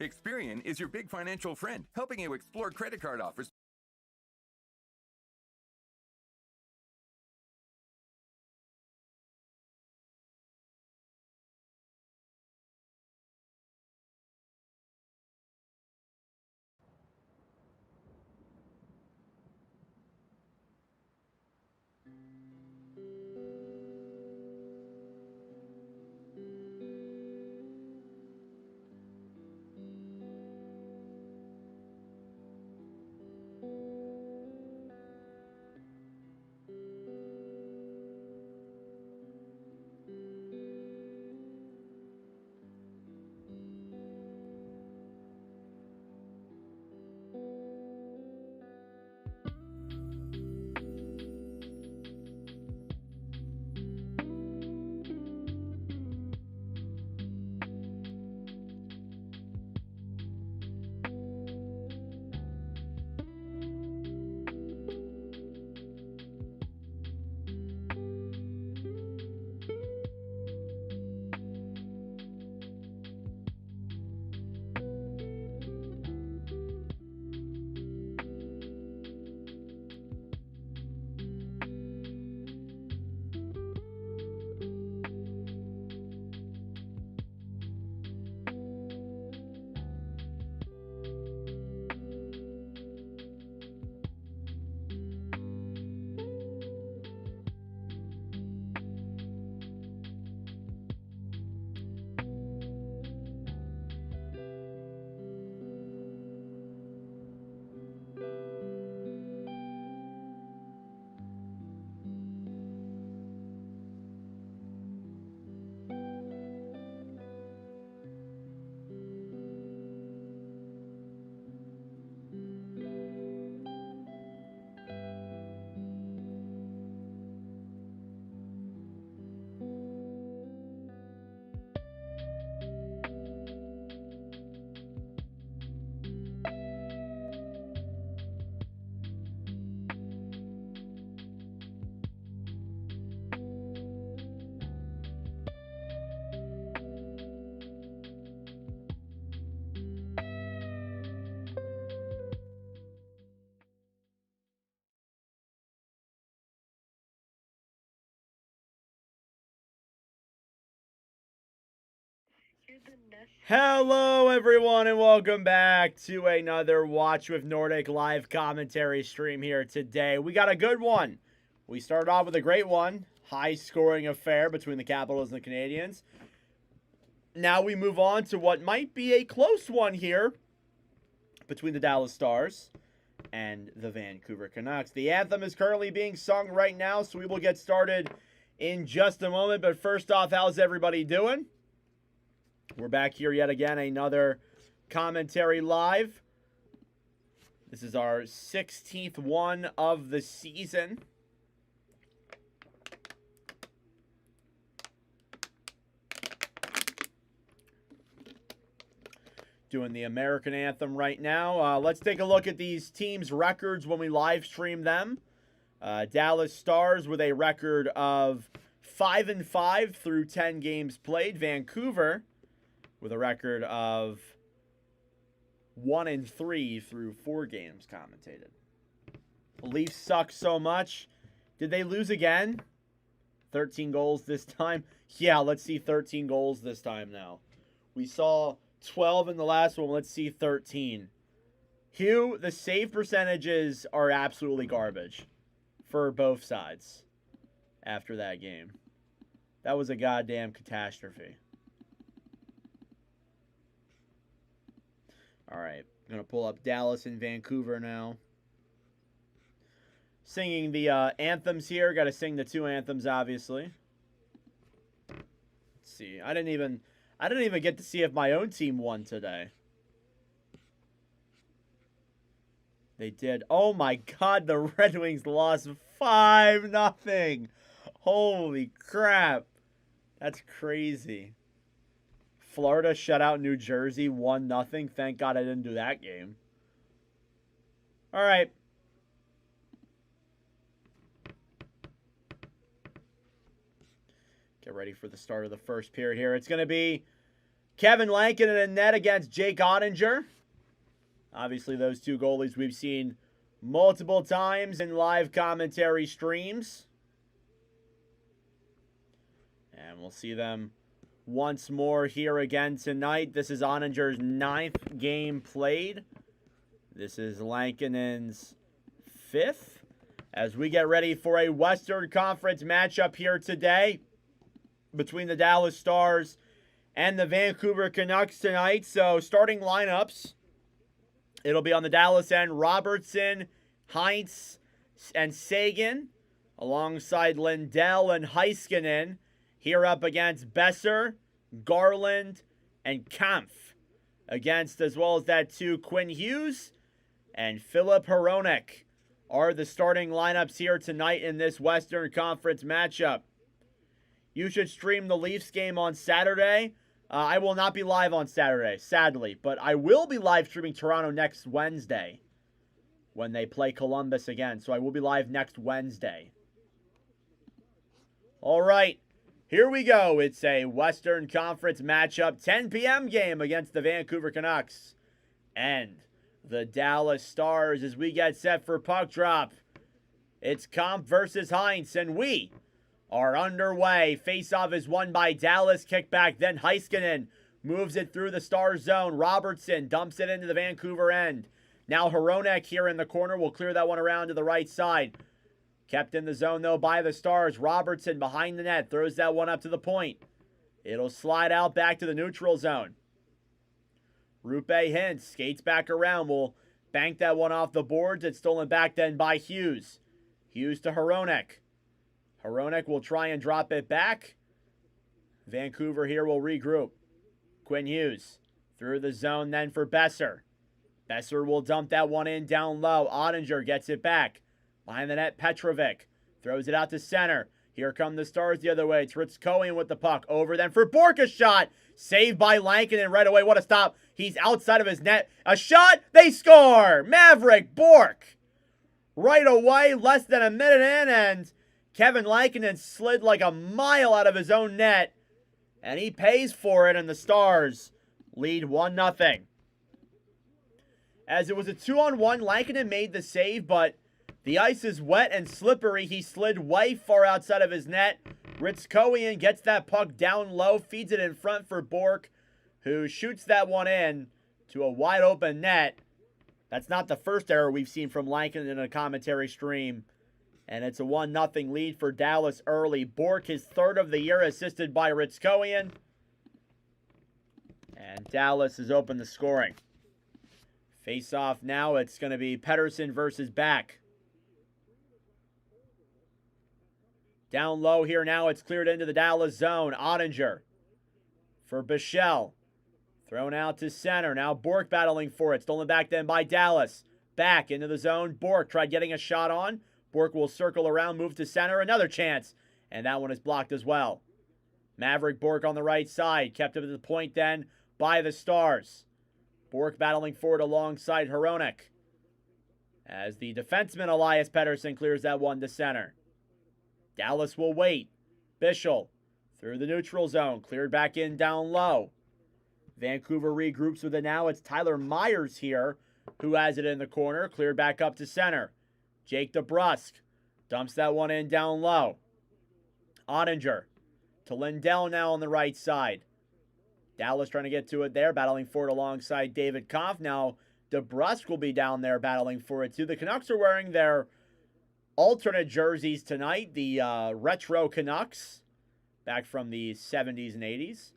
Experian is your big financial friend, helping you explore credit card offers. Hello, everyone, and welcome back to another Watch with Nordic live commentary stream here today. We got a good one. We started off with a great one, high-scoring affair between the Capitals and the Canadiens. Now we move on to what might be a close one here between the Dallas Stars and the Vancouver Canucks. The anthem is currently being sung right now, so we will get started in just a moment. But first off, how's everybody doing? We're back here yet again, another commentary live. This is our 16th one of the season. Doing the American anthem right now. Let's take a look at these teams' records when we live stream them. Dallas Stars with a record of 5-5 through 10 games played. Vancouver with a record of 1-3 through 4 games commentated. The Leafs suck so much. Did they lose again? 13 goals this time? Yeah, let's see 13 goals this time now. We saw 12 in the last one. Let's see 13. Hugh, the save percentages are absolutely garbage for both sides after that game. That was a goddamn catastrophe. All right, I'm going to pull up Dallas and Vancouver now. Singing the anthems here. Got to sing the two anthems, obviously. Let's see. I didn't even get to see if my own team won today. They did. Oh my God, the Red Wings lost 5-0. Holy crap. That's crazy. Florida shut out New Jersey 1-0. Thank God I didn't do that game. All right. Get ready for the start of the first period here. It's going to be Kevin Lankinen in net against Jake Ottinger. Obviously, those two goalies we've seen multiple times in live commentary streams. And we'll see them once more here again tonight. This is Ottinger's 9th game played. This is Lankinen's 5th. As we get ready for a Western Conference matchup here today between the Dallas Stars and the Vancouver Canucks tonight. So starting lineups, it'll be on the Dallas end, Robertson, Hintz, and Sagan, alongside Lindell and Heiskanen. Here up against Besser, Garland, and Kampf. Against, as well as that too, Quinn Hughes and Philip Hronek are the starting lineups here tonight in this Western Conference matchup. You should stream the Leafs game on Saturday. I will not be live on Saturday, sadly, but I will be live streaming Toronto next Wednesday when they play Columbus again. So I will be live next Wednesday. All right, here we go. It's a Western Conference matchup, 10 p.m. game against the Vancouver Canucks and the Dallas Stars as we get set for puck drop. It's Kampf versus Hintz, and we are underway. Faceoff is won by Dallas. Kickback, then Heiskanen moves it through the Stars zone. Robertson dumps it into the Vancouver end. Now Hronek here in the corner will clear that one around to the right side. Kept in the zone, though, by the Stars. Robertson behind the net throws that one up to the point. It'll slide out back to the neutral zone. Rupe Hintz skates back around. Will bank that one off the boards. It's stolen back then by Hughes. Hughes to Hronek. Hronek will try and drop it back. Vancouver here will regroup. Quinn Hughes through the zone then for Besser. Besser will dump that one in down low. Ottinger gets it back. Behind the net, Petrovic throws it out to center. Here come the Stars the other way. It's Ritzkoian with the puck. Over then for Bork, a shot. Saved by Lankinen right away. What a stop. He's outside of his net. A shot. They score. Maverick Bork. Right away, less than a minute in, and Kevin Lankinen slid like a mile out of his own net. And he pays for it, and the Stars lead 1-0. As it was a 2-on-1, Lankinen made the save, but the ice is wet and slippery. He slid way far outside of his net. Ritzkoian gets that puck down low, feeds it in front for Bork, who shoots that one in to a wide open net. That's not the first error we've seen from Lankinen in a commentary stream. And it's a 1-0 lead for Dallas early. Bork, his 3rd of the year, assisted by Ritzkoian. And Dallas has opened the scoring. Face off now, it's going to be Pettersson versus Back. Down low here now, it's cleared into the Dallas zone. Ottinger for Bichelle. Thrown out to center. Now Bork battling for it. Stolen back then by Dallas. Back into the zone. Bork tried getting a shot on. Bork will circle around, move to center. Another chance. And that one is blocked as well. Maverick Bork on the right side. Kept up at the point then by the Stars. Bork battling forward alongside Hronek. As the defenseman Elias Pettersson clears that one to center. Dallas will wait. Bichelle through the neutral zone. Cleared back in down low. Vancouver regroups with it now. It's Tyler Myers here who has it in the corner. Cleared back up to center. Jake DeBrusk dumps that one in down low. Ottinger to Lindell now on the right side. Dallas trying to get to it there. Battling for it alongside David Kampf. Now DeBrusk will be down there battling for it too. The Canucks are wearing their alternate jerseys tonight, the retro Canucks, back from the 70s and 80s.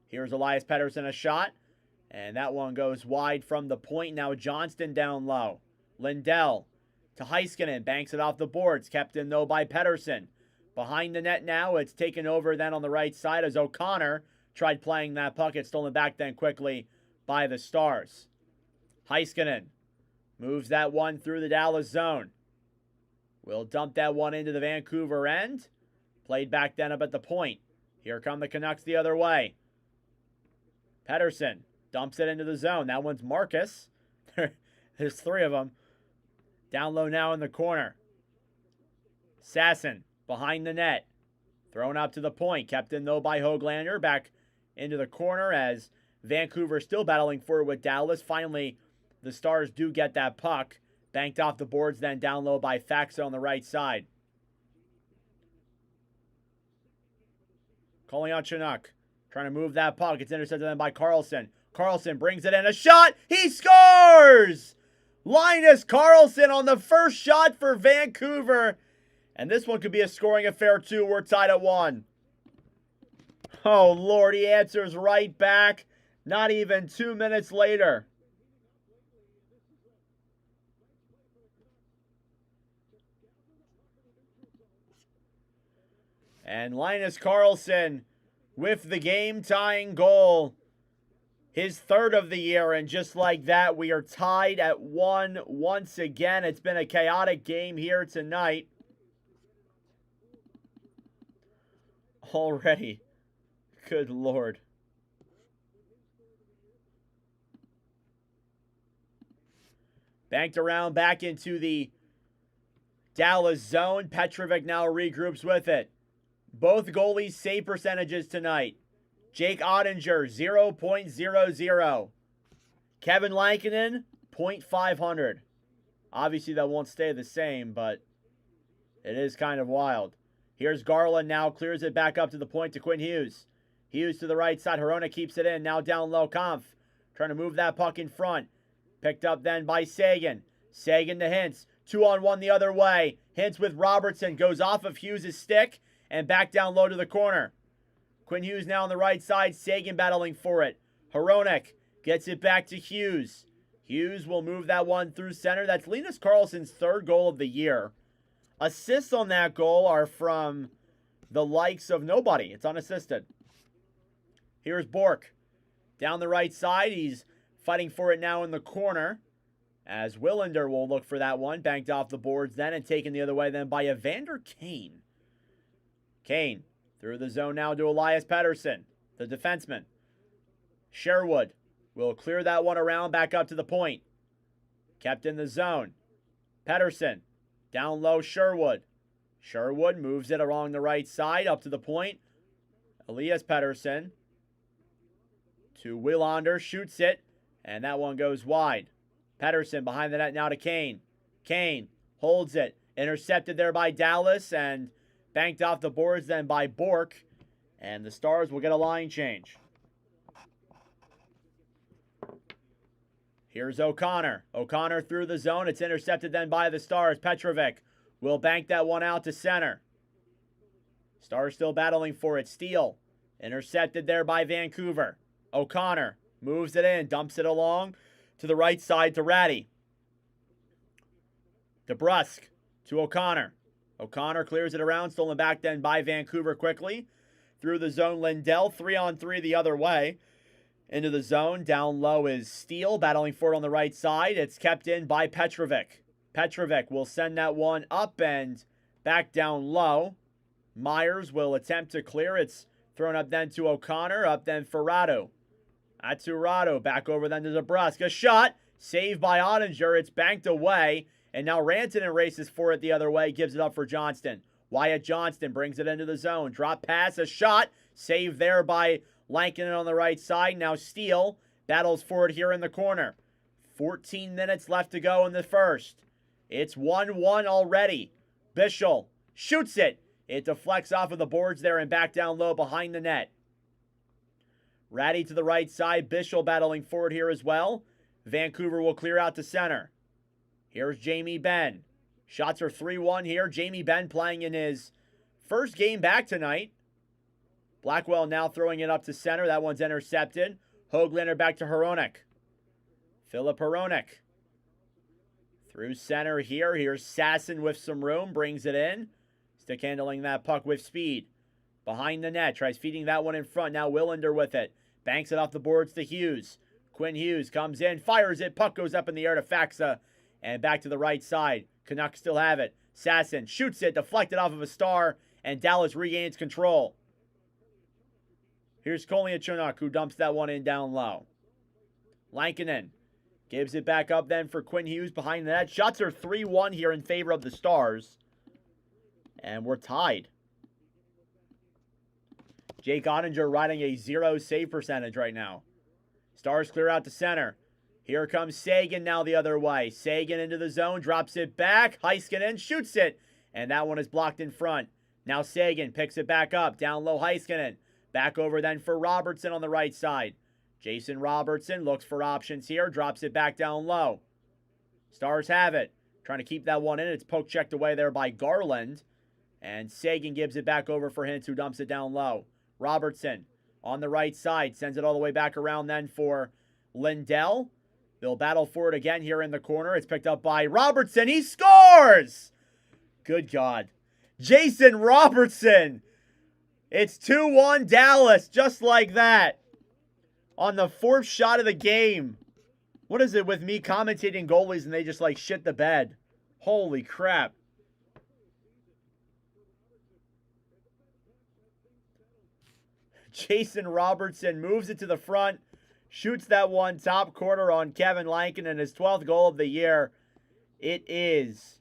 Here's Elias Pettersson, a shot, and that one goes wide from the point. Now Johnston down low. Lindell to Heiskanen, banks it off the boards, kept in though by Pettersson. Behind the net now, it's taken over then on the right side as O'Connor tried playing that puck. It's stolen back then quickly by the Stars. Heiskanen moves that one through the Dallas zone. We'll dump that one into the Vancouver end. Played back then up at the point. Here come the Canucks the other way. Pettersson dumps it into the zone. That one's Marcus. There's 3 of them. Down low now in the corner. Sasson behind the net. Thrown up to the point. Kept in though by Höglander. Back into the corner as Vancouver still battling for it with Dallas. Finally, the Stars do get that puck. Banked off the boards, then down low by Faxa on the right side. Calling out Chinook. Trying to move that puck. It's intercepted then by Carlson. Carlson brings it in. A shot. He scores! Linus Carlson on the first shot for Vancouver. And this one could be a scoring affair too. We're tied at 1. Oh, Lord. He answers right back. Not even 2 minutes later. And Linus Carlson with the game-tying goal. His third of the year, and just like that, we are tied at 1 once again. It's been a chaotic game here tonight. Already. Good Lord. Banked around back into the Dallas zone. Petrovic now regroups with it. Both goalies' save percentages tonight. Jake Ottinger, 0.00. Kevin Lankinen, .500. Obviously, that won't stay the same, but it is kind of wild. Here's Garland now, clears it back up to the point to Quinn Hughes. Hughes to the right side. Hirona keeps it in. Now down low. Kampf trying to move that puck in front. Picked up then by Sagan. Sagan to Hintz. 2-on-1 the other way. Hintz with Robertson goes off of Hughes' stick and back down low to the corner. Quinn Hughes now on the right side. Sagan battling for it. Hronek gets it back to Hughes. Hughes will move that one through center. That's Linus Carlson's third goal of the year. Assists on that goal are from the likes of nobody. It's unassisted. Here's Bork. Down the right side. He's fighting for it now in the corner. As Willander will look for that one. Banked off the boards then and taken the other way then by Evander Kane. Kane through the zone now to Elias Pettersson, the defenseman. Sherwood will clear that one around back up to the point. Kept in the zone. Pettersson down low. Sherwood. Sherwood moves it along the right side up to the point. Elias Pettersson to Willander, shoots it, and that one goes wide. Pettersson behind the net now to Kane. Kane holds it. Intercepted there by Dallas and banked off the boards then by Bork. And the Stars will get a line change. Here's O'Connor. O'Connor through the zone. It's intercepted then by the Stars. Petrovic will bank that one out to center. Stars still battling for it. Steele intercepted there by Vancouver. O'Connor moves it in. Dumps it along to the right side to Ratty. DeBrusk to O'Connor. O'Connor clears it around. Stolen back then by Vancouver quickly. Through the zone, Lindell. 3-on-3 the other way. Into the zone. Down low is Steele. Battling for it on the right side. It's kept in by Petrovic. Petrovic will send that one up and back down low. Myers will attempt to clear. It's thrown up then to O'Connor. Up then for Rado. Atturado back over then to DeBrusk. A shot. Saved by Ottinger. It's banked away. And now Rantanen races for it the other way. Gives it up for Johnston. Wyatt Johnston brings it into the zone. Drop pass. A shot. Saved there by Lankinen on the right side. Now Steele battles for it here in the corner. 14 minutes left to go in the first. It's 1-1 already. Bischel shoots it. It deflects off of the boards there and back down low behind the net. Ratty to the right side. Bischel battling for it here as well. Vancouver will clear out to center. Here's Jamie Benn. Shots are 3-1 here. Jamie Benn playing in his first game back tonight. Blackwell now throwing it up to center. That one's intercepted. Höglander back to Hronek. Philip Hronek. Through center here. Here's Sasson with some room. Brings it in. Stick handling that puck with speed. Behind the net. Tries feeding that one in front. Now Willander with it. Banks it off the boards to Hughes. Quinn Hughes comes in. Fires it. Puck goes up in the air to Faxa. And back to the right side. Canucks still have it. Sasson shoots it. Deflected off of a star. And Dallas regains control. Here's Kolyachuk who dumps that one in down low. Lankinen gives it back up then for Quinn Hughes behind the net. Shots are 3-1 here in favor of the Stars. And we're tied. Jake Ottinger riding a 0 save percentage right now. Stars clear out to center. Here comes Sagan now the other way. Sagan into the zone, drops it back. Heiskanen shoots it, and that one is blocked in front. Now Sagan picks it back up. Down low, Heiskanen. Back over then for Robertson on the right side. Jason Robertson looks for options here. Drops it back down low. Stars have it. Trying to keep that one in. It's poke checked away there by Garland. And Sagan gives it back over for Hintz, who dumps it down low. Robertson on the right side. Sends it all the way back around then for Lindell. They'll battle for it again here in the corner. It's picked up by Robertson. He scores! Good God. Jason Robertson. It's 2-1 Dallas, just like that. On the 4th shot of the game. What is it with me commentating goalies and they just like shit the bed? Holy crap. Jason Robertson moves it to the front. Shoots that one top corner on Kevin Lankinen, his 12th goal of the year. It is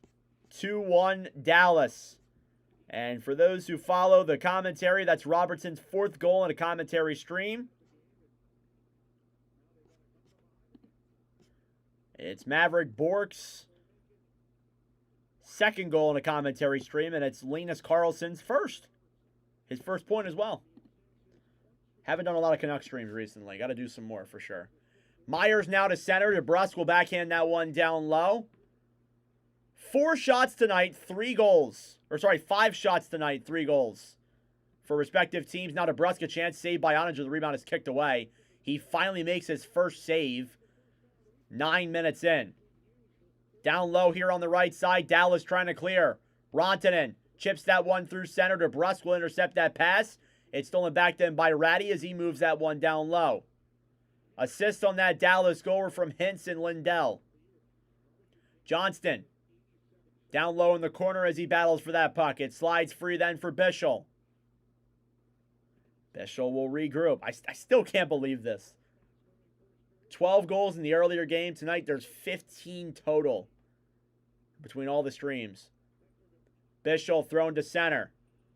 2-1 Dallas. And for those who follow the commentary, that's Robertson's 4th goal in a commentary stream. It's Maverick Bork's 2nd goal in a commentary stream, and it's Linus Karlsson's 1st. His 1st point as well. Haven't done a lot of Canucks streams recently. Got to do some more for sure. Myers now to center. DeBrusk will backhand that one down low. 4 shots tonight, 3 goals. Or sorry, 5 shots tonight, 3 goals. For respective teams. Now DeBrusk a chance saved by Oninger. The rebound is kicked away. He finally makes his first save. 9 minutes in. Down low here on the right side. Dallas trying to clear. Rantanen chips that one through center. DeBrusk will intercept that pass. It's stolen back then by Ratty as he moves that one down low. Assist on that Dallas goal from Hintz and Lindell. Johnston down low in the corner as he battles for that puck. It slides free then for Bischel. Bischel will regroup. I still can't believe this. 12 goals in the earlier game. Tonight there's 15 total between all the streams. Bischel thrown to center.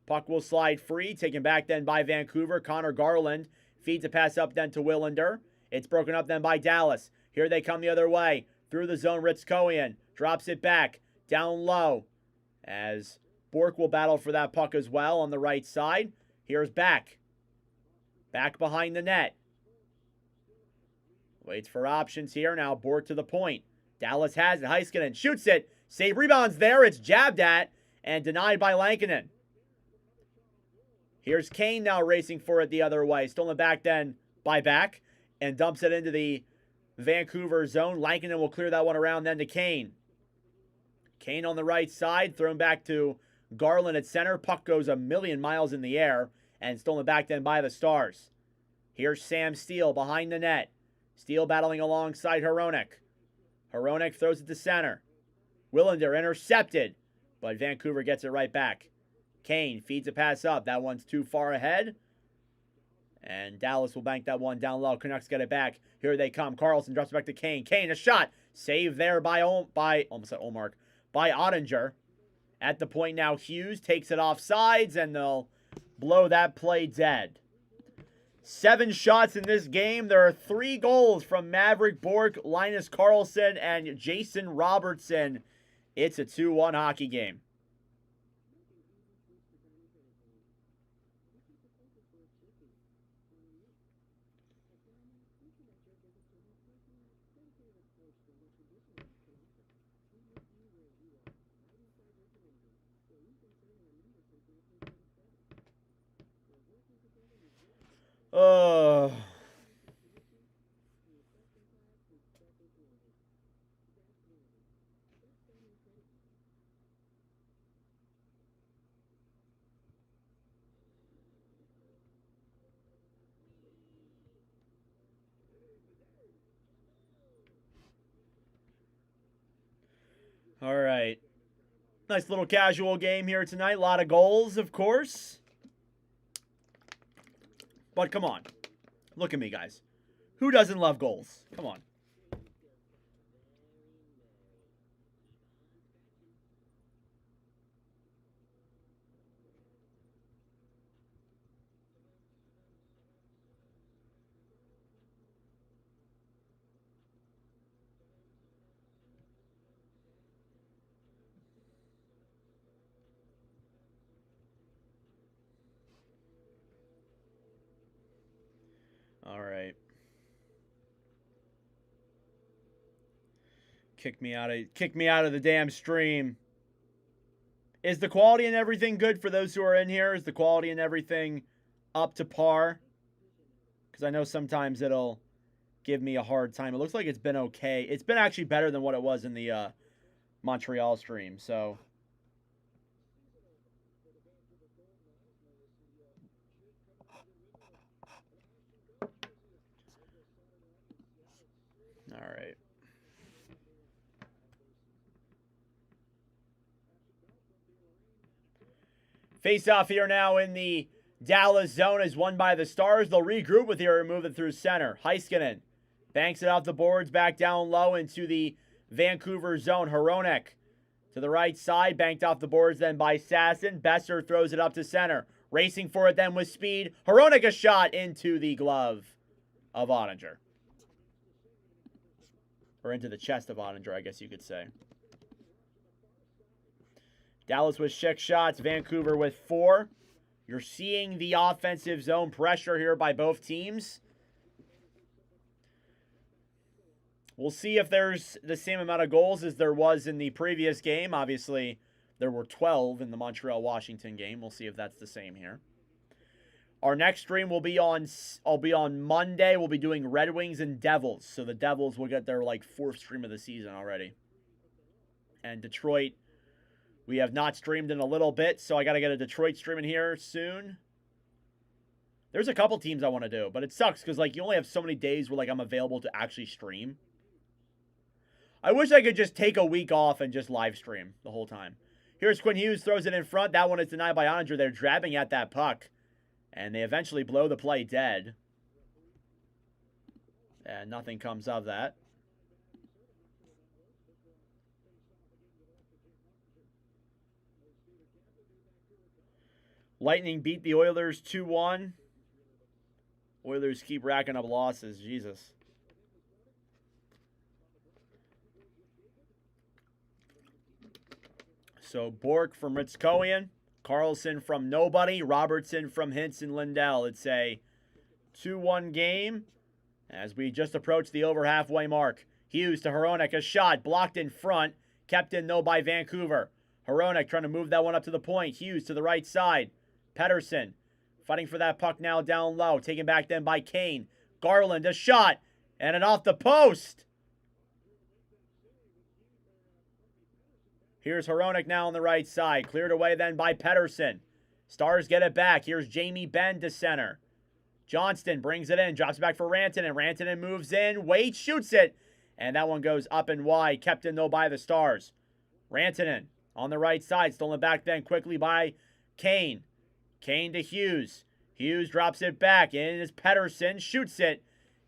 Puck will slide free, taken back then by Vancouver. Connor Garland feeds a pass up then to Willander. It's broken up then by Dallas. Here they come the other way. Through the zone, Ritskowian drops it back, down low. As Bork will battle for that puck as well on the right side. Here's Back. Back behind the net. Waits for options here. Now Bork to the point. Dallas has it. Heiskanen shoots it. Save rebounds there. It's jabbed at and denied by Lankinen. Here's Kane now racing for it the other way. Stolen back then by Back and dumps it into the Vancouver zone. Lankinen will clear that one around then to Kane. Kane on the right side, thrown back to Garland at center. Puck goes a million miles in the air and stolen back then by the Stars. Here's Sam Steele behind the net. Steele battling alongside Hronek. Hronek throws it to center. Willander intercepted, but Vancouver gets it right back. Kane feeds a pass up. That one's too far ahead. And Dallas will bank that one down low. Canucks get it back. Here they come. Karlsson drops it back to Kane. Kane, a shot. Save there by Oettinger. At the point now, Hughes takes it off sides, and they'll blow that play dead. 7 shots in this game. There are 3 goals from Maverick Bork, Linus Karlsson, and Jason Robertson. It's a 2-1 hockey game. All right. Nice little casual game here tonight. A lot of goals, of course. But come on. Look at me, guys. Who doesn't love goals? Come on. right. Kick me out of the damn stream. Is the quality and everything good for those who are in here? Is the quality and everything up to par? Because I know sometimes it'll give me a hard time. It looks like it's been okay. It's been actually better than what it was in the Montreal stream. So, all right. Face off here now in the Dallas zone is won by the Stars. They'll regroup with here and move it through center. Heiskanen banks it off the boards, back down low into the Vancouver zone. Hronek to the right side, banked off the boards then by Sasson. Besser throws it up to center. Racing for it then with speed. Hronek a shot into the glove of Ottinger. Or into the chest of Ottinger, I guess you could say. Dallas with 6 shots, Vancouver with 4. You're seeing the offensive zone pressure here by both teams. We'll see if there's the same amount of goals as there was in the previous game. Obviously, there were 12 in the Montreal-Washington game. We'll see if that's the same here. Our next stream will be on Monday. We'll be doing Red Wings and Devils. So the Devils will get their 4th stream of the season already. And Detroit, we have not streamed in a little bit, so I got to get a Detroit stream in here soon. There's a couple teams I want to do, but it sucks because you only have so many days where I'm available to actually stream. I wish I could just take a week off and just live stream the whole time. Here's Quinn Hughes, throws it in front. That one is denied by Ottinger. They're drabbing at that puck, and they eventually blow the play dead. And nothing comes of that. Lightning beat the Oilers 2-1. Oilers keep racking up losses. Jesus. So Bork from Ritzkoian, Carlson from nobody, Robertson from Hintz and Lindell. It's a 2-1 game as we just approach the over halfway mark. Hughes to Hronek, a shot blocked in front, kept in though by Vancouver. Hronek trying to move that one up to the point. Hughes to the right side. Pettersson fighting for that puck now down low. Taken back then by Kane. Garland, a shot. And it off the post. Here's Hronek now on the right side. Cleared away then by Pettersson. Stars get it back. Here's Jamie Benn to center. Johnston brings it in. Drops it back for Rantanen. Rantanen moves in. Wade shoots it. And that one goes up and wide. Kept in though by the Stars. Rantanen on the right side. Stolen back then quickly by Kane. Kane to Hughes. Hughes drops it back. In is Pettersson. Shoots it.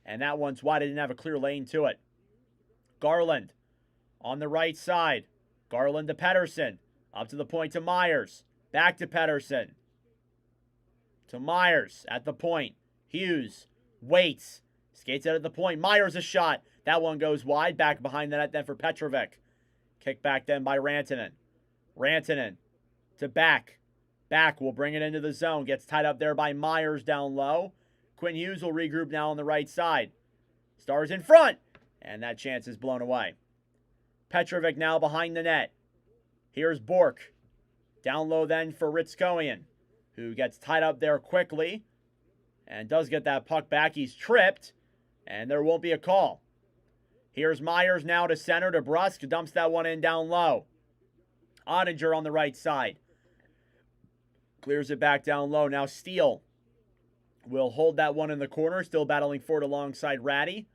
And that one's wide. It didn't have a clear lane to it. Garland on the right side. Garland to Pettersson. Up to the point to Myers. Back to Pettersson. To Myers at the point. Hughes waits. Skates out at the point. Myers a shot. That one goes wide. Back behind the net then for Petrovic. Kick back then by Rantanen. Rantanen to Back. Back will bring it into the zone. Gets tied up there by Myers down low. Quinn Hughes will regroup now on the right side. Stars in front. And that chance is blown away. Petrovic now behind the net. Here's Bork. Down low then for Ritzkoian, who gets tied up there quickly and does get that puck back. He's tripped, and there won't be a call. Here's Myers now to center to Brusk. Dumps that one in down low. Ottinger on the right side. Clears it back down low. Now Steele will hold that one in the corner. Still battling for it alongside Ratty.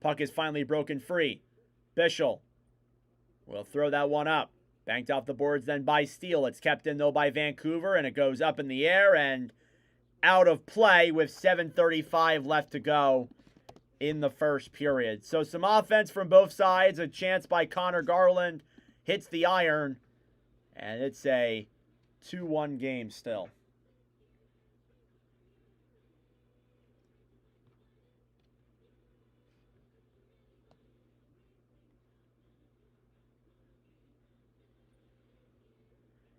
Puck is finally broken free. Bischel will throw that one up. Banked off the boards then by Steele. It's kept in though by Vancouver, and it goes up in the air and out of play with 7:35 left to go in the first period. So some offense from both sides. A chance by Connor Garland. Hits the iron. And it's a 2-1 game still.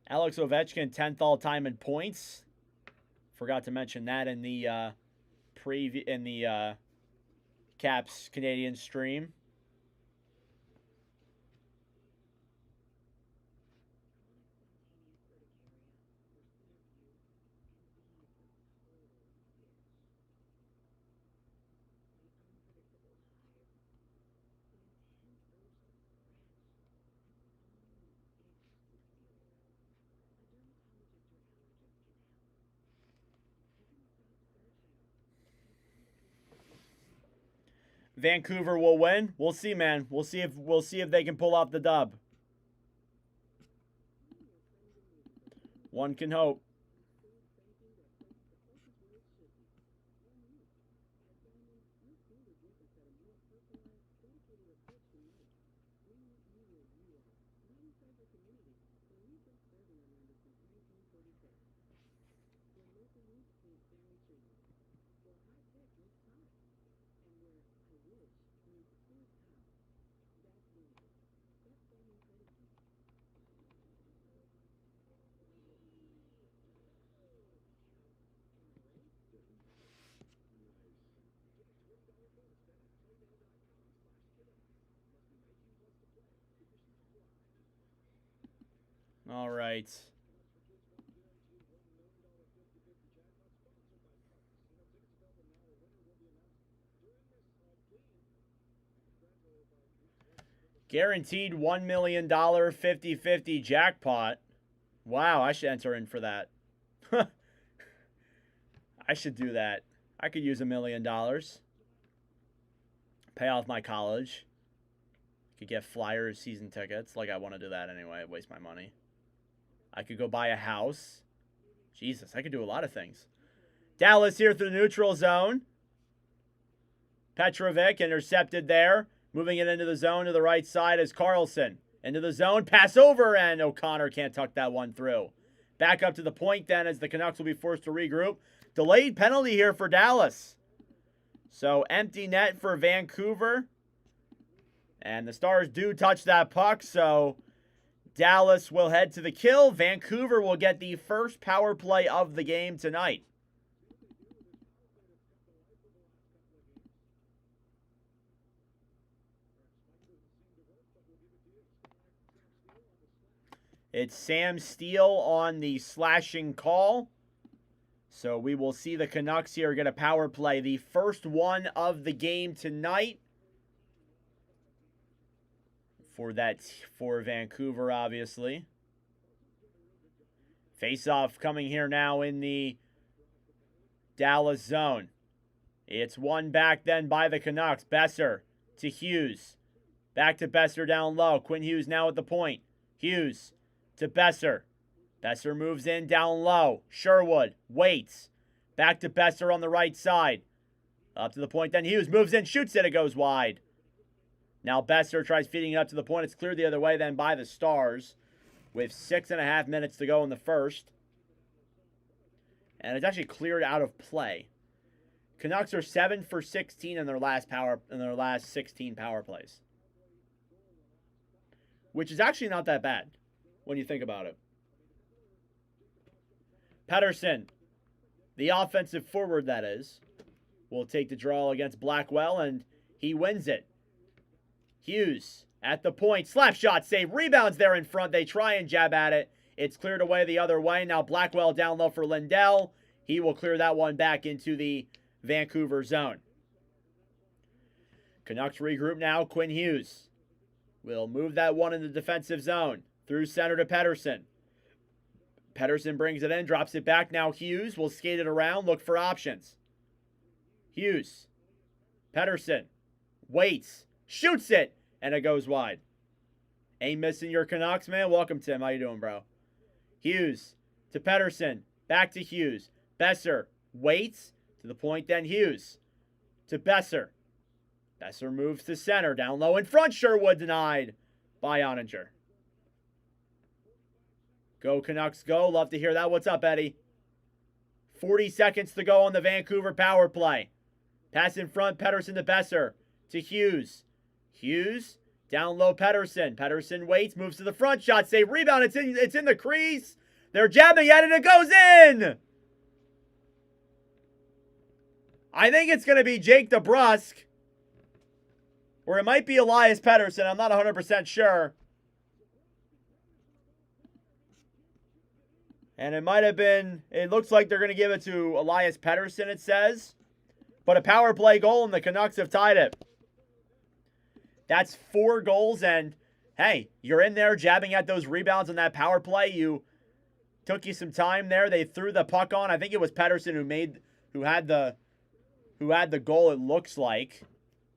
Alex Ovechkin, 10th all-time in points. Forgot to mention that in the Caps Canadian stream. Vancouver will win. We'll see, man. We'll see if they can pull off the dub. One can hope. All right. Guaranteed $1 million 50-50 jackpot. Wow, I should enter in for that. I should do that. I could use $1 million. Pay off my college. Could get Flyers season tickets. Like, I want to do that anyway. Waste my money. I could go buy a house. Jesus, I could do a lot of things. Dallas here through the neutral zone. Petrovic intercepted there. Moving it into the zone to the right side is Carlson. Into the zone, pass over, and O'Connor can't tuck that one through. Back up to the point then as the Canucks will be forced to regroup. Delayed penalty here for Dallas. So empty net for Vancouver. And the Stars do touch that puck, so Dallas will head to the kill. Vancouver will get the first power play of the game tonight. It's Sam Steele on the slashing call. So we will see the Canucks here get a power play. The first one of the game tonight. For Vancouver, obviously. Face-off coming here now in the Dallas zone. It's one back then by the Canucks. Besser to Hughes. Back to Besser down low. Quinn Hughes now at the point. Hughes to Besser. Besser moves in down low. Sherwood waits. Back to Besser on the right side. Up to the point then Hughes moves in, shoots it, it goes wide. Now Besser tries feeding it up to the point. It's cleared the other way then by the Stars with 6.5 minutes to go in the first. And it's actually cleared out of play. Canucks are 7 for 16 in their last 16 power plays. Which is actually not that bad when you think about it. Pettersson, the offensive forward that is, will take the draw against Blackwell, and he wins it. Hughes at the point. Slap shot save. Rebounds there in front. They try and jab at it. It's cleared away the other way. Now Blackwell down low for Lindell. He will clear that one back into the Vancouver zone. Canucks regroup now. Quinn Hughes will move that one in the defensive zone. Through center to Pettersson. Pettersson brings it in. Drops it back. Now Hughes will skate it around. Look for options. Hughes. Pettersson. Waits. Shoots it, and it goes wide. Ain't missing your Canucks, man. Welcome, Tim. How you doing, bro? Hughes to Pettersson. Back to Hughes. Besser waits to the point, then Hughes to Besser. Besser moves to center. Down low in front. Sherwood denied by Oettinger. Go Canucks, go. Love to hear that. What's up, Eddie? 40 seconds to go on the Vancouver power play. Pass in front. Pettersson to Besser. To Hughes. Hughes, down low Pettersson. Pettersson waits, moves to the front, shot save, rebound, it's in the crease. They're jabbing at it, it goes in! I think it's going to be Jake DeBrusk. Or it might be Elias Pettersson. I'm not 100% sure. And it might have been, it looks like they're going to give it to Elias Pettersson, it says. But a power play goal, and the Canucks have tied it. That's 4 goals, and hey, you're in there jabbing at those rebounds on that power play. Took you some time there. They threw the puck on. I think it was Pettersson who had the goal, it looks like.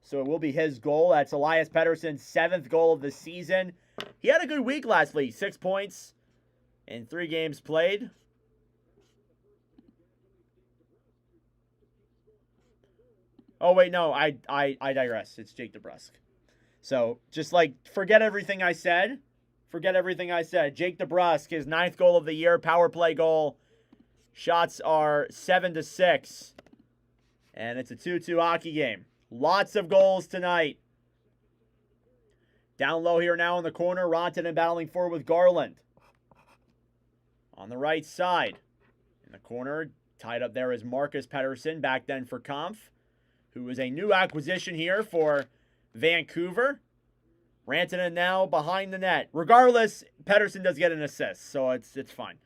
So it will be his goal. That's Elias Pettersson's 7th goal of the season. He had a good week last week. 6 points in 3 games played. Oh, wait, no. I digress. It's Jake DeBrusk. So, just forget everything I said. Forget everything I said. Jake DeBrusk, his 9th goal of the year, power play goal. Shots are 7-6. And it's a 2-2 hockey game. Lots of goals tonight. Down low here now in the corner. Rantanen battling forward with Garland. On the right side. In the corner, tied up there is Marcus Pettersson, back then for Kampf, who is a new acquisition here for Vancouver. Rantanen now behind the net. Regardless, Pettersson does get an assist, so it's fine.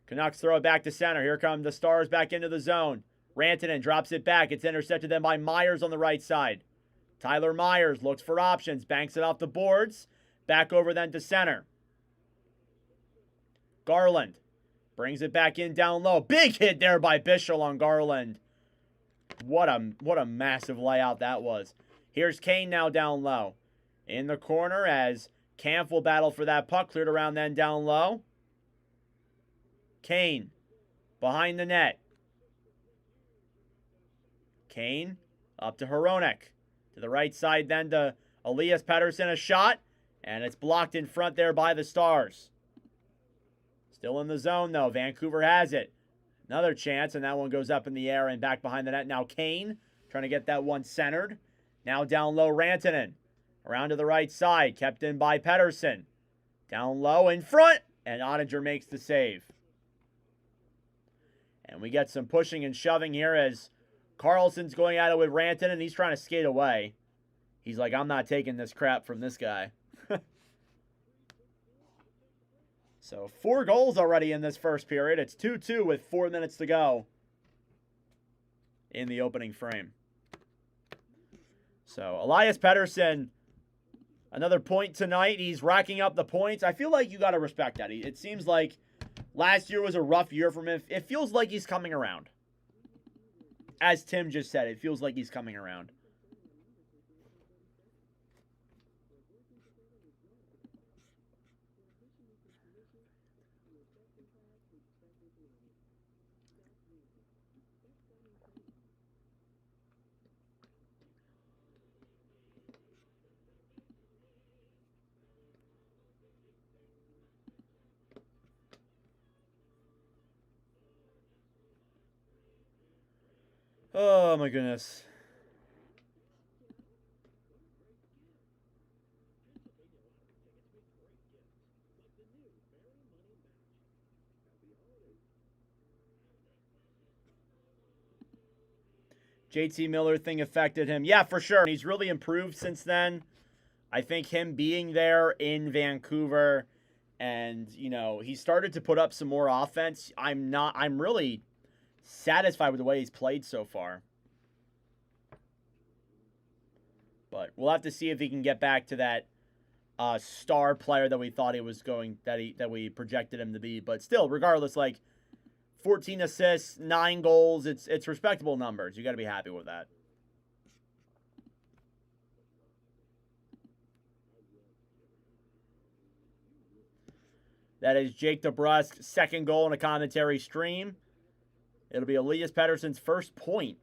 Canucks throw it back to center. Here come the Stars back into the zone. Rantanen drops it back. It's intercepted then by Myers on the right side. Tyler Myers looks for options. Banks it off the boards. Back over then to center. Garland brings it back in down low. Big hit there by Bischel on Garland. What a massive layout that was. Here's Kane now down low. In the corner as Kampf will battle for that puck. Cleared around then down low. Kane behind the net. Kane up to Hronek. To the right side then to Elias Pettersson. A shot. And it's blocked in front there by the Stars. Still in the zone though. Vancouver has it. Another chance, and that one goes up in the air and back behind the net. Now Kane trying to get that one centered. Now down low, Rantanen. Around to the right side, kept in by Pettersson. Down low, in front, and Ottinger makes the save. And we get some pushing and shoving here as Carlson's going at it with Rantanen. He's trying to skate away. He's like, I'm not taking this crap from this guy. So 4 goals already in this first period. It's 2-2 with 4 minutes to go in the opening frame. So Elias Pettersson, another point tonight. He's racking up the points. I feel like you got to respect that. It seems like last year was a rough year for him. It feels like he's coming around. As Tim just said, it feels like he's coming around. Oh, my goodness. JT Miller thing affected him. Yeah, for sure. He's really improved since then. I think him being there in Vancouver and, he started to put up some more offense. I'm really satisfied with the way he's played so far. But we'll have to see if he can get back to that star player that we thought he was going, that we projected him to be. But still, regardless, 14 assists, 9 goals, it's respectable numbers. You got to be happy with that. That is Jake DeBrusk's 2nd goal in a commentary stream. It'll be Elias Pettersson's first point.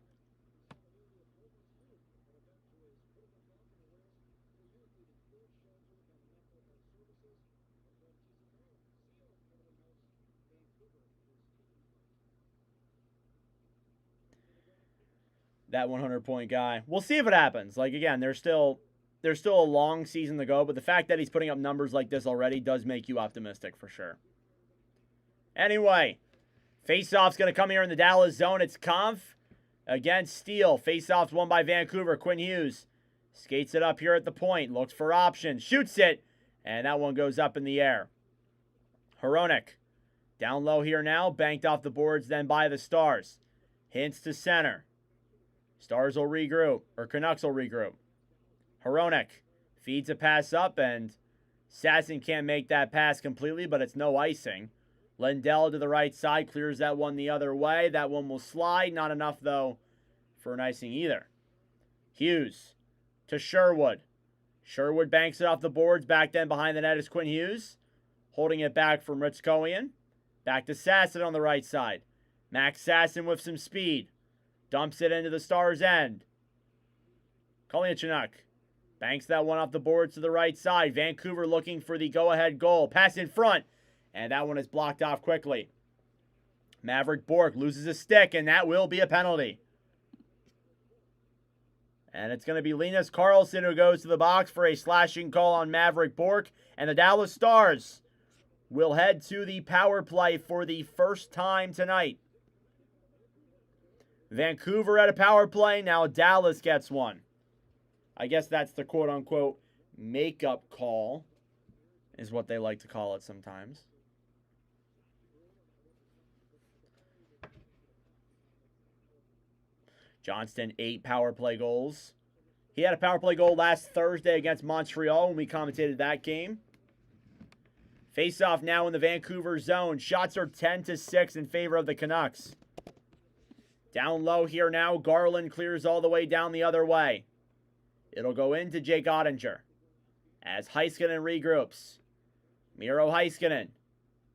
That 100-point guy. We'll see if it happens. Again, there's still a long season to go, but the fact that he's putting up numbers like this already does make you optimistic for sure. Anyway, faceoff's going to come here in the Dallas zone. It's Kampf against Steele. Faceoff's won by Vancouver. Quinn Hughes Skates it up here at the point. Looks for options. Shoots it. And that one goes up in the air. Hronek. Down low here now. Banked off the boards then by the Stars. Hints to center. Stars will regroup. Or Canucks will regroup. Hronek feeds a pass up, and Sasson can't make that pass completely, but it's no icing. Lindell to the right side clears that one the other way. That one will slide. Not enough, though, for an icing either. Hughes to Sherwood. Sherwood banks it off the boards. Back then behind the net is Quinn Hughes. Holding it back from Ritzkoian. Back to Sasson on the right side. Max Sasson with some speed. Dumps it into the Stars' end. Kalynchuk banks that one off the boards to the right side. Vancouver looking for the go-ahead goal. Pass in front. And that one is blocked off quickly. Maverick Bourque loses a stick, and that will be a penalty. And it's going to be Linus Karlsson who goes to the box for a slashing call on Maverick Bourque. And the Dallas Stars will head to the power play for the first time tonight. Vancouver at a power play. Now Dallas gets one. I guess that's the quote-unquote makeup call, is what they like to call it sometimes. Johnston, 8 power play goals. He had a power play goal last Thursday against Montreal when we commentated that game. Face-off now in the Vancouver zone. Shots are 10-6 in favor of the Canucks. Down low here now. Garland clears all the way down the other way. It'll go into Jake Ottinger as Heiskanen regroups. Miro Heiskanen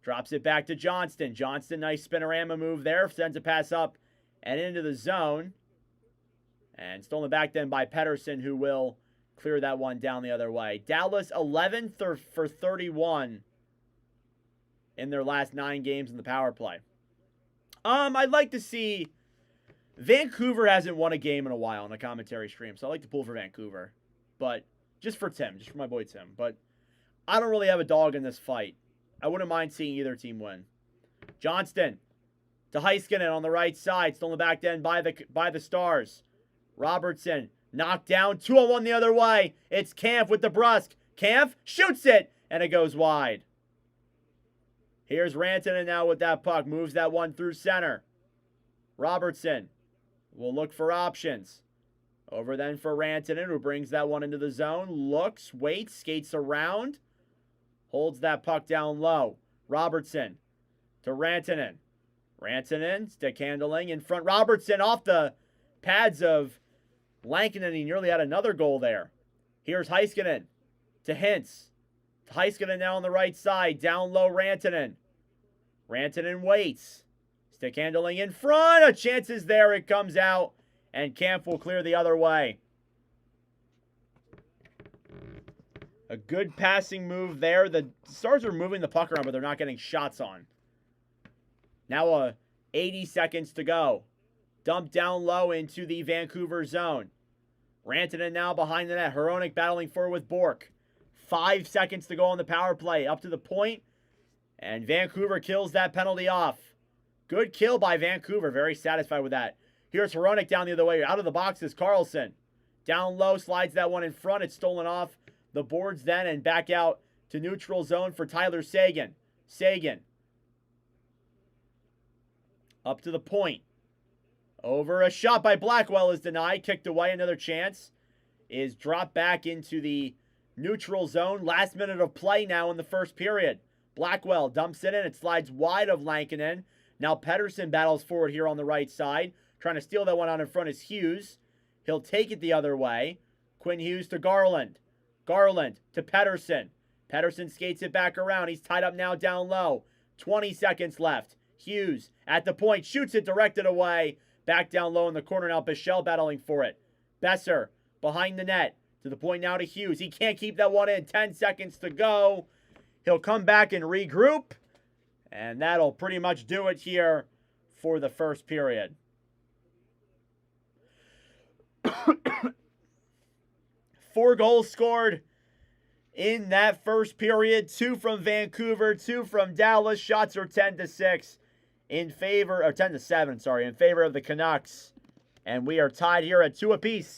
drops it back to Johnston. Johnston, nice spinorama move there. Sends a pass up and into the zone. And stolen back then by Pettersson, who will clear that one down the other way. Dallas 11 for 31 in their last 9 games in the power play. I'd like to see... Vancouver hasn't won a game in a while on a commentary stream, so I like to pull for Vancouver. But just for Tim, just for my boy Tim. But I don't really have a dog in this fight. I wouldn't mind seeing either team win. Johnston to Heiskanen on the right side. Stolen back then by the Stars. Robertson knocked down. 2-on-1 the other way. It's Kampf with the brusque. Kampf shoots it, and it goes wide. Here's Rantanen now with that puck. Moves that one through center. Robertson will look for options. Over then for Rantanen, who brings that one into the zone. Looks, waits, skates around. Holds that puck down low. Robertson to Rantanen. Rantanen, stick handling in front. Robertson off the pads of Lankinen. He nearly had another goal there. Here's Heiskanen to Hintz. Heiskanen now on the right side. Down low, Rantanen. Rantanen waits. Stick handling in front. A chance is there. It comes out. And Kampf will clear the other way. A good passing move there. The Stars are moving the puck around, but they're not getting shots on. Now 80 seconds to go. Dump down low into the Vancouver zone. Rantanen now behind the net. Hronek battling forward with Bourque. 5 seconds to go on the power play. Up to the point. And Vancouver kills that penalty off. Good kill by Vancouver. Very satisfied with that. Here's Hronek down the other way. Out of the box is Karlsson. Down low, slides that one in front. It's stolen off the boards then and back out to neutral zone for Tyler Seguin. Seguin. Up to the point. Over a shot by Blackwell is denied. Kicked away. Another chance is dropped back into the neutral zone. Last minute of play now in the first period. Blackwell dumps it in. It slides wide of Lankinen. Now Pettersson battles forward here on the right side. Trying to steal that one out in front is Hughes. He'll take it the other way. Quinn Hughes to Garland. Garland to Pettersson. Pettersson skates it back around. He's tied up now down low. 20 seconds left. Hughes at the point. Shoots it directed away. Back down low in the corner now. Bichelle battling for it. Besser behind the net. To the point now to Hughes. He can't keep that one in. 10 seconds to go. He'll come back and regroup. And that'll pretty much do it here for the first period. 4 goals scored in that first period. 2 from Vancouver, 2 from Dallas. Shots are 10-6 in favor, or 10-7, sorry, in favor of the Canucks. And we are tied here at 2 apiece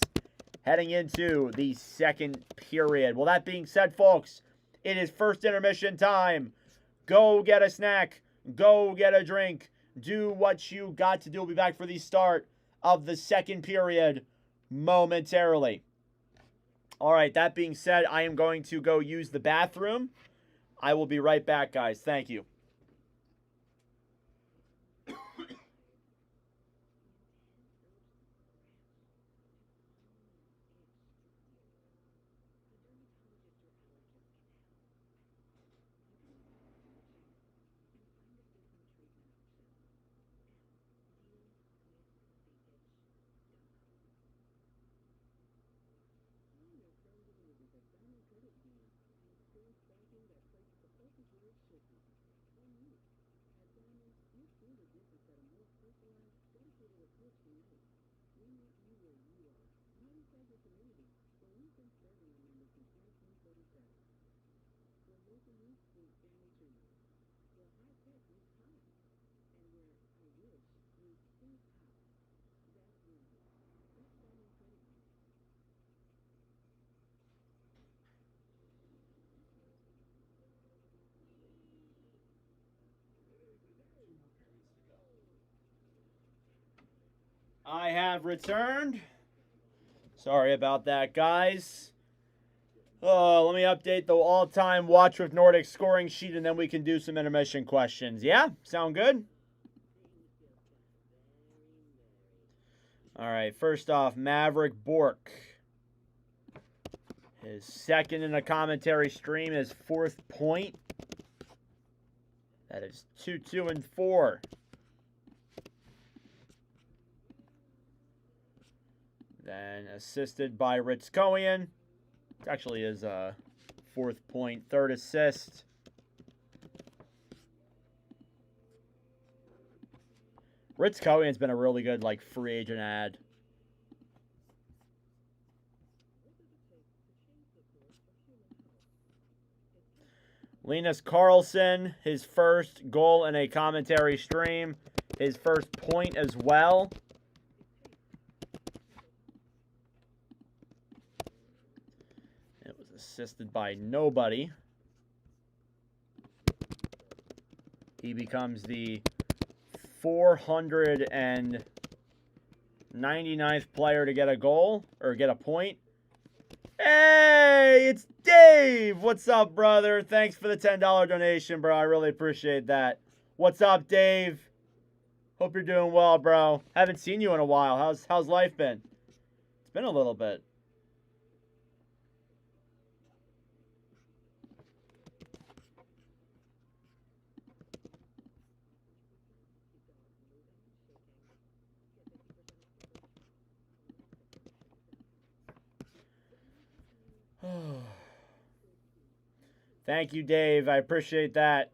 heading into the second period. Well, that being said, folks, it is first intermission time. Go get a snack. Go get a drink. Do what you got to do. We'll be back for the start of the second period momentarily. All right, that being said, I am going to go use the bathroom. I will be right back, guys. Thank you. I have returned. Sorry about that, guys. Let me update the all-time Watch with Nordic scoring sheet, and then we can do some intermission questions. Yeah? Sound good? All right, first off, Maverick Bork. His second in the commentary stream, his fourth point. That is 2, 2, and 4. Then assisted by Ritskowian. Actually his fourth point, third assist. Ritskowian's been a really good free agent ad. Linus Karlsson, his first goal in a commentary stream. His first point as well. It was assisted by nobody. He becomes the 499th player to get a goal, or get a point. Hey, it's Dave! What's up, brother? Thanks for the $10 donation, bro. I really appreciate that. What's up, Dave? Hope you're doing well, bro. Haven't seen you in a while. How's life been? It's been a little bit. Thank you, Dave. I appreciate that.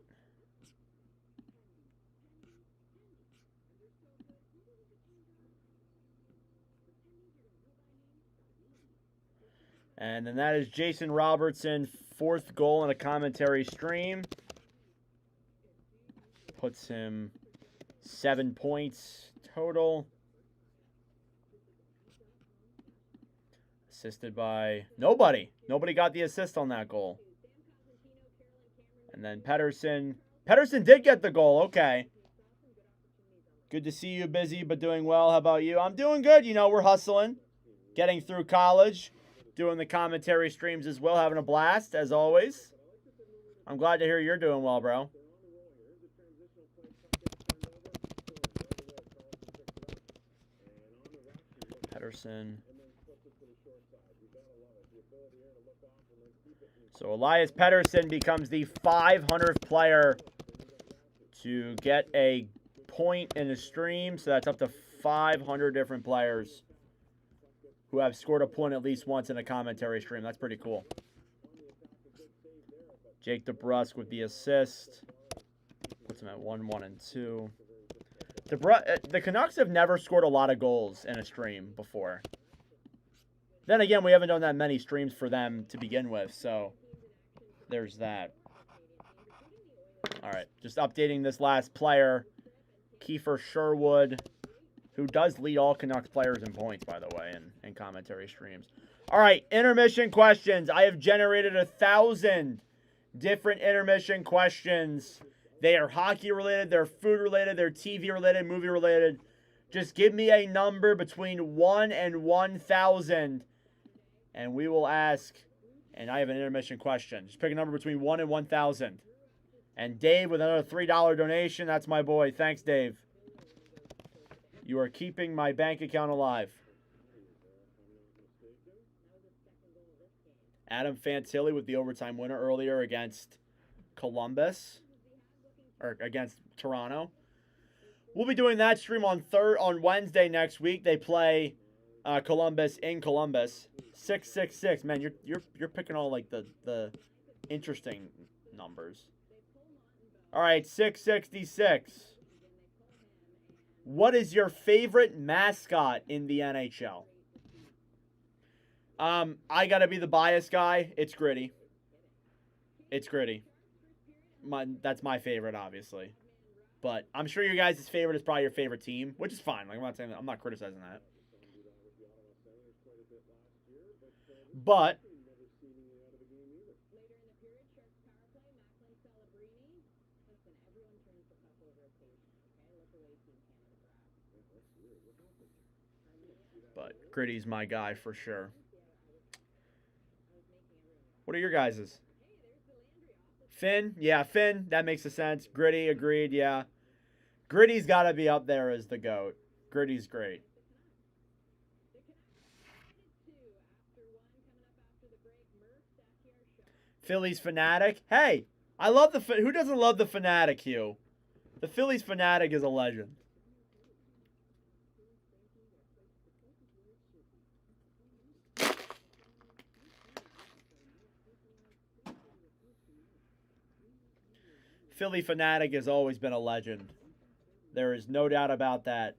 And then that is Jason Robertson, fourth goal in a commentary stream. Puts him 7 points total. Assisted by nobody. Nobody got the assist on that goal. And then Pettersson. Pettersson did get the goal. Okay. Good to see you busy but doing well. How about you? I'm doing good. You know, we're hustling. Getting through college. Doing the commentary streams as well. Having a blast, as always. I'm glad to hear you're doing well, bro. Pettersson. So Elias Pettersson becomes the 500th player to get a point in a stream. So that's up to 500 different players who have scored a point at least once in a commentary stream. That's pretty cool. Jake DeBrusk with the assist. Puts him at 1, 1, and 2. The Canucks have never scored a lot of goals in a stream before. Then again, we haven't done that many streams for them to begin with, so there's that. All right, just updating this last player. Kiefer Sherwood who does lead all Canucks players in points, by the way, in commentary streams. All right, intermission questions. I have generated 1,000 different intermission questions. They are hockey related, they're food related, they're TV related, movie related. Just give me a number between 1 and 1,000, and we will ask. And I have an intermission question. Just pick a number between 1 and 1,000. And Dave with another $3 donation. That's my boy. Thanks, Dave. You are keeping my bank account alive. Adam Fantilli with the overtime winner earlier against Columbus. Or against Toronto. We'll be doing that stream on Wednesday next week. They play Columbus in Columbus. 666. Man, you're picking all like the interesting numbers. All right, 666. What is your favorite mascot in the NHL? I gotta be the biased guy. It's Gritty. It's Gritty. That's my favorite, obviously. But I'm sure your guys' favorite is probably your favorite team, which is fine. Like, I'm not saying that. I'm not criticizing that. But Gritty's my guy for sure. What are your guys's? Finn? Yeah, Finn. That makes a sense. Gritty, agreed, yeah. Gritty's got to be up there as the GOAT. Gritty's great. Phillies fanatic. Hey, I love the... Who doesn't love the fanatic, Hugh? The Phillies fanatic is a legend. Philly fanatic has always been a legend. There is no doubt about that.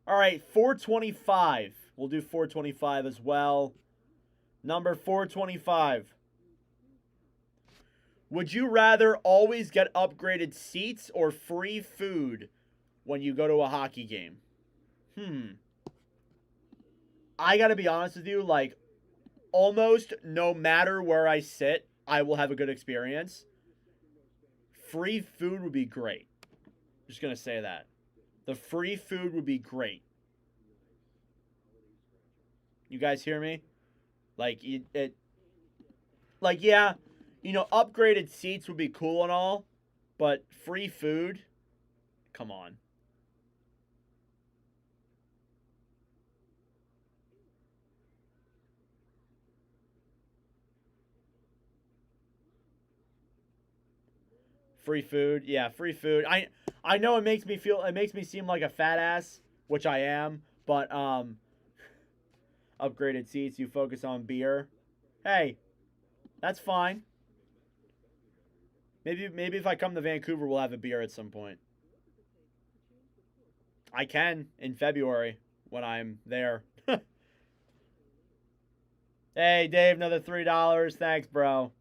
All right, 425. We'll do 425 as well. Number 425. Would you rather always get upgraded seats or free food when you go to a hockey game? I got to be honest with you, like, almost no matter where I sit, I will have a good experience. Free food would be great. Just going to say that. The free food would be great. You guys hear me? Like, yeah, you know, upgraded seats would be cool and all, but free food? Come on. Free food. Yeah, free food. I know it makes me seem like a fat ass, which I am, but upgraded seats, you focus on beer. Hey, that's fine. Maybe if I come to Vancouver, we'll have a beer at some point. I can in February when I'm there. Hey, Dave, another $3. Thanks, bro.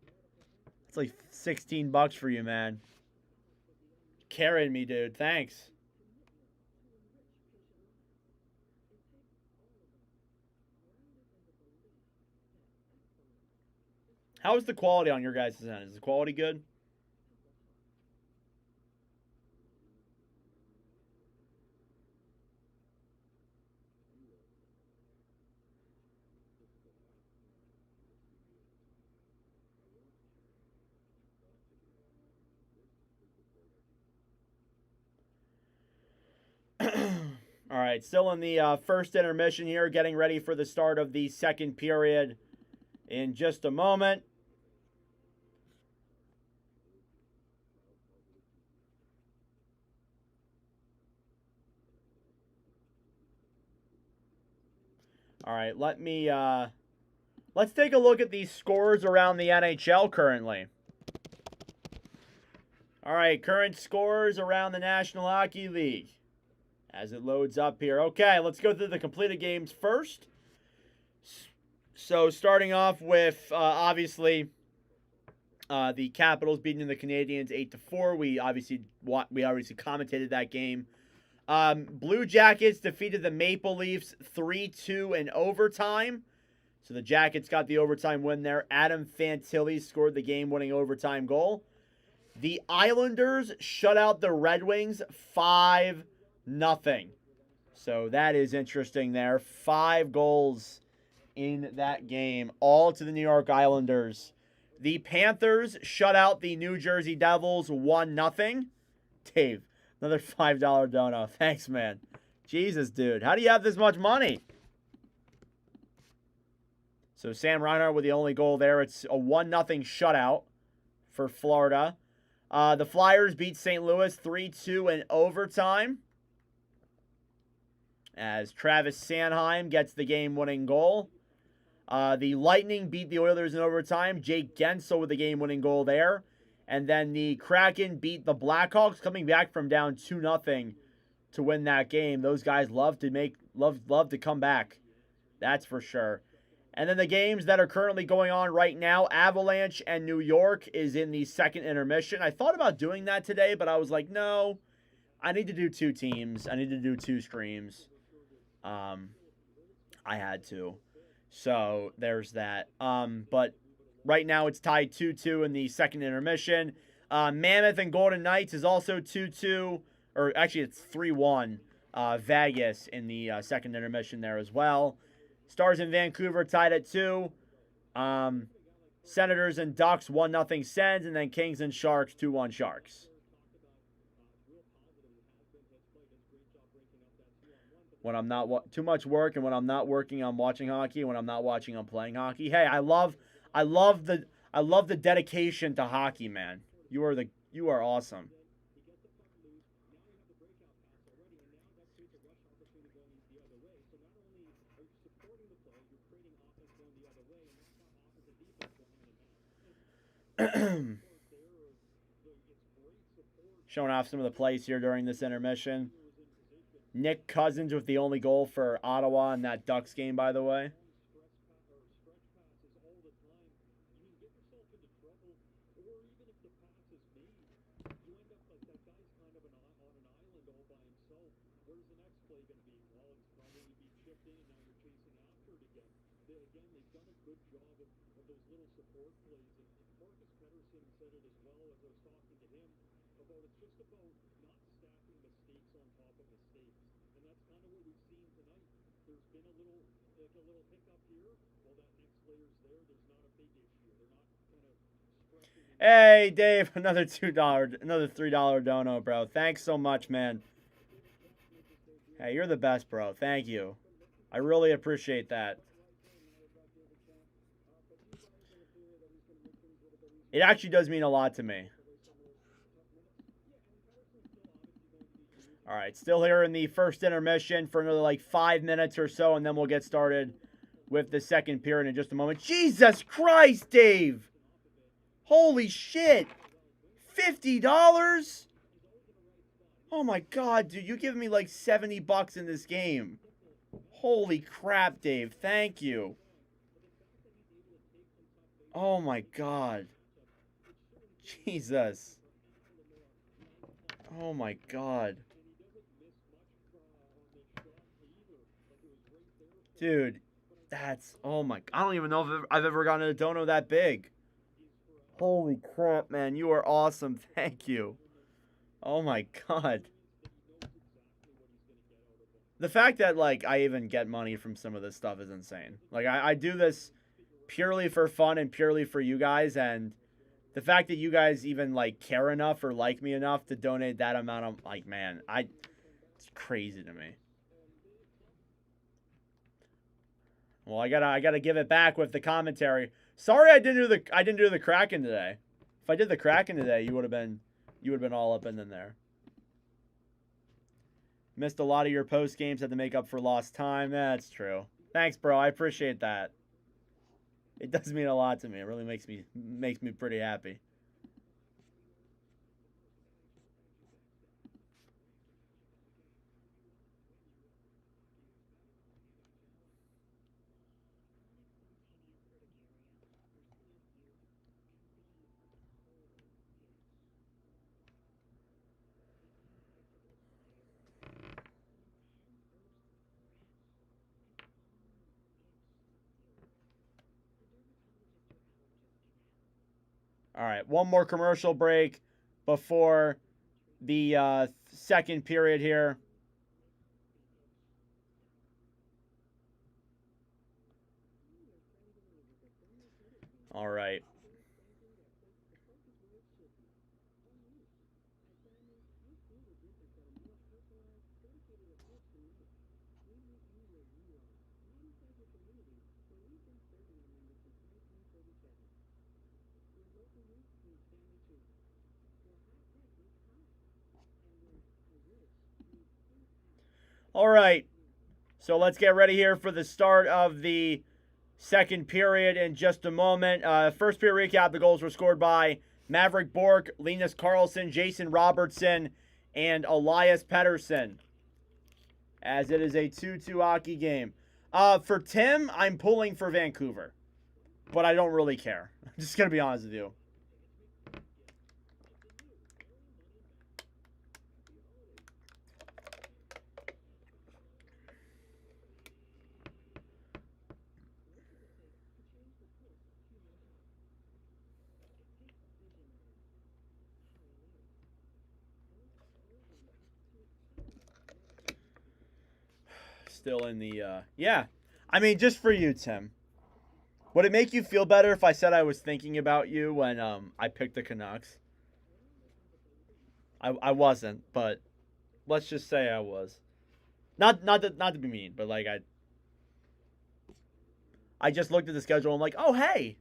It's like $16 for you, man. Carrying me, dude. Thanks. How is the quality on your guys' end? Is the quality good? All right, still in the first intermission here, getting ready for the start of the second period in just a moment. All right, let's take a look at these scores around the NHL currently. All right, current scores around the National Hockey League. As it loads up here. Okay, let's go through the completed games first. So starting off with, obviously, the Capitals beating the Canadiens 8-4. We obviously commentated that game Blue Jackets defeated the Maple Leafs 3-2 in overtime. So the Jackets got the overtime win there. Adam Fantilli scored the game-winning overtime goal. The Islanders shut out the Red Wings 5-0. So that is interesting there. 5 goals in that game, all to the New York Islanders. The Panthers shut out the New Jersey Devils 1-0. Dave, another $5 dono. Thanks, man. Jesus, dude. How do you have this much money? So Sam Reinhart with the only goal there. It's a 1-0 shutout for Florida. The Flyers beat St. Louis 3-2 in overtime, as Travis Sanheim gets the game-winning goal. The Lightning beat the Oilers in overtime. Jake Gensel with the game-winning goal there. And then the Kraken beat the Blackhawks, coming back from down 2-0 to win that game. Those guys love to come back. That's for sure. And then the games that are currently going on right now, Avalanche and New York is in the second intermission. I thought about doing that today, but I was like, no, I need to do 2 teams. I need to do 2 streams. I had to. So there's that. But right now it's tied 2-2 in the second intermission. Mammoth and Golden Knights is also 2-2. Or actually it's 3-1. Vegas in the second intermission there as well. Stars in Vancouver tied at 2. Senators and Ducks 1-0 Sens. And then Kings and Sharks 2-1 Sharks. When I'm not too much work, and when I'm not working, I'm watching hockey. When I'm not watching, I'm playing hockey. Hey, I love the dedication to hockey, man. You are awesome. Showing off some of the plays here during this intermission. Nick Cousins with the only goal for Ottawa in that Ducks game, by the way. Hey, Dave, another $3 dono, bro. Thanks so much, man. Hey, you're the best, bro. Thank you. I really appreciate that. It actually does mean a lot to me. All right, still here in the first intermission for another like 5 minutes or so, and then we'll get started with the second period in just a moment. Jesus Christ, Dave! Holy shit! $50? Oh my god, dude, you're giving me like $70 in this game. Holy crap, Dave. Thank you. Oh my god. Jesus. Oh my god. Dude, that's, oh my, I don't even know if I've ever gotten a dono that big. Holy crap, man, you are awesome. Thank you. Oh my god. The fact that, like, I even get money from some of this stuff is insane. Like, I do this purely for fun and purely for you guys, and the fact that you guys even, like, care enough or like me enough to donate that amount of, like, man, it's crazy to me. Well, I gotta give it back with the commentary. Sorry I didn't do the Kraken today. If I did the Kraken today, you would have been all up in there. Missed a lot of your post games, had to make up for lost time. That's true. Thanks, bro. I appreciate that. It does mean a lot to me. It really makes me pretty happy. All right, one more commercial break before the second period here. All right. All right. So let's get ready here for the start of the second period in just a moment. First period recap, the goals were scored by Maverick Bork, Linus Karlsson, Jason Robertson, and Elias Pettersson, as it is a 2-2 hockey game. For Tim, I'm pulling for Vancouver, but I don't really care. I'm just going to be honest with you. Still in the, yeah. I mean, just for you, Tim. Would it make you feel better if I said I was thinking about you when I picked the Canucks? I wasn't, but let's just say I was. Not to be mean, but like I just looked at the schedule and I'm like, oh hey,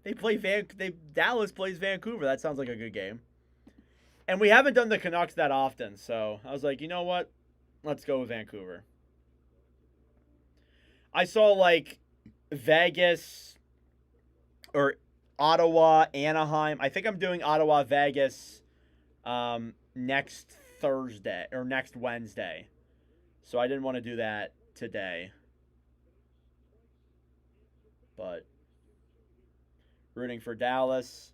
Dallas plays Vancouver. That sounds like a good game. And we haven't done the Canucks that often, so I was like, you know what? Let's go with Vancouver. I saw like Vegas or Ottawa, Anaheim. I think I'm doing Ottawa, Vegas next Thursday or next Wednesday. So I didn't want to do that today. But rooting for Dallas.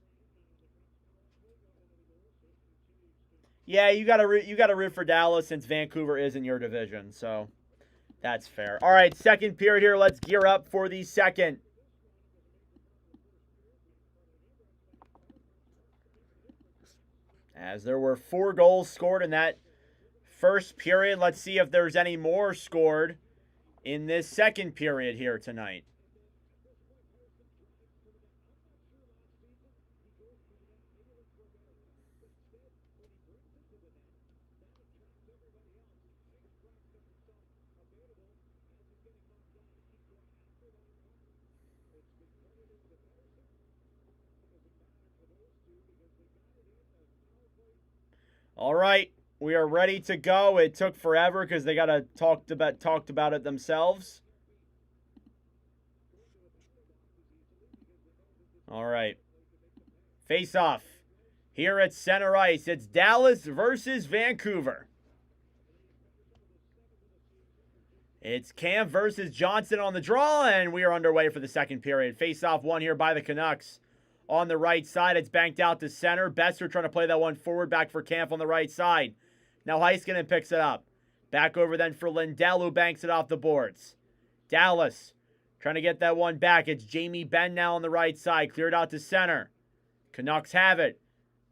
Yeah, you gotta root for Dallas since Vancouver is in your division. So that's fair. All right, second period here. Let's gear up for the second. As there were 4 goals scored in that first period, let's see if there's any more scored in this second period here tonight. All right, we are ready to go. It took forever because they gotta talked about it themselves. All right, face off here at center ice. It's Dallas versus Vancouver. It's Cam versus Johnson on the draw, and we are underway for the second period. Face off one here by the Canucks. On the right side, it's banked out to center. Besser trying to play that one forward, back for Kampf on the right side. Now Heiskanen picks it up. Back over then for Lindell, who banks it off the boards. Dallas trying to get that one back. It's Jamie Benn now on the right side. Cleared out to center. Canucks have it.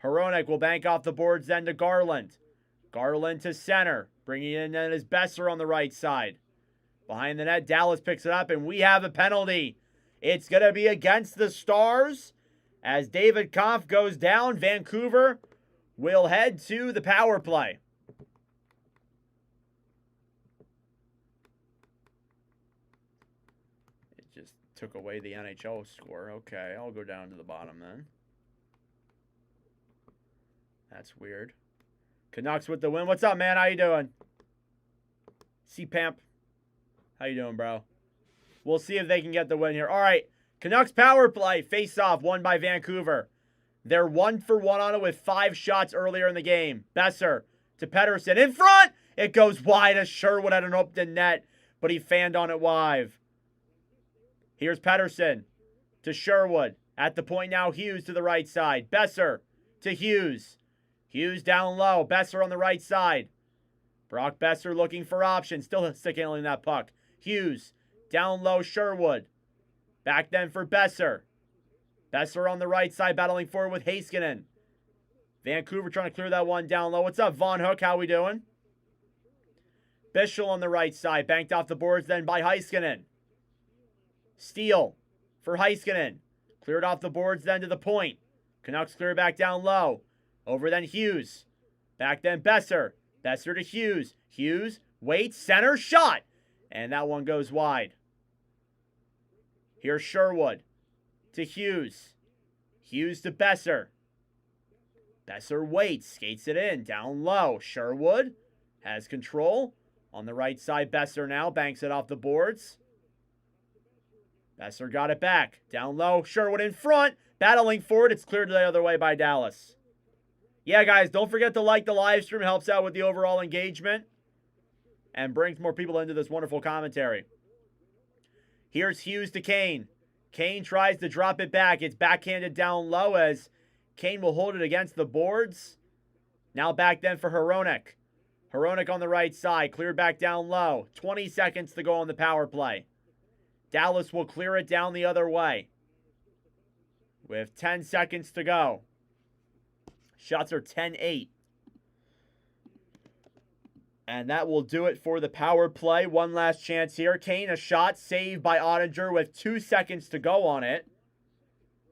Hronek will bank off the boards then to Garland. Garland to center. Bringing in then is Besser on the right side. Behind the net, Dallas picks it up, and we have a penalty. It's going to be against the Stars. As David Kampf goes down, Vancouver will head to the power play. It just took away the NHL score. Okay, I'll go down to the bottom then. That's weird. Canucks with the win. What's up, man? How you doing? C-Pamp. How you doing, bro? We'll see if they can get the win here. All right. Canucks power play, face-off, won by Vancouver. They're 1-for-1 on it with 5 shots earlier in the game. Besser to Pettersson. In front! It goes wide as Sherwood had an open net, but he fanned on it wide. Here's Pettersson to Sherwood. At the point now, Hughes to the right side. Besser to Hughes. Hughes down low. Besser on the right side. Brock Besser looking for options. Still stick-handling that puck. Hughes down low, Sherwood. Back then for Besser. Besser on the right side, battling forward with Heiskanen. Vancouver trying to clear that one down low. What's up, Von Hook? How we doing? Bischel on the right side, banked off the boards then by Heiskanen. Steele for Heiskanen. Cleared off the boards then to the point. Canucks clear back down low. Over then Hughes. Back then Besser. Besser to Hughes. Hughes waits, center, shot. And that one goes wide. Here's Sherwood to Hughes. Hughes to Besser. Besser waits, skates it in, down low. Sherwood has control. On the right side, Besser now banks it off the boards. Besser got it back. Down low, Sherwood in front. Battling for it. It's cleared the other way by Dallas. Yeah, guys, don't forget to like the live stream. It helps out with the overall engagement and brings more people into this wonderful commentary. Here's Hughes to Kane. Kane tries to drop it back. It's backhanded down low as Kane will hold it against the boards. Now back then for Hronek. Hronek on the right side. Cleared back down low. 20 seconds to go on the power play. Dallas will clear it down the other way. With 10 seconds to go. Shots are 10-8. And that will do it for the power play. One last chance here. Kane, a shot saved by Ottinger with 2 seconds to go on it.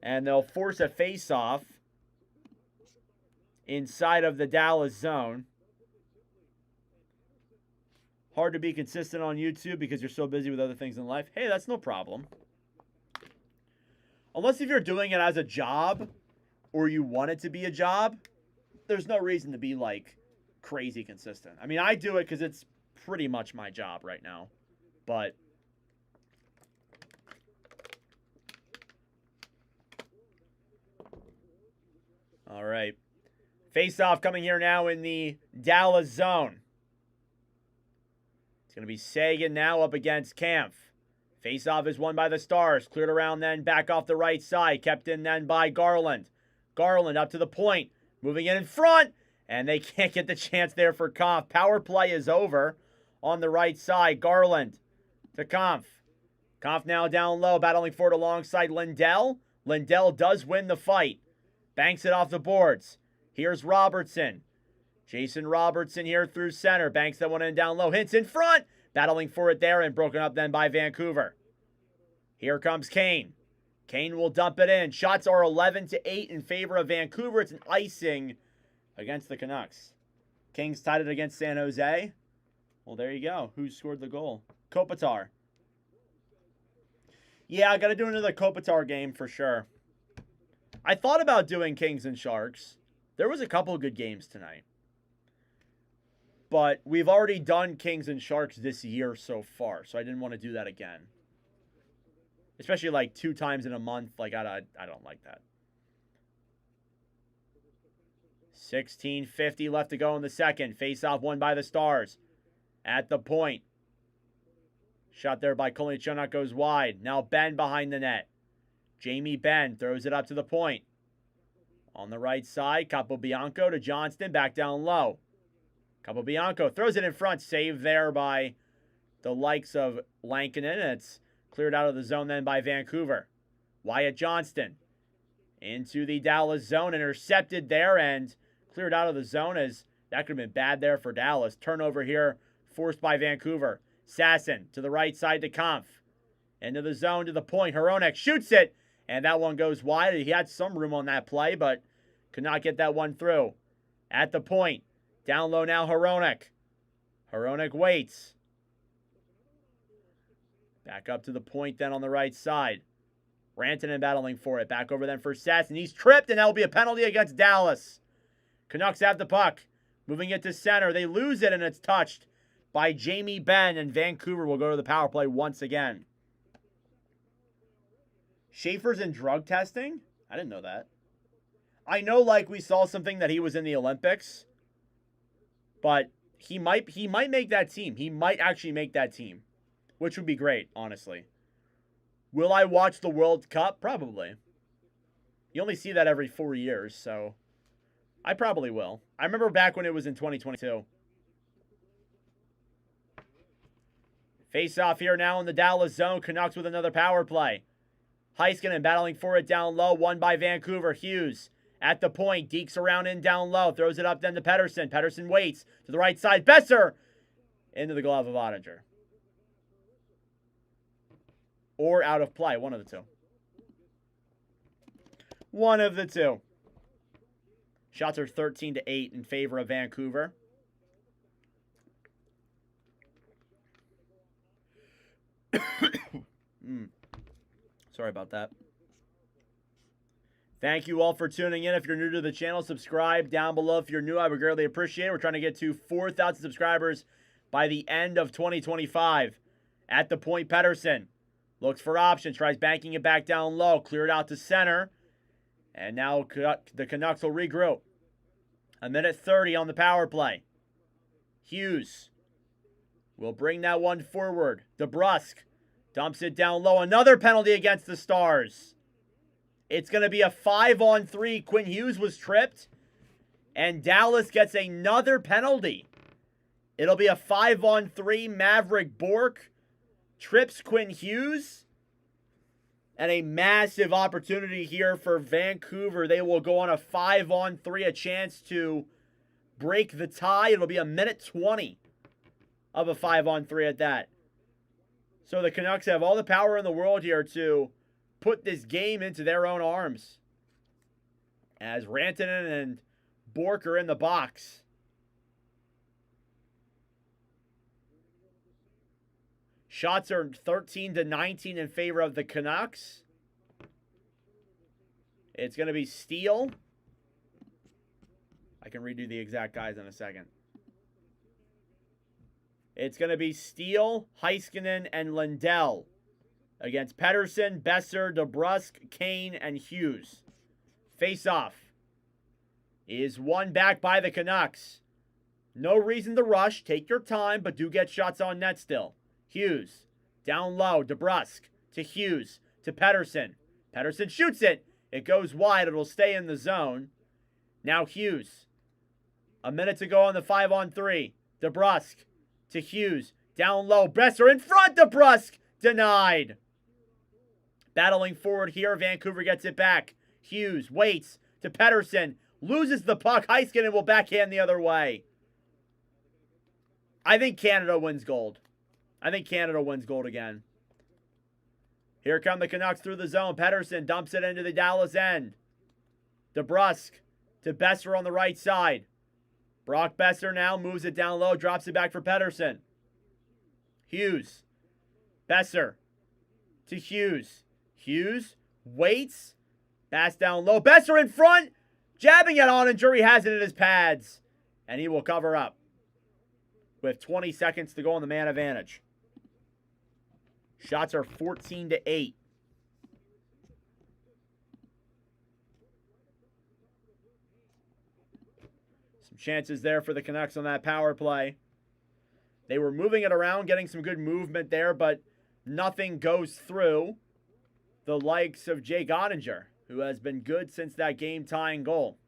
And they'll force a face-off inside of the Dallas zone. Hard to be consistent on YouTube because you're so busy with other things in life. Hey, that's no problem. Unless if you're doing it as a job or you want it to be a job, there's no reason to be like crazy consistent. I mean, I do it because it's pretty much my job right now. But all right. Face-off coming here now in the Dallas zone. It's going to be Sagan now up against Kampf. Face-off is won by the Stars. Cleared around then, back off the right side. Kept in then by Garland. Garland up to the point. Moving in front. And they can't get the chance there for Kampf. Power play is over on the right side. Garland to Kampf. Kampf now down low, battling for it alongside Lindell. Lindell does win the fight. Banks it off the boards. Here's Robertson. Jason Robertson here through center. Banks that one in down low. Hits in front. Battling for it there and broken up then by Vancouver. Here comes Kane. Kane will dump it in. Shots are 11-8 in favor of Vancouver. It's an icing against the Canucks. Kings tied it against San Jose. Well, there you go. Who scored the goal? Kopitar. Yeah, I got to do another Kopitar game for sure. I thought about doing Kings and Sharks. There was a couple of good games tonight. But we've already done Kings and Sharks this year so far, so I didn't want to do that again. Especially like 2 times in a month. Like, I don't like that. 16:50 left to go in the second. Face-off won by the Stars. At the point. Shot there by Kolyachonok goes wide. Now Ben behind the net. Jamie Benn throws it up to the point. On the right side, Capobianco to Johnston. Back down low. Capobianco throws it in front. Saved there by the likes of Lankinen. And it's cleared out of the zone then by Vancouver. Wyatt Johnston into the Dallas zone. Intercepted there and cleared out of the zone as that could have been bad there for Dallas. Turnover here forced by Vancouver. Sasson to the right side to Kampf. Into the zone to the point. Hronek shoots it. And that one goes wide. He had some room on that play, but could not get that one through. At the point. Down low now, Hronek. Hronek waits. Back up to the point then on the right side. Rantanen battling for it. Back over then for Sasson. He's tripped, and that will be a penalty against Dallas. Canucks have the puck. Moving it to center. They lose it, and it's touched by Jamie Benn, and Vancouver will go to the power play once again. Schaefer's in drug testing? I didn't know that. I know, like, we saw something that he was in the Olympics, but he might make that team. He might actually make that team, which would be great, honestly. Will I watch the World Cup? Probably. You only see that every 4 years, so I probably will. I remember back when it was in 2022. Face off here now in the Dallas zone. Canucks with another power play. Heiskanen battling for it down low. Won by Vancouver. Hughes at the point. Dekes around in down low. Throws it up then to Pettersson. Pettersson waits to the right side. Besser into the glove of Ottinger. Or out of play. One of the two. One of the two. Shots are 13-8 in favor of Vancouver. Sorry about that. Thank you all for tuning in. If you're new to the channel, subscribe down below. If you're new, I would greatly appreciate it. We're trying to get to 4,000 subscribers by the end of 2025. At the point, Pettersson looks for options, tries banking it back down low, cleared out to center. And now the Canucks will regroup. A minute 30 on the power play. Hughes will bring that one forward. DeBrusk dumps it down low. Another penalty against the Stars. It's going to be a 5-on-3. Quinn Hughes was tripped. And Dallas gets another penalty. It'll be a 5-on-3. Maverick Bourque trips Quinn Hughes. And a massive opportunity here for Vancouver. They will go on a 5-on-3. A chance to break the tie. It'll be a minute 20 of a 5-on-3 at that. So the Canucks have all the power in the world here to put this game into their own arms. As Rantanen and Bourque are in the box. Shots are 13-19 in favor of the Canucks. It's going to be Steele. I can redo the exact guys in a second. It's going to be Steele, Heiskanen, and Lindell against Pettersson, Besser, DeBrusk, Kane, and Hughes. Face-off is won back by the Canucks. No reason to rush. Take your time, but do get shots on net still. Hughes, down low, DeBrusk to Hughes, to Pettersson. Pettersson shoots it. It goes wide. It'll stay in the zone. Now Hughes. A minute to go on the 5-on-3. DeBrusk to Hughes. Down low. Besser in front. DeBrusk denied. Battling forward here. Vancouver gets it back. Hughes waits to Pettersson. Loses the puck. Heiskanen will backhand the other way. I think Canada wins gold. I think Canada wins gold again. Here come the Canucks through the zone. Pettersson dumps it into the Dallas end. DeBrusk to Besser on the right side. Brock Besser now moves it down low, drops it back for Pettersson. Hughes. Besser to Hughes. Hughes waits. Pass down low. Besser in front. Jabbing at Ottinger. He has it in his pads. And he will cover up. With 20 seconds to go on the man advantage. Shots are 14-8. Some chances there for the Canucks on that power play. They were moving it around, getting some good movement there, but nothing goes through the likes of Jake Ottinger, who has been good since that game-tying goal.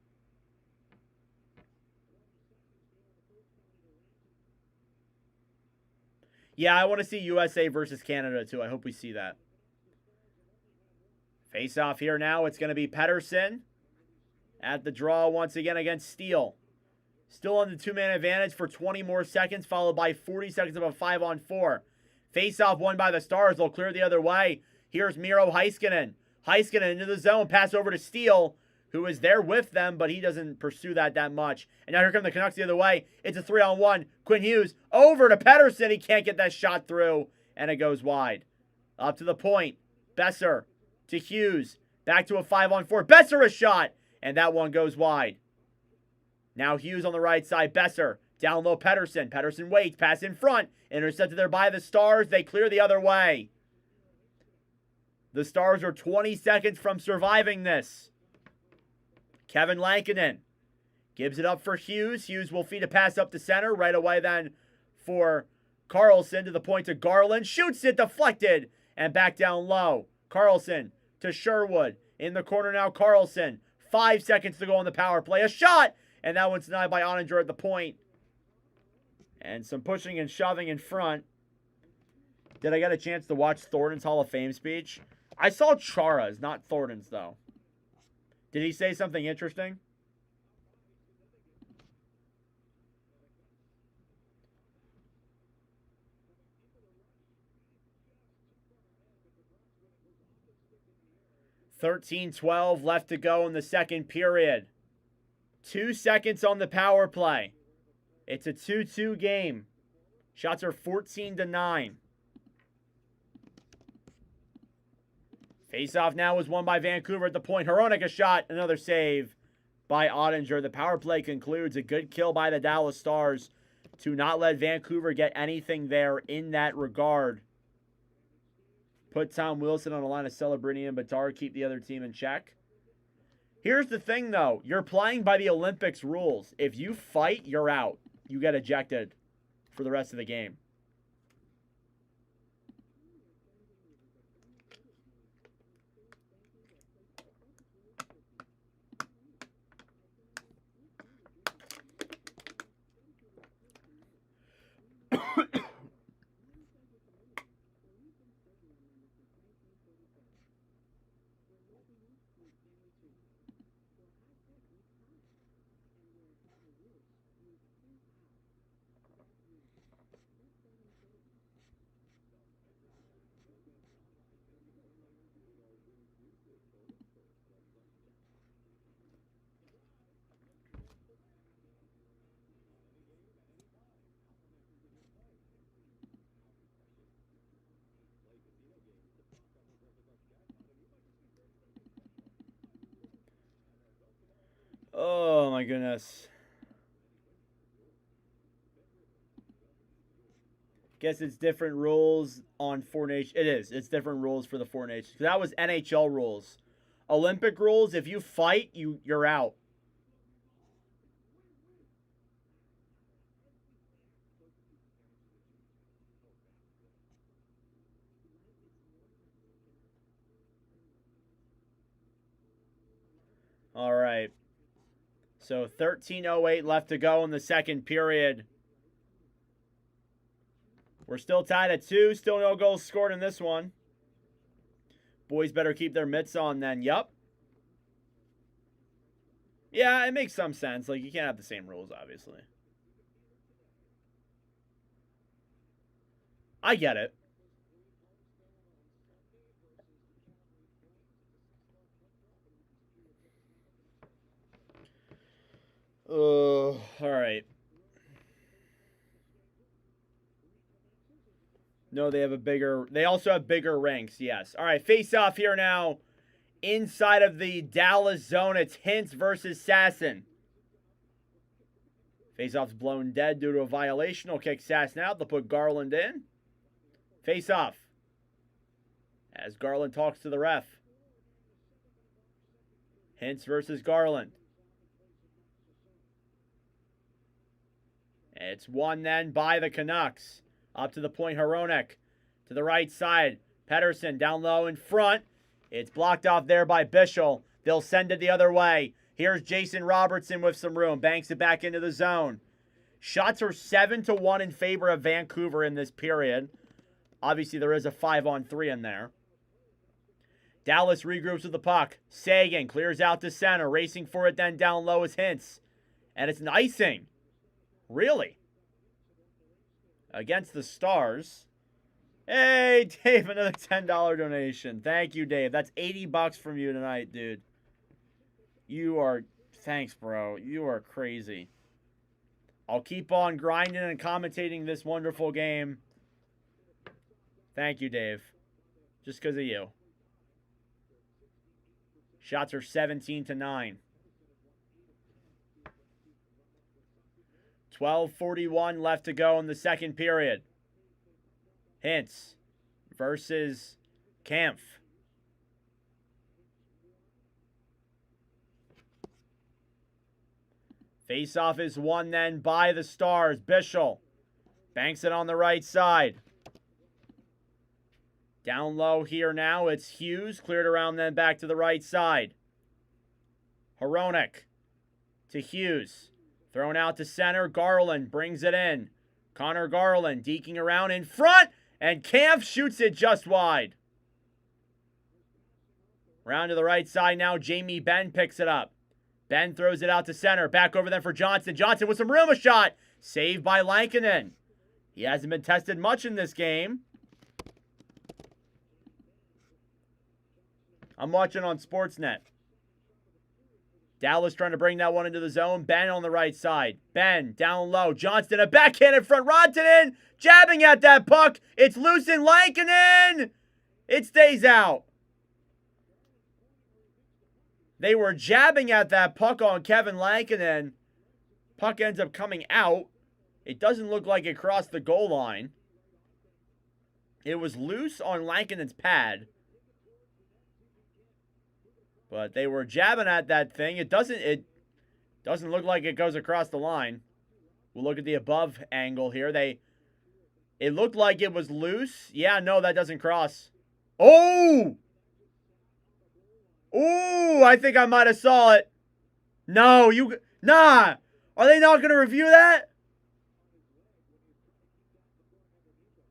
Yeah, I want to see USA versus Canada, too. I hope we see that. Face-off here now. It's going to be Pettersson at the draw once again against Steele. Still on the two-man advantage for 20 more seconds, followed by 40 seconds of a 5-on-4. Face-off won by the Stars. They'll clear the other way. Here's Miro Heiskanen. Heiskanen into the zone. Pass over to Steele, who is there with them, but he doesn't pursue that much. And now here come the Canucks the other way. It's a 3-on-1. Quinn Hughes over to Pettersson. He can't get that shot through, and it goes wide. Up to the point. Besser to Hughes. Back to a 5-on-4. Besser a shot, and that one goes wide. Now Hughes on the right side. Besser down low. Pettersson. Pettersson waits. Pass in front. Intercepted there by the Stars. They clear the other way. The Stars are 20 seconds from surviving this. Kevin Lankinen gives it up for Hughes. Hughes will feed a pass up the center. Right away then for Carlson to the point to Garland. Shoots it, deflected, and back down low. Carlson to Sherwood. In the corner now, Carlson. 5 seconds to go on the power play. A shot, and that one's denied by Ottinger at the point. And some pushing and shoving in front. Did I get a chance to watch Thornton's Hall of Fame speech? I saw Chara's, not Thornton's, though. Did he say something interesting? $13-12 left to go in the second period. 2 seconds on the power play. It's a 2-2 game. Shots are 14-9. Faceoff now is won by Vancouver at the point. Hronek a shot. Another save by Ottinger. The power play concludes. A good kill by the Dallas Stars to not let Vancouver get anything there in that regard. Put Tom Wilson on a line of Celebrini and Batar. Keep the other team in check. Here's the thing, though. You're playing by the Olympics rules. If you fight, you're out. You get ejected for the rest of the game. Oh, my goodness. Guess it's different rules on Four Nations. It is. It's different rules for the Four Nations. That was NHL rules. Olympic rules, if you fight, you're out. All right. So 13:08 left to go in the second period. We're still tied at 2. Still no goals scored in this one. Boys better keep their mitts on then. Yup. Yeah, it makes some sense. Like, you can't have the same rules, obviously. I get it. All right. No, they also have bigger ranks, yes. All right, face off here now. Inside of the Dallas zone, it's Hintz versus Sasson. Face-off's blown dead due to a violation. Will kick Sasson out. They'll put Garland in. Face-off. As Garland talks to the ref. Hintz versus Garland. It's won then by the Canucks. Up to the point, Hronek. To the right side. Pettersson down low in front. It's blocked off there by Bischel. They'll send it the other way. Here's Jason Robertson with some room. Banks it back into the zone. Shots are 7-1 in favor of Vancouver in this period. Obviously, there is a 5-on-3 in there. Dallas regroups with the puck. Sagan clears out to center. Racing for it then down low is Hintz. And it's an icing. Really? Against the Stars. Hey, Dave, another $10 donation. Thank you, Dave. That's $80 from you tonight, dude. Thanks, bro. You are crazy. I'll keep on grinding and commentating this wonderful game. Thank you, Dave. Just because of you. Shots are 17-9. 12:41 left to go in the second period. Hintz versus Kampf. Face-off is won then by the Stars. Bischel banks it on the right side. Down low here now, it's Hughes. Cleared around then back to the right side. Hronek to Hughes. Thrown out to center. Garland brings it in. Connor Garland deking around in front. And Kampf shoots it just wide. Round to the right side now. Jamie Benn picks it up. Benn throws it out to center. Back over then for Johnson. Johnson with some room, a shot. Saved by Lankinen. He hasn't been tested much in this game. I'm watching on Sportsnet. Dallas trying to bring that one into the zone. Benn on the right side. Benn down low. Johnston, a backhand in front. Rantanen jabbing at that puck. It's loose in Lankinen. It stays out. They were jabbing at that puck on Kevin Lankinen. Puck ends up coming out. It doesn't look like it crossed the goal line. It was loose on Lankinen's pad. But they were jabbing at that thing. It doesn't look like it goes across the line. We'll look at the above angle here. It looked like it was loose. Yeah, no, that doesn't cross. Oh! Ooh, I think I might have saw it. No, nah. Are they not going to review that?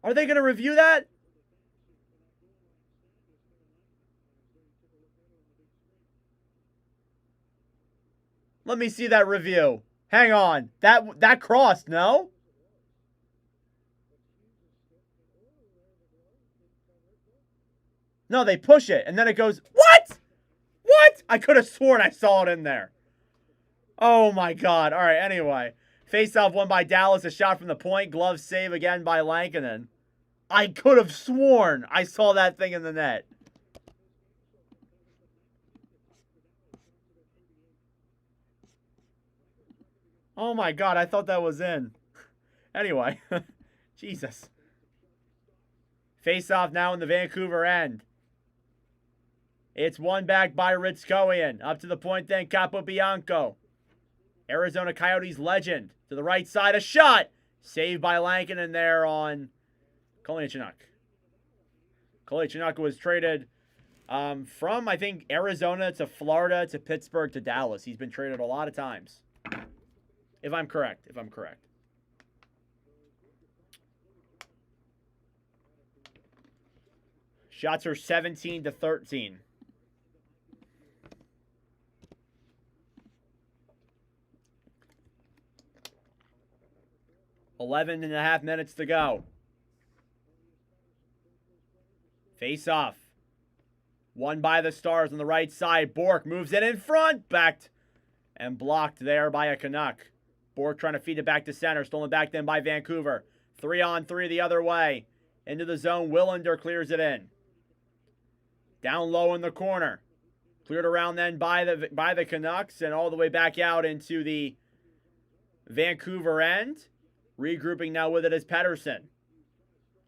Are they going to review that? Let me see that review. Hang on. That crossed, no? No, they push it, and then it goes, what? What? I could have sworn I saw it in there. Oh, my God. All right, anyway. Face-off won by Dallas. A shot from the point. Glove save again by Lankinen. I could have sworn I saw that thing in the net. Oh, my God. I thought that was in. Anyway. Jesus. Face-off now in the Vancouver end. It's won back by Ritskowian. Up to the point then, Capobianco. Arizona Coyotes legend. To the right side, a shot. Saved by Lankinen there on Kolyachonok. Kolyachonok was traded from, I think, Arizona to Florida to Pittsburgh to Dallas. He's been traded a lot of times. If I'm correct. Shots are 17-13. 11.5 minutes to go. Face off. Won by the Stars on the right side. Bork moves it in front. Backed and blocked there by a Canuck. Bork trying to feed it back to center. Stolen back then by Vancouver. 3-on-3 the other way. Into the zone. Willander clears it in. Down low in the corner. Cleared around then by the Canucks and all the way back out into the Vancouver end. Regrouping now with it is Pettersson.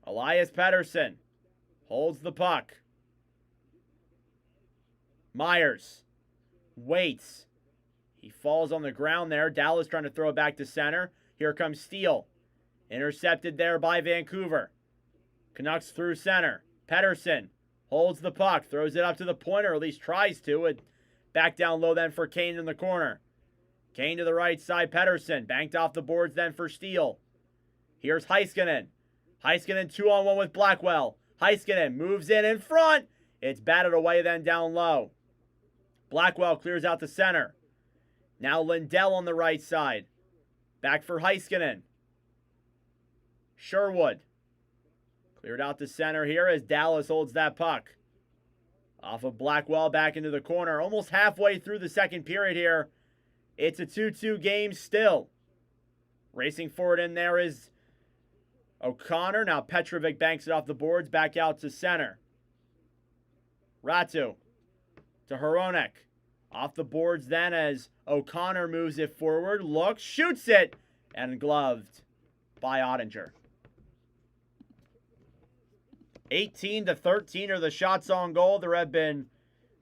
Elias Pettersson holds the puck. Myers waits. He falls on the ground there. Dallas trying to throw it back to center. Here comes Steele. Intercepted there by Vancouver. Canucks through center. Pettersson holds the puck. Throws it up to the point, or at least tries to. It back down low then for Kane in the corner. Kane to the right side. Pettersson banked off the boards then for Steele. Here's Heiskanen. Heiskanen 2-on-1 with Blackwell. Heiskanen moves in front. It's batted away then down low. Blackwell clears out the center. Now Lindell on the right side. Back for Heiskanen. Sherwood. Cleared out the center here as Dallas holds that puck. Off of Blackwell back into the corner. Almost halfway through the second period here. It's a 2-2 game still. Racing forward in there is O'Connor. Now Petrovic banks it off the boards. Back out to center. Ratu to Hronek. Off the boards then as O'Connor moves it forward. Looks, shoots it, and gloved by Ottinger. 18-13 are the shots on goal. There have been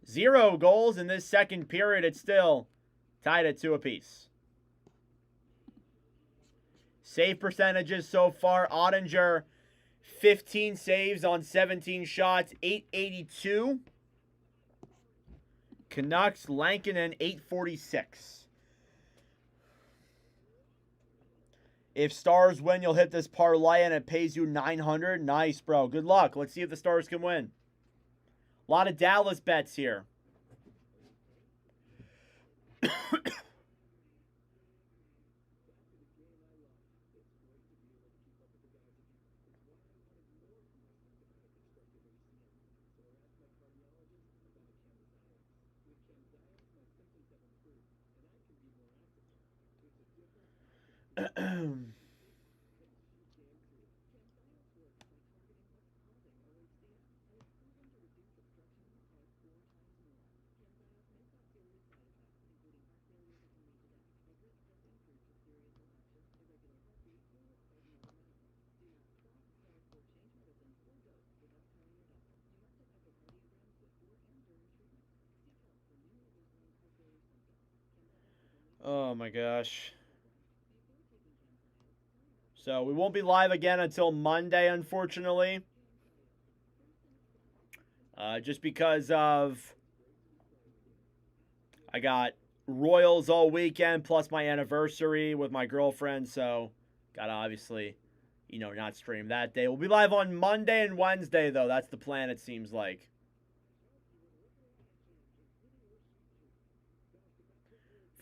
0 goals in this second period. It's still tied at 2 apiece. Save percentages so far. Ottinger, 15 saves on 17 shots, 882. Canucks, Lankinen, 846. If Stars win, you'll hit this parlay and it pays you $900. Nice, bro. Good luck. Let's see if the Stars can win. A lot of Dallas bets here. Oh my gosh. So we won't be live again until Monday, unfortunately. Just because of I got Royals all weekend plus my anniversary with my girlfriend, so gotta obviously, not stream that day. We'll be live on Monday and Wednesday, though. That's the plan, it seems like.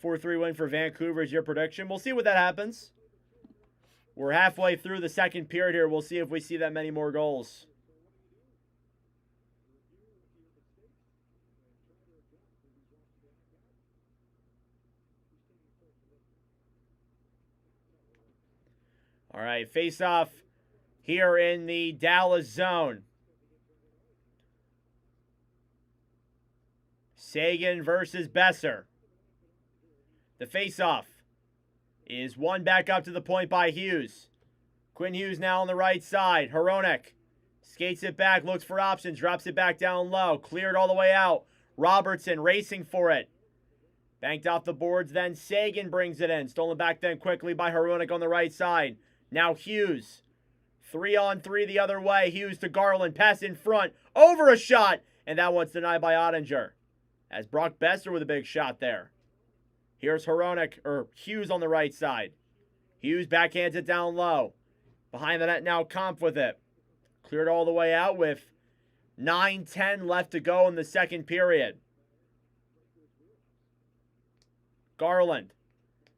4-3 win for Vancouver is your prediction. We'll see what that happens. We're halfway through the second period here. We'll see if we see that many more goals. All right, face-off here in the Dallas zone. Sagan versus Besser. The face-off is won back up to the point by Hughes. Quinn Hughes now on the right side. Hronek skates it back, looks for options, drops it back down low. Cleared all the way out. Robertson racing for it. Banked off the boards, then Sagan brings it in. Stolen back then quickly by Hronek on the right side. Now Hughes. 3-on-3 the other way. Hughes to Garland. Pass in front. Over a shot. And that one's denied by Ottinger. As Brock Besser with a big shot there. Here's Hughes on the right side. Hughes backhands it down low. Behind the net now, Kampf with it. Cleared all the way out with 9:10 left to go in the second period. Garland.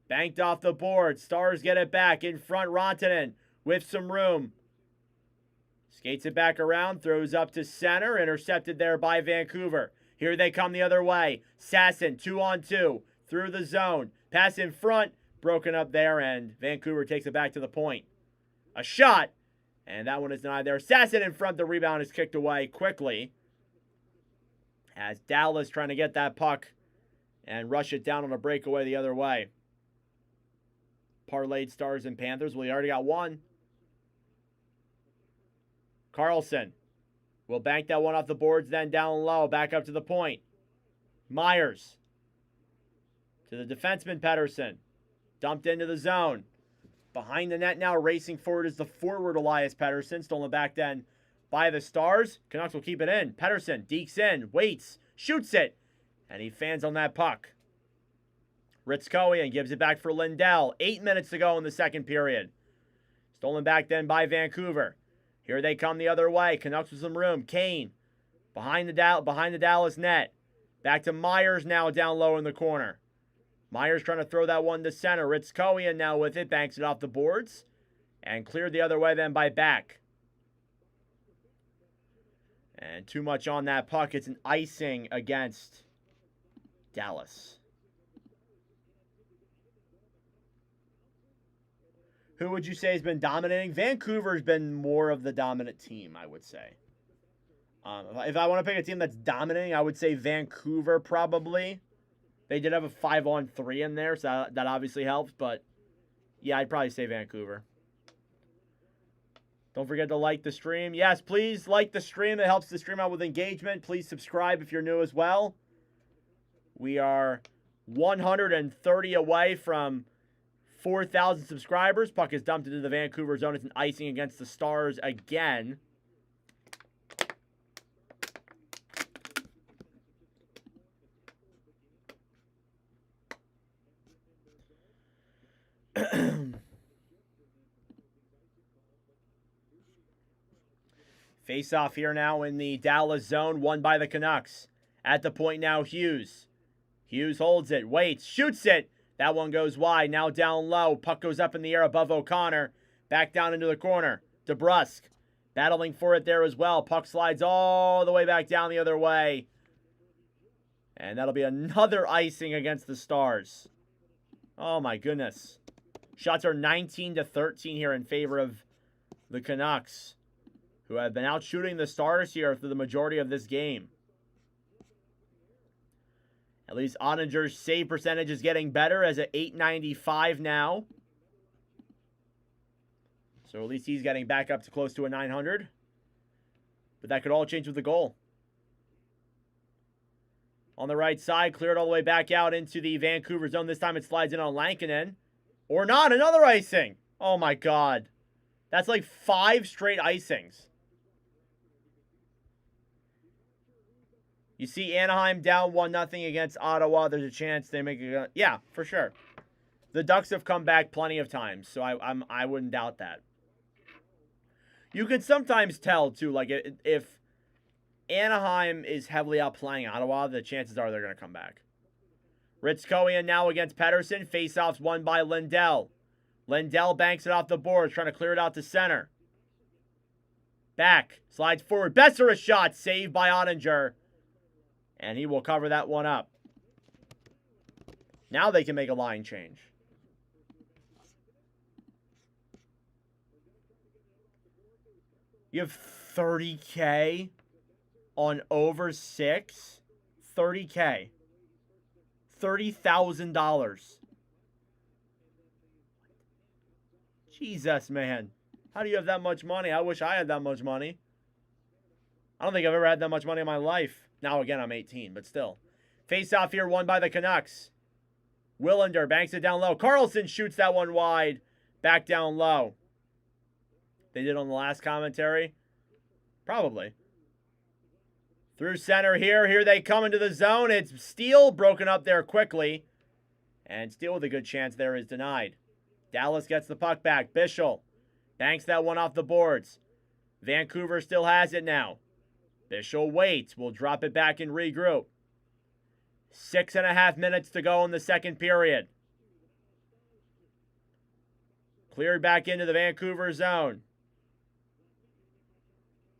Banked off the board. Stars get it back. In front, Rantanen with some room. Skates it back around. Throws up to center. Intercepted there by Vancouver. Here they come the other way. Sasson, 2-on-2. Through the zone. Pass in front. Broken up there, and Vancouver takes it back to the point. A shot. And that one is denied there. Sasson in front. The rebound is kicked away quickly. As Dallas trying to get that puck and rush it down on a breakaway the other way. Parlayed Stars and Panthers. Well, he already got one. Carlson will bank that one off the boards, then down low, back up to the point. Myers to the defenseman, Pettersson. Dumped into the zone. Behind the net now, racing forward is the forward Elias Pettersson. Stolen back then by the Stars. Canucks will keep it in. Pettersson dekes in, waits, shoots it, and he fans on that puck. Ritzkowian gives it back for Lindell. 8 minutes to go in the second period. Stolen back then by Vancouver. Here they come the other way. Canucks with some room. Kane behind the Dallas net. Back to Myers now down low in the corner. Myers trying to throw that one to center. Ritzkowian now with it. Banks it off the boards. And cleared the other way then by Back. And too much on that puck. It's an icing against Dallas. Who would you say has been dominating? Vancouver's been more of the dominant team, I would say. If I want to pick a team that's dominating, I would say Vancouver probably. They did have a 5-on-3 in there, so that obviously helps. But, yeah, I'd probably say Vancouver. Don't forget to like the stream. Yes, please like the stream. It helps the stream out with engagement. Please subscribe if you're new as well. We are 130 away from 4,000 subscribers. Puck is dumped into the Vancouver zone. It's an icing against the Stars again. Face off here now in the Dallas zone, won by the Canucks. At the point now, Hughes. Hughes holds it, waits, shoots it. That one goes wide, now down low. Puck goes up in the air above O'Connor. Back down into the corner. DeBrusk battling for it there as well. Puck slides all the way back down the other way. And that'll be another icing against the Stars. Oh my goodness. Shots are 19-13 here in favor of the Canucks, who have been out shooting the Stars here for the majority of this game. At least Ottinger's save percentage is getting better as at .895 now. So at least he's getting back up to close to a 900. But that could all change with the goal. On the right side, cleared all the way back out into the Vancouver zone. This time it slides in on Lankinen. Or not, another icing. Oh my God. That's like 5 straight icings. You see Anaheim down 1-0 against Ottawa. There's a chance they make it. Yeah, for sure. The Ducks have come back plenty of times, so I wouldn't doubt that. You can sometimes tell, too, like if Anaheim is heavily outplaying Ottawa, the chances are they're going to come back. Ritskowian now against Pettersson. Faceoffs won by Lindell. Lindell banks it off the boards, trying to clear it out to center. Back, slides forward. Besser a shot, saved by Ottinger. And he will cover that one up. Now they can make a line change. You have $30K on over 6. $30K. $30,000. Jesus, man. How do you have that much money? I wish I had that much money. I don't think I've ever had that much money in my life. Now, again, I'm 18, but still. Face-off here won by the Canucks. Willander banks it down low. Carlson shoots that one wide. Back down low. They did on the last commentary? Probably. Through center here. Here they come into the zone. It's Steele broken up there quickly. And Steele with a good chance there is denied. Dallas gets the puck back. Bischel banks that one off the boards. Vancouver still has it now. Bischel waits. Will drop it back and regroup. 6.5 minutes to go in the second period. Cleared back into the Vancouver zone.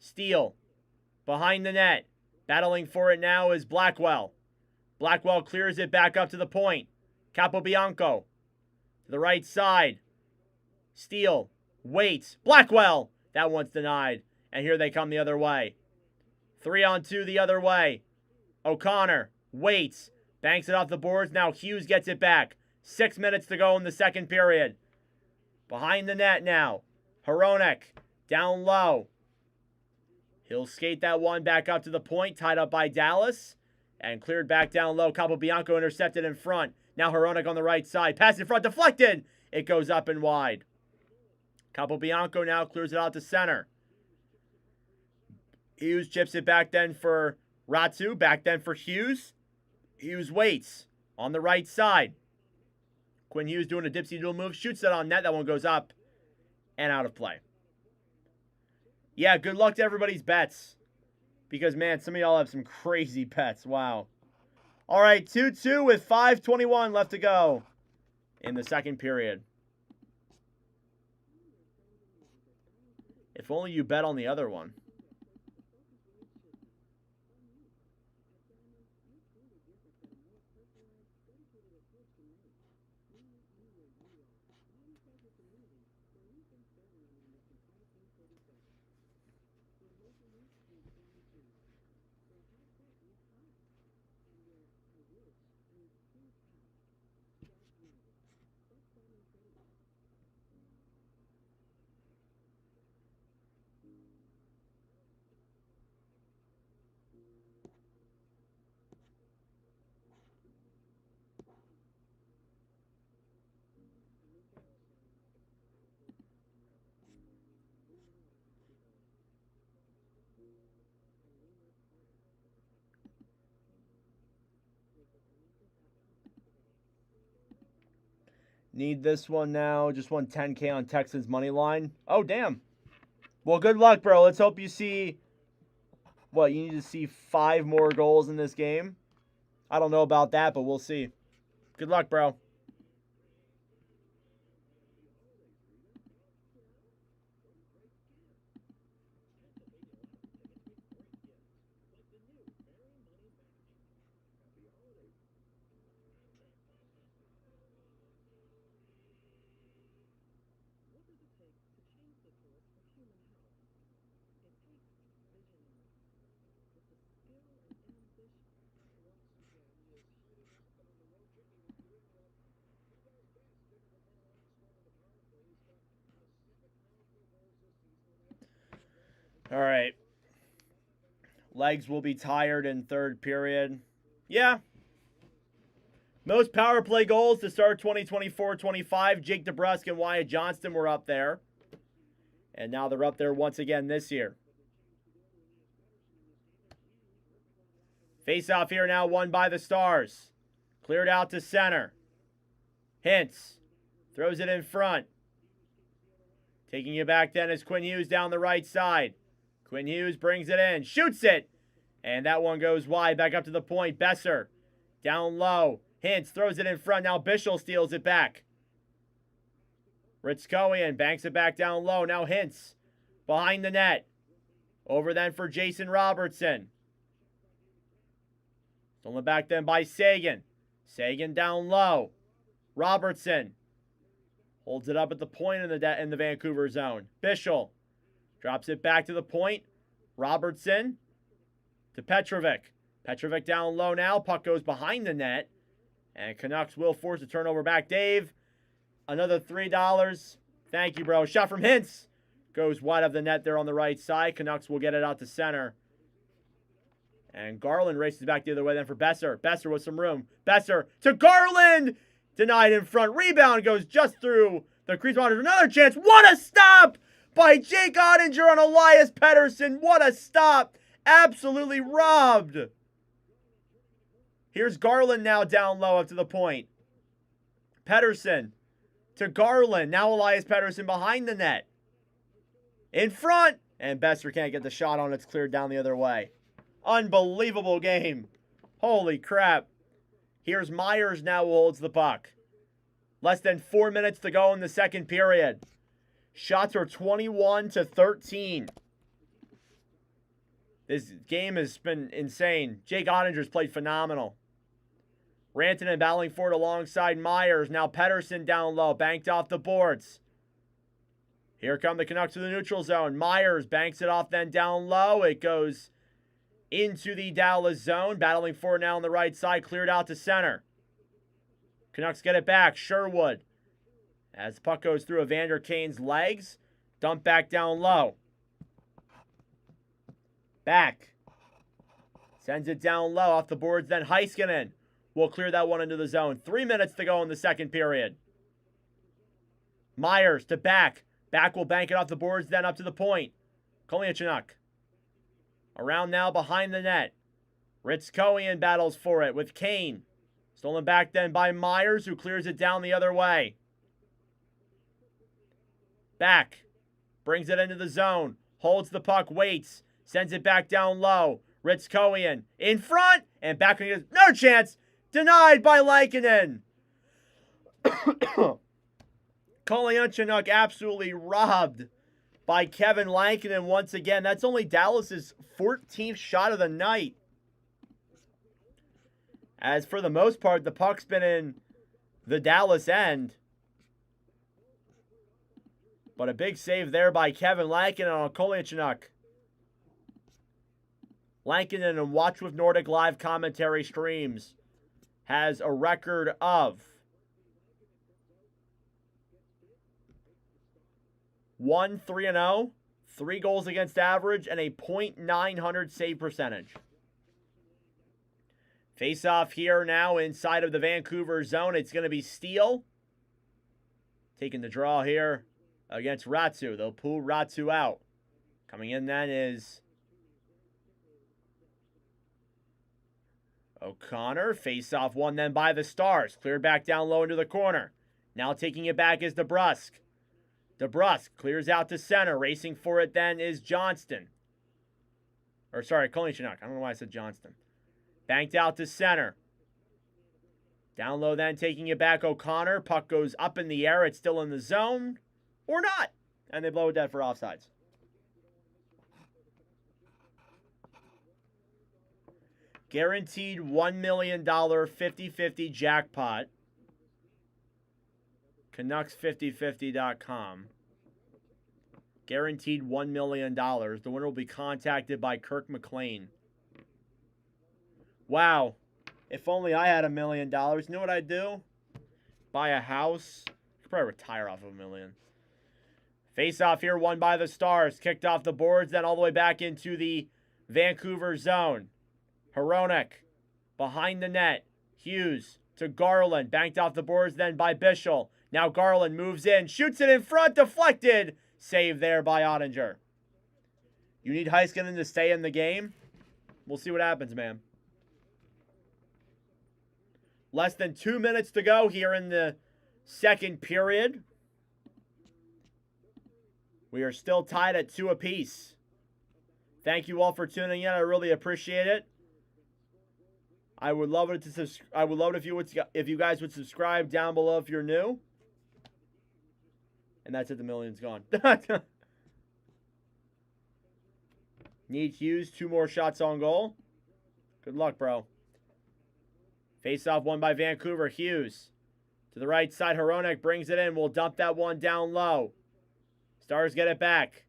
Steele behind the net. Battling for it now is Blackwell. Blackwell clears it back up to the point. Capobianco to the right side. Steele waits. Blackwell. That one's denied. And here they come the other way. 3-on-2 the other way. O'Connor waits. Banks it off the boards. Now Hughes gets it back. 6 minutes to go in the second period. Behind the net now. Hronek down low. He'll skate that one back up to the point. Tied up by Dallas. And cleared back down low. Capobianco intercepted in front. Now Hronek on the right side. Pass in front. Deflected. It goes up and wide. Capobianco now clears it out to center. Hughes chips it back then for Ratu. Back then for Hughes. Hughes waits on the right side. Quinn Hughes doing a dipsy-doodle move. Shoots it on net. That one goes up and out of play. Yeah, good luck to everybody's bets. Because, man, some of y'all have some crazy bets. Wow. All right, 2-2 with 5:21 left to go in the second period. If only you bet on the other one. Need this one now. Just won 10K on Texans money line. Oh, damn. Well, good luck, bro. Let's hope you see... What, you need to see 5 more goals in this game? I don't know about that, but we'll see. Good luck, bro. All right. Legs will be tired in third period. Yeah. Most power play goals to start 2024-25. Jake DeBrusk and Wyatt Johnston were up there. And now they're up there once again this year. Face-off here now won by the Stars. Cleared out to center. Hintz throws it in front. Taking it back then is Quinn Hughes down the right side. Quinn Hughes brings it in, shoots it, and that one goes wide. Back up to the point. Besser down low. Hintz throws it in front. Now Bischel steals it back. Ritzkowian banks it back down low. Now Hintz behind the net. Over then for Jason Robertson. Stolen back then by Sagan. Sagan down low. Robertson holds it up at the point in the Vancouver zone. Bischel drops it back to the point. Robertson to Petrovic. Petrovic down low now. Puck goes behind the net. And Canucks will force a turnover back. Dave, another $3. Thank you, bro. Shot from Hintz. Goes wide of the net there on the right side. Canucks will get it out to center. And Garland races back the other way then for Besser. Besser with some room. Besser to Garland. Denied in front. Rebound goes just through the crease. Another chance. What a stop by Jake Ottinger on Elias Pettersson. What a stop. Absolutely robbed. Here's Garland now down low up to the point. Pettersson to Garland. Now Elias Pettersson behind the net. In front. And Besser can't get the shot on. It's cleared down the other way. Unbelievable game. Holy crap. Here's Myers now who holds the puck. Less than 4 minutes to go in the second period. Shots are 21-13. This game has been insane. Jake Ottinger's played phenomenal. Rantanen battling for it alongside Myers. Now Pettersson down low. Banked off the boards. Here come the Canucks to the neutral zone. Myers banks it off then down low. It goes into the Dallas zone. Battling for it now on the right side. Cleared out to center. Canucks get it back. Sherwood. As the puck goes through Evander Kane's legs. Dump back down low. Back. Sends it down low off the boards. Then Heiskanen will clear that one into the zone. 3 minutes to go in the second period. Myers to back. Back will bank it off the boards. Then up to the point. Kolyachuk. Around now behind the net. Ritzkowian battles for it with Kane. Stolen back then by Myers, who clears it down the other way. Back. Brings it into the zone. Holds the puck, waits. Sends it back down low. Ritzkowian in front. And back again. No chance. Denied by Lankinen. Kolyachuk absolutely robbed by Kevin Lankinen once again. That's only Dallas's 14th shot of the night. As for the most part, the puck's been in the Dallas end. But a big save there by Kevin Lankinen on Kolyachuk. Lankinen and Watch with Nordic live commentary streams has a record of 1-3-0, 3 goals against average, and a .900 save percentage. Face-off here now inside of the Vancouver zone. It's going to be Steele. Taking the draw here against Ratsu. They'll pull Ratsu out. Coming in then is O'Connor. Face-off won then by the Stars. Cleared back down low into the corner. Now taking it back is DeBrusk. DeBrusk clears out to center. Racing for it then is Johnston. Kolyachuk. I don't know why I said Johnston. Banked out to center. Down low then, taking it back, O'Connor. Puck goes up in the air. It's still in the zone. Or not. And they blow it dead for offsides. Guaranteed $1 million 50-50 jackpot. Canucks5050.com. Guaranteed $1 million. The winner will be contacted by Kirk McLean. Wow. If only I had $1 million. You know what I'd do? Buy a house. Could probably retire off of $1 million. Face off here, won by the Stars. Kicked off the boards, then all the way back into the Vancouver zone. Hronek behind the net. Hughes to Garland. Banked off the boards then by Bischel. Now Garland moves in. Shoots it in front. Deflected. Save there by Ottinger. You need Heiskanen to stay in the game? We'll see what happens, man. Less than 2 minutes to go here in the second period. We are still tied at 2 apiece. Thank you all for tuning in. I really appreciate it. I would love it if you guys would subscribe down below if you're new. And that's it. The million's gone. Need Hughes. 2 more shots on goal. Good luck, bro. Face-off won by Vancouver. Hughes to the right side. Hronek brings it in. We'll dump that one down low. Stars get it back.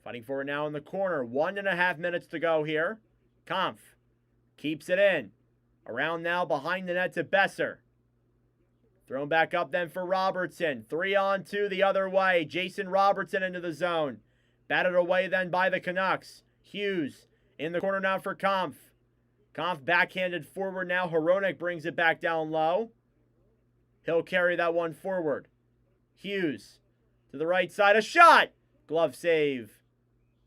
Fighting for it now in the corner. 1.5 minutes to go here. Kampf keeps it in. Around now behind the net to Besser. Thrown back up then for Robertson. 3-on-2 the other way. Jason Robertson into the zone. Batted away then by the Canucks. Hughes in the corner now for Kampf. Kampf backhanded forward now. Hronek brings it back down low. He'll carry that one forward. Hughes to the right side. A shot! Glove save.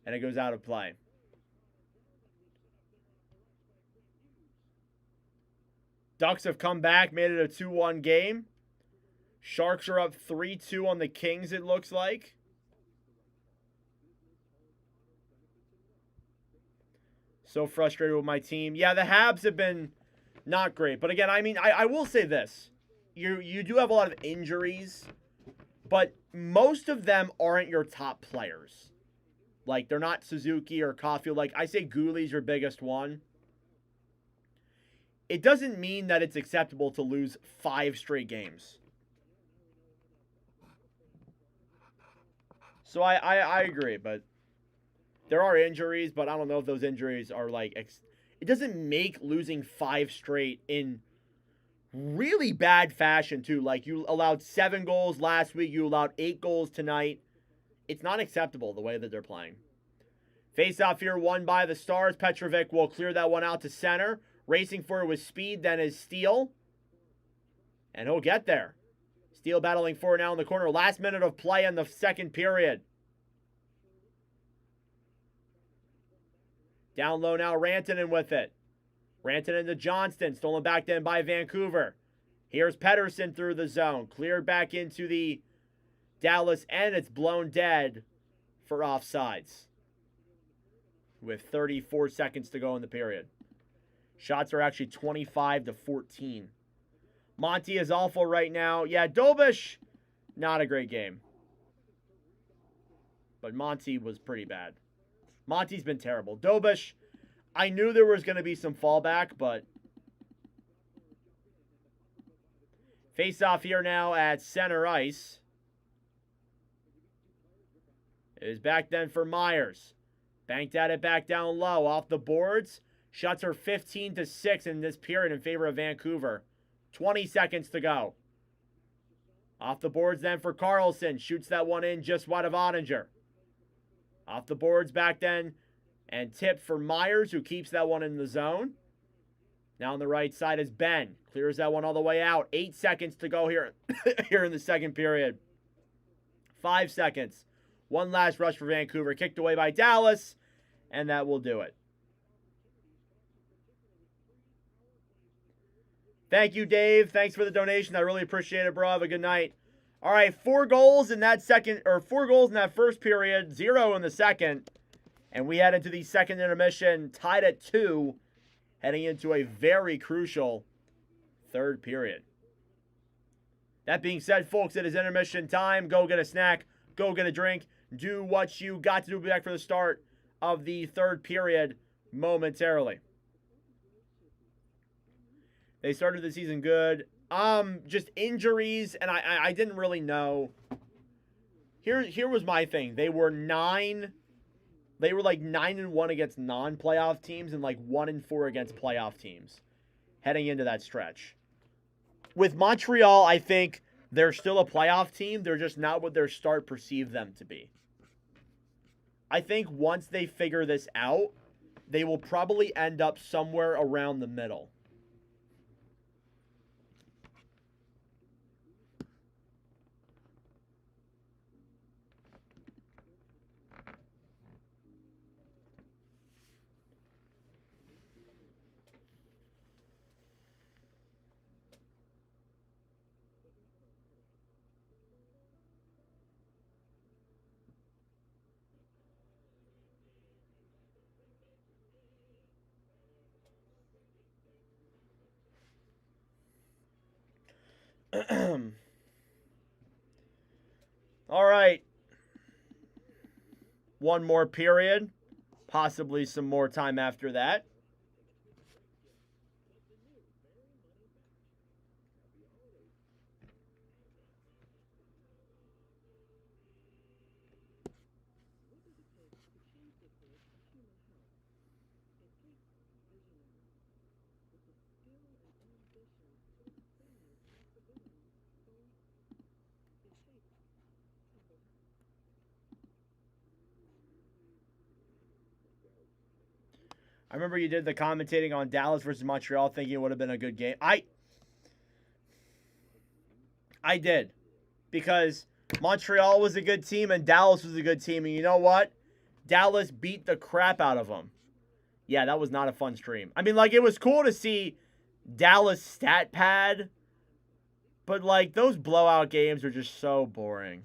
And it goes out of play. Ducks have come back, made it a 2-1 game. Sharks are up 3-2 on the Kings, it looks like. So frustrated with my team. Yeah, the Habs have been not great. But again, I mean, I will say this. You do have a lot of injuries, but most of them aren't your top players. Like, they're not Suzuki or Caulfield. Like, I say Gooley's your biggest one. It doesn't mean that it's acceptable to lose 5 straight games. So I agree, but there are injuries, but I don't know if those injuries are like... It doesn't make losing 5 straight in really bad fashion, too. Like, you allowed 7 goals last week. You allowed 8 goals tonight. It's not acceptable the way that they're playing. Face-off here won by the Stars. Petrovic will clear that one out to center. Racing for it with speed, then is Steele. And he'll get there. Steele battling for it now in the corner. Last minute of play in the second period. Down low now, Rantanen with it. Rantanen to Johnston. Stolen back then by Vancouver. Here's Pettersson through the zone. Cleared back into the Dallas end. It's blown dead for offsides. With 34 seconds to go in the period. Shots are actually 25-14. Monty is awful right now. Yeah, Dobish, not a great game. But Monty was pretty bad. Monty's been terrible. Dobish, I knew there was going to be some fallback, but... Face-off here now at center ice. It is back then for Myers. Banked at it back down low. Off the boards. Shots are 15-6 in this period in favor of Vancouver. 20 seconds to go. Off the boards then for Carlson. Shoots that one in just wide of Ottinger. Off the boards back then. And tipped for Myers, who keeps that one in the zone. Now on the right side is Ben. Clears that one all the way out. 8 seconds to go here, here in the second period. 5 seconds. One last rush for Vancouver. Kicked away by Dallas. And that will do it. Thank you, Dave. Thanks for the donation. I really appreciate it, bro. Have a good night. All right, 4 goals in that first period, 0 in the second. And we head into the second intermission, tied at 2, heading into a very crucial third period. That being said, folks, it is intermission time. Go get a snack. Go get a drink. Do what you got to do. We'll be back for the start of the third period momentarily. They started the season good. Just injuries, and I didn't really know. Here was my thing. They were like 9-1 against non-playoff teams and like 1-4 against playoff teams heading into that stretch. With Montreal, I think they're still a playoff team. They're just not what their start perceived them to be. I think once they figure this out, they will probably end up somewhere around the middle. All right. One more period. Possibly some more time after that. I remember you did the commentating on Dallas versus Montreal, thinking it would have been a good game. I did, because Montreal was a good team and Dallas was a good team, and you know what? Dallas beat the crap out of them. Yeah, that was not a fun stream. I mean, like, it was cool to see Dallas stat pad, but like those blowout games are just so boring.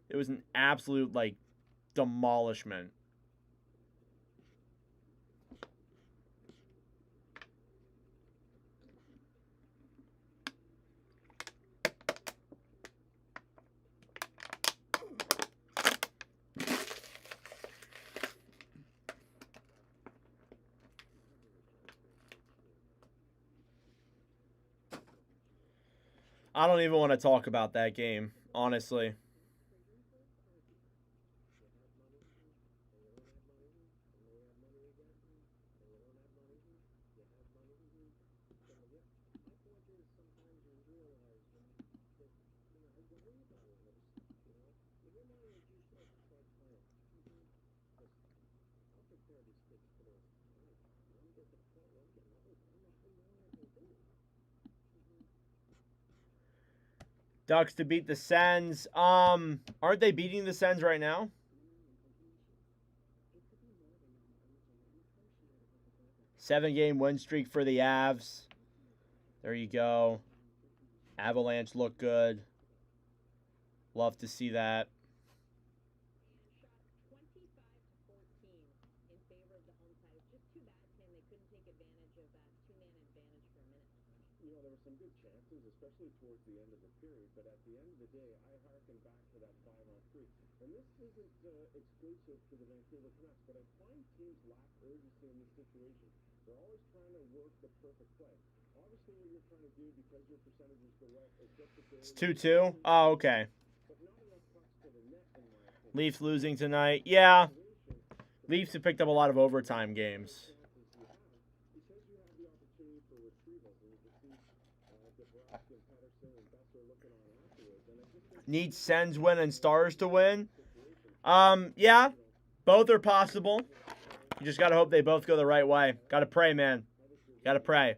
It was an absolute like demolishment. I don't even want to talk about that game, honestly. Ducks to beat the Sens. Aren't they beating the Sens right now? Seven-game win streak for the Avs. There you go. Avalanche look good. Love to see that. Especially towards the end of the period, but at the end of the day, I harken back to that 5-on-3. And this isn't exclusive to the Vancouver Canucks, but I find teams lack urgency in this situation. They're always trying to work the perfect play. Obviously, what you're trying to do, because your percentages go up, is just the It's 2-2? Oh, okay. Leafs losing tonight. Yeah. Leafs have picked up a lot of overtime games. Need Sens win and Stars to win. Yeah, both are possible. You just got to hope they both go the right way. Got to pray, man. Got to pray.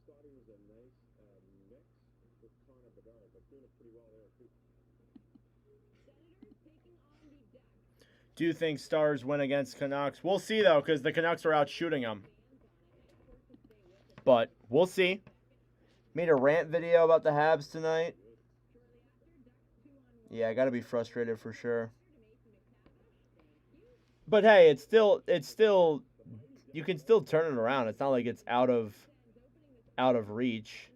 thought he was a nice with Connor Bedard, but doing it pretty well there too. Do you think Stars win against Canucks? We'll see, though, because the Canucks are out shooting them. But we'll see. Made a rant video about the Habs tonight. Yeah, I got to be frustrated for sure. But hey, it's still you can still turn it around. It's not like it's out of reach.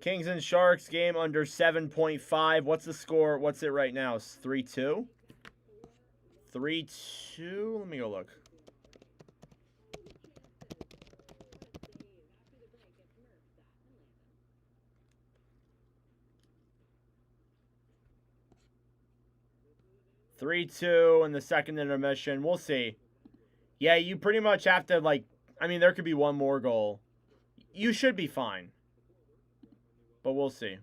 Kings and Sharks game under 7.5. What's the score? What's it right now? It's 3-2? 3-2? Let me go look. (3-2) in the second intermission. We'll see. Yeah, you pretty much have to, like, I mean, there could be one more goal. You should be fine. But we'll see.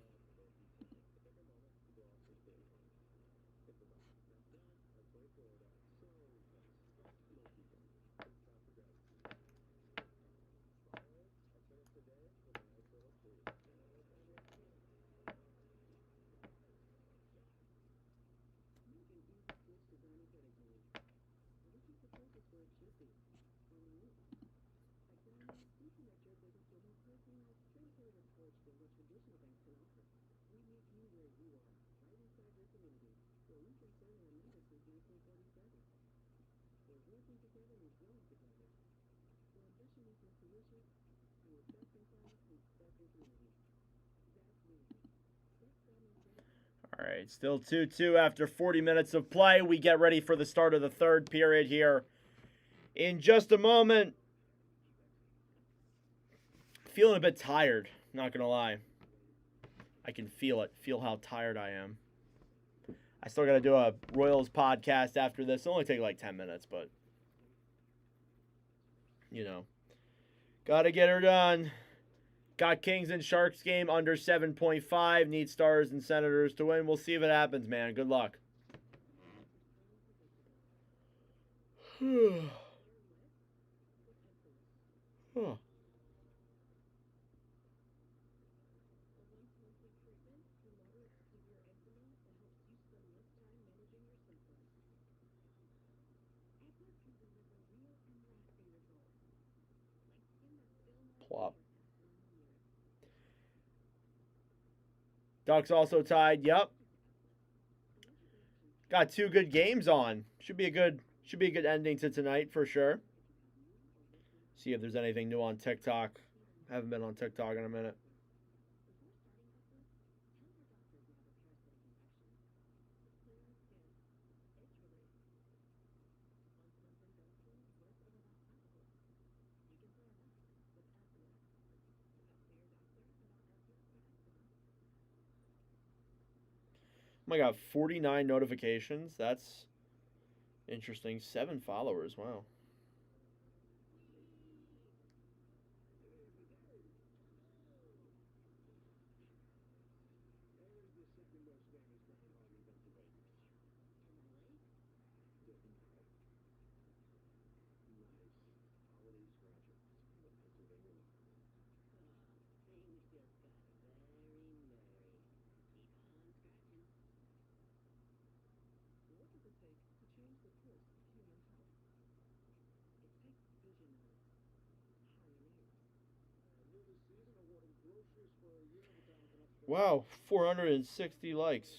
All right, still 2-2 after 40 minutes of play. We get ready for the start of the third period here in just a moment. Feeling a bit tired, not going to lie. I can feel it, feel how tired I am. I still got to do a Royals podcast after this. It'll only take like 10 minutes, but, you know, got to get her done. Got Kings and Sharks game under 7.5. Need Stars and Senators to win. We'll see if it happens, man. Good luck. Plop. Ducks also tied. Yep. Got two good games on. Should be a good ending to tonight for sure. See if there's anything new on TikTok. Haven't been on TikTok in a minute. Oh my God, 49 notifications. That's interesting. 7 followers. Wow. Wow, 460 likes.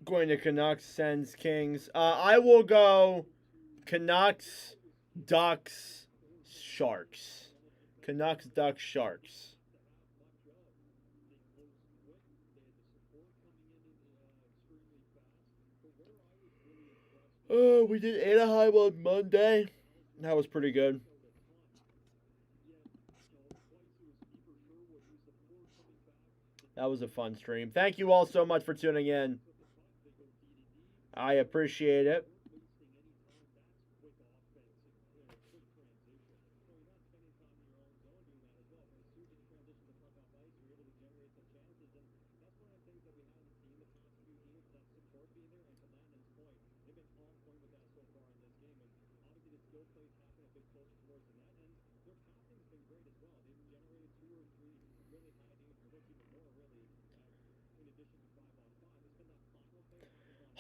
Going to Canucks, Sens, Kings. I will go Canucks, Ducks, Sharks. Canucks, Ducks, Sharks. Oh, we did Anaheim on Monday. That was pretty good. That was a fun stream. Thank you all so much for tuning in. I appreciate it.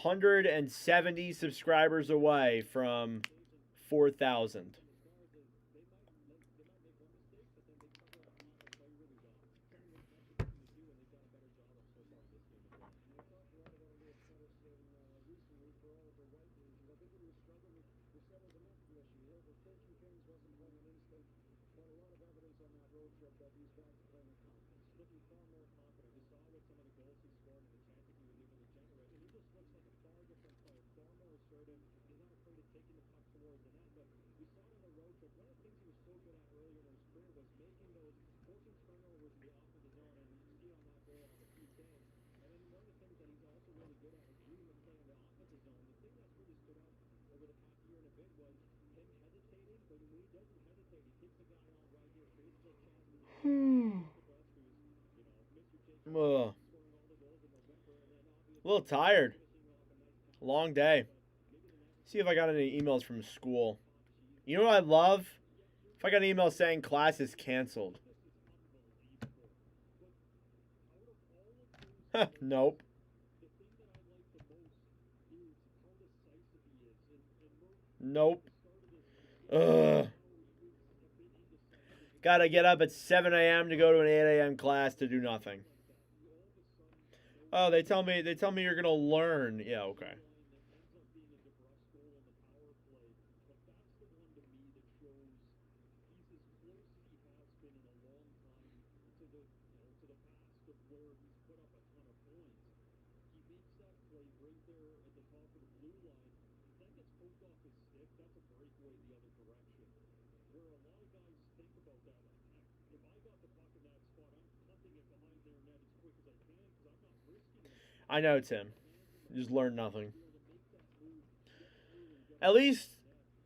$170 subscribers away from 4,000. Ugh. A little tired. Long day. See if I got any emails from school. You know what I love? If I got an email saying class is canceled. Nope. Nope. Ugh. Gotta get up at 7 a.m. to go to an 8 a.m. class to do nothing. Oh, they tell me you're gonna learn. Yeah, okay. I know, Tim. You just learn nothing. At least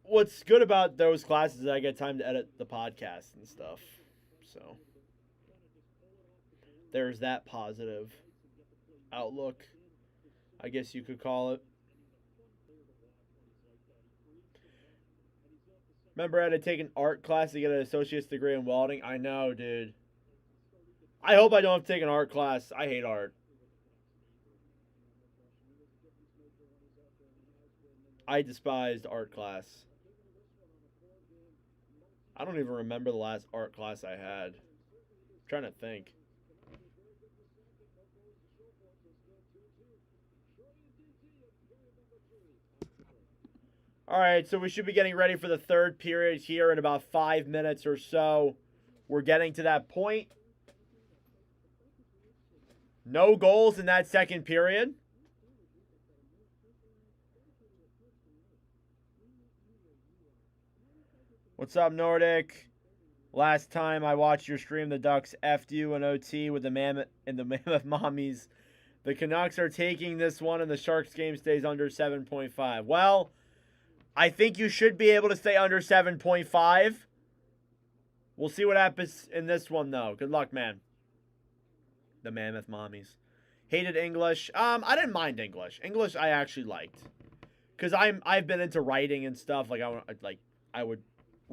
what's good about those classes is I get time to edit the podcast and stuff. So there's that positive outlook, I guess you could call it. Remember I had to take an art class to get an associate's degree in welding? I know, dude. I hope I don't have to take an art class. I hate art. I despised art class. I don't even remember the last art class I had. I'm trying to think. All right, so we should be getting ready for the third period here in about 5 minutes or so. We're getting to that point. No goals in that second period. What's up, Nordic? Last time I watched your stream, the Ducks effed you in OT with the Mammoth and the Mammoth Mommies. The Canucks are taking this one, and the Sharks game stays under 7.5. Well, I think you should be able to stay under 7.5. We'll see what happens in this one, though. Good luck, man. The Mammoth Mommies. Hated English. I didn't mind English. English I actually liked, cause I've been into writing and stuff. Like I would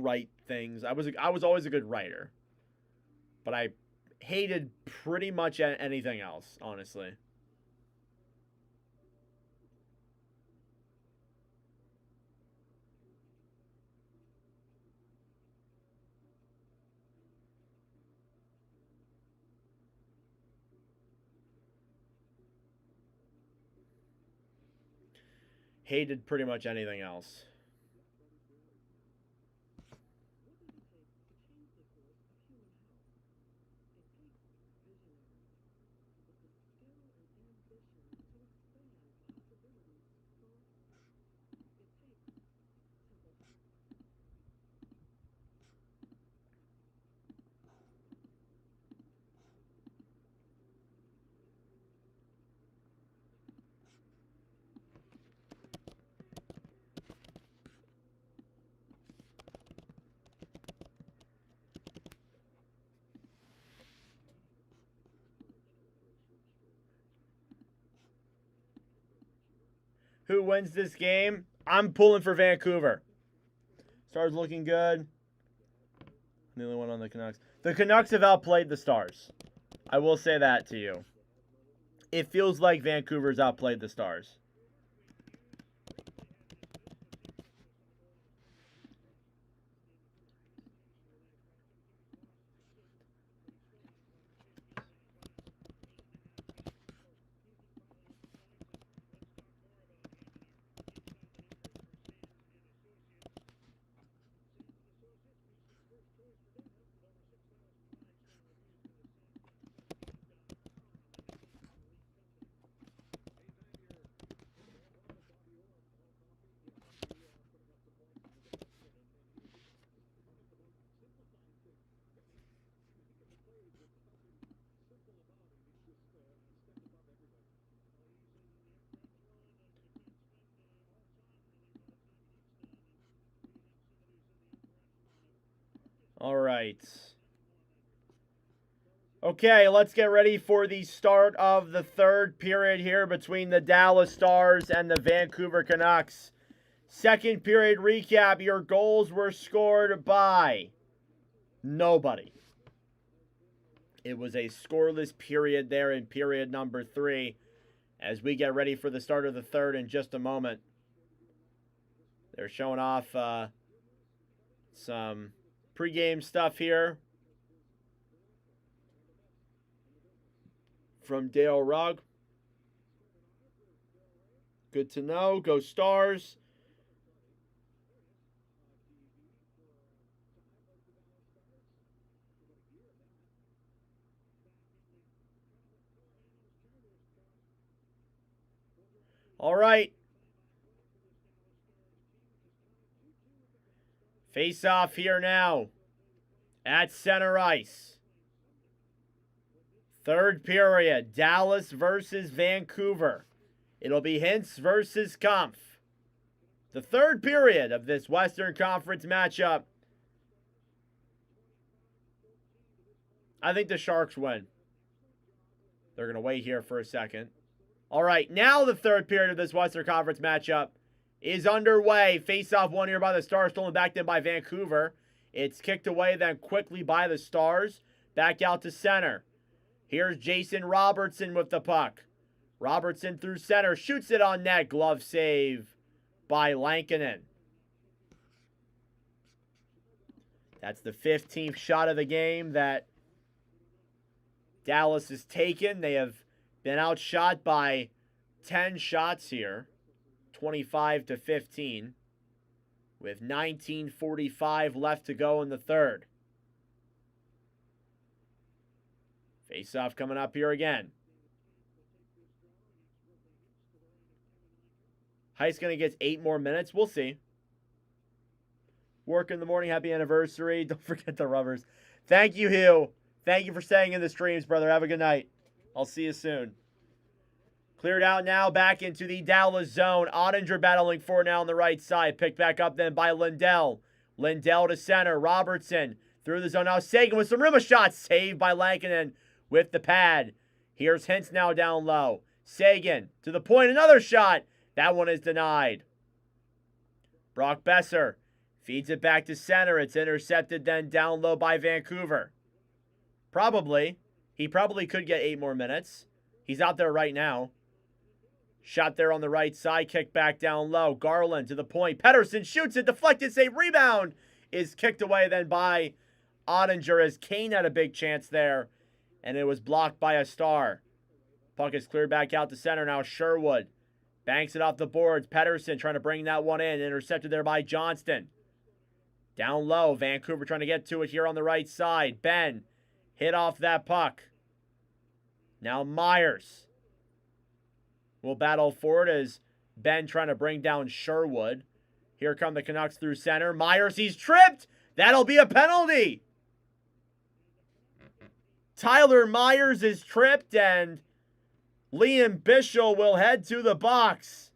write things. I was always a good writer, but I hated pretty much anything else, honestly. Hated pretty much anything else. Who wins this game? I'm pulling for Vancouver. Stars looking good. I'm the only one on the Canucks. The Canucks have outplayed the Stars. I will say that to you. It feels like Vancouver's outplayed the Stars. All right. Okay, let's get ready for the start of the third period here between the Dallas Stars and the Vancouver Canucks. Second period recap. Your goals were scored by nobody. It was a scoreless period there in period number 3 as we get ready for the start of the third in just a moment. They're showing off some pregame stuff here from Dale Rugg. Good to know. Go Stars. All right. Face off here now at center ice. Third period, Dallas versus Vancouver. It'll be Hintz versus Kampf. The third period of this Western Conference matchup. I think the Sharks win. They're going to wait here for a second. All right, now the third period of this Western Conference matchup is underway. Face-off won here by the Stars, stolen back then by Vancouver. It's kicked away then quickly by the Stars. Back out to center. Here's Jason Robertson with the puck. Robertson through center, shoots it on net. Glove save by Lankinen. That's the 15th shot of the game that Dallas has taken. They have been outshot by 10 shots here. 25-15. With 19:45 left to go in the third. Face-off coming up here again. Heist going to get 8 more minutes. We'll see. Work in the morning. Happy anniversary. Don't forget the rubbers. Thank you, Hugh. Thank you for staying in the streams, brother. Have a good night. I'll see you soon. Cleared out now. Back into the Dallas zone. Ottinger battling for now on the right side. Picked back up then by Lindell. Lindell to center. Robertson through the zone. Now Sagan with some rim of shots. Saved by Lankinen with the pad. Here's Hintz now down low. Sagan to the point. Another shot. That one is denied. Brock Besser feeds it back to center. It's intercepted then down low by Vancouver. Probably. He probably could get 8 more minutes. He's out there right now. Shot there on the right side, kick back down low. Garland to the point. Pettersson shoots it, deflected, save, rebound is kicked away then by Ottinger as Kane had a big chance there, and it was blocked by a Star. Puck is cleared back out to center now. Sherwood banks it off the boards. Pettersson trying to bring that one in. Intercepted there by Johnston. Down low. Vancouver trying to get to it here on the right side. Ben hit off that puck. Now Myers will battle forward as Ben trying to bring down Sherwood. Here come the Canucks through center. Myers, he's tripped. That'll be a penalty. Tyler Myers is tripped, and Liam Bichsel will head to the box.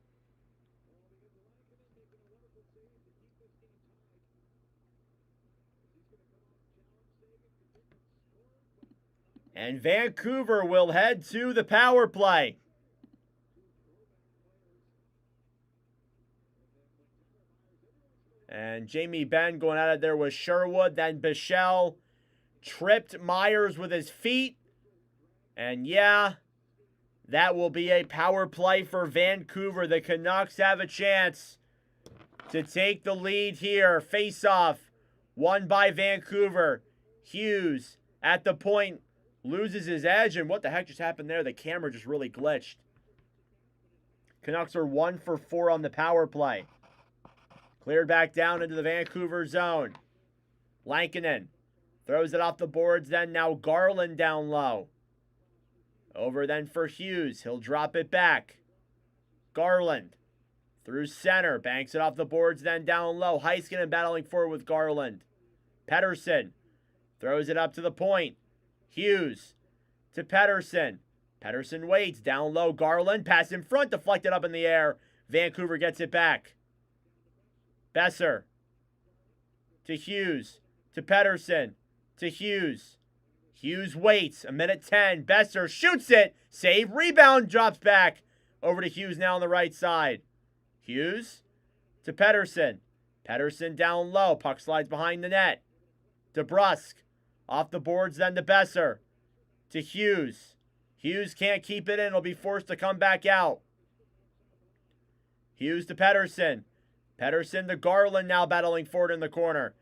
And Vancouver will head to the power play. And Jamie Benn going at it there with Sherwood. Then Bichsel tripped Myers with his feet. And yeah, that will be a power play for Vancouver. The Canucks have a chance to take the lead here. Face-off won by Vancouver. Hughes at the point loses his edge. And what the heck just happened there? The camera just really glitched. Canucks are 1 for 4 on the power play. Cleared back down into the Vancouver zone. Lankinen throws it off the boards then. Now Garland down low. Over then for Hughes. He'll drop it back. Garland through center. Banks it off the boards then down low. Heiskanen battling forward with Garland. Pettersson throws it up to the point. Hughes to Pettersson. Pettersson waits. Down low. Garland. Pass in front. Deflected up in the air. Vancouver gets it back. Besser to Hughes, to Pettersson, to Hughes. Hughes waits, 1:10. Besser shoots it, save, rebound, drops back. Over to Hughes now on the right side. Hughes to Pettersson. Pettersson down low, puck slides behind the net. DeBrusk off the boards then to Besser. To Hughes. Hughes can't keep it in, will be forced to come back out. Hughes to Pettersson. Pettersson to Garland now battling forward in the corner.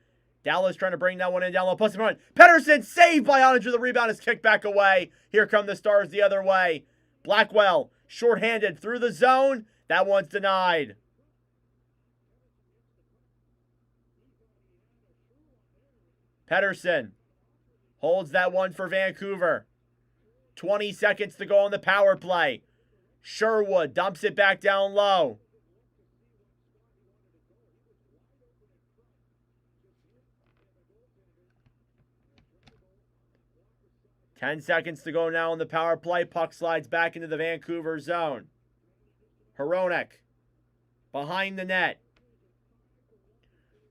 Dallas trying to bring that one in down low. Plus the front. Pettersson saved by Ottinger. The rebound is kicked back away. Here come the Stars the other way. Blackwell shorthanded through the zone. That one's denied. Pettersson holds that one for Vancouver. 20 seconds to go on the power play. Sherwood dumps it back down low. 10 seconds to go now on the power play. Puck slides back into the Vancouver zone. Hronek behind the net.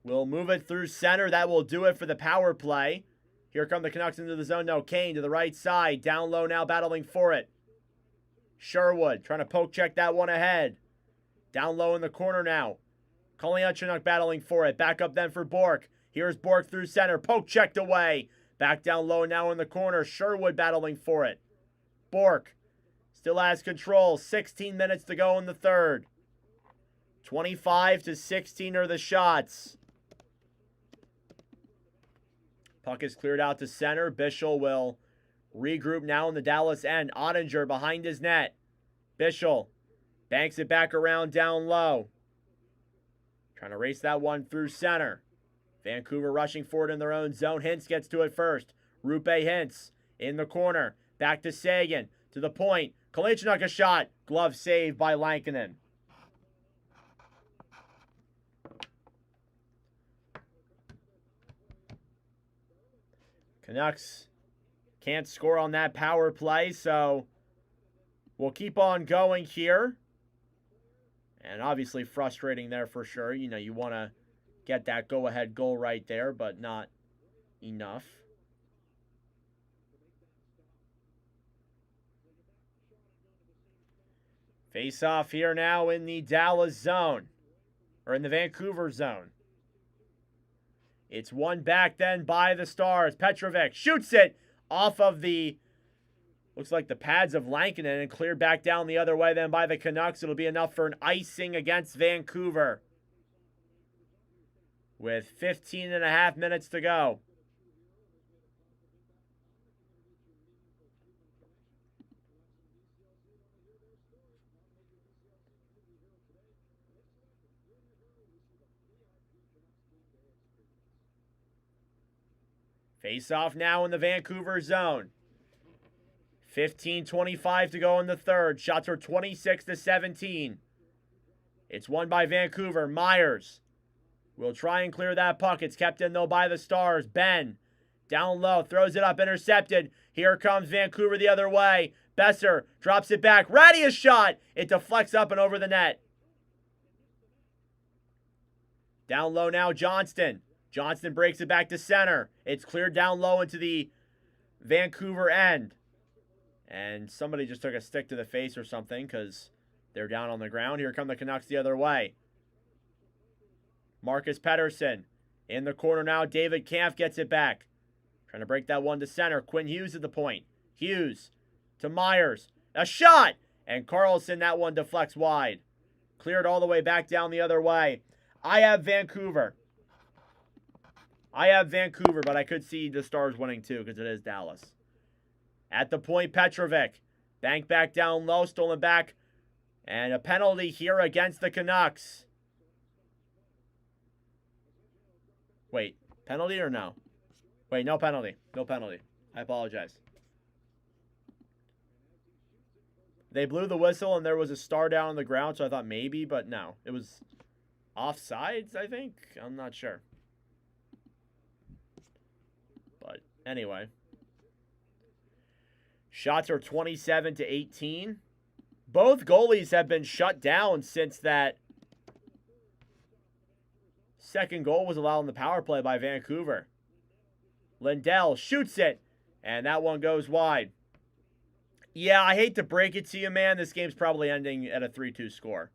Will move it through center. That will do it for the power play. Here come the Canucks into the zone. No, Kane to the right side. Down low now battling for it. Sherwood trying to poke check that one ahead. Down low in the corner now. Kolyachuk battling for it. Back up then for Bork. Here's Bork through center. Poke checked away. Back down low now in the corner. Sherwood battling for it. Bork still has control. 16 minutes to go in the third. 25-16 are the shots. Puck is cleared out to center. Bichsel will regroup now in the Dallas end. Ottinger behind his net. Bichsel banks it back around down low. Trying to race that one through center. Vancouver rushing forward in their own zone. Hintz gets to it first. Rupe Hintz in the corner. Back to Sagan. To the point. Kolyachuk a shot. Glove saved by Lankinen. Canucks can't score on that power play, so we'll keep on going here. And obviously frustrating there for sure. You know, you want to get that go-ahead goal right there, but not enough. Face-off here now in the Dallas zone, or in the Vancouver zone. It's one back then by the Stars. Petrovic shoots it off of the Looks like the pads of Lankinen and cleared back down the other way then by the Canucks. It'll be enough for an icing against Vancouver. With 15 and a half minutes to go. Face off now in the Vancouver zone. 15:25 to go in the third. Shots are 26-17. It's won by Vancouver. Myers will try and clear that puck. It's kept in, though, by the Stars. Ben, down low, throws it up, intercepted. Here comes Vancouver the other way. Besser drops it back. Radius shot. It deflects up and over the net. Down low now, Johnston. Johnston breaks it back to center. It's cleared down low into the Vancouver end. And somebody just took a stick to the face or something because they're down on the ground. Here come the Canucks the other way. Marcus Pettersson in the corner now. David Kampf gets it back. Trying to break that one to center. Quinn Hughes at the point. Hughes to Myers. A shot! And Carlson, that one deflects wide. Cleared all the way back down the other way. I have Vancouver, but I could see the Stars winning too because it is Dallas. At the point, Petrovic. Banked back down low, stolen back. And a penalty here against the Canucks. Wait, penalty or no? Wait, no penalty. No penalty. I apologize. They blew the whistle and there was a star down on the ground, so I thought maybe, but no. It was offsides, I think? I'm not sure. But anyway. Shots are 27-18. Both goalies have been shut down since that second goal was allowed on the power play by Vancouver. Lindell shoots it, and that one goes wide. Yeah, I hate to break it to you, man. This game's probably ending at a 3-2 score.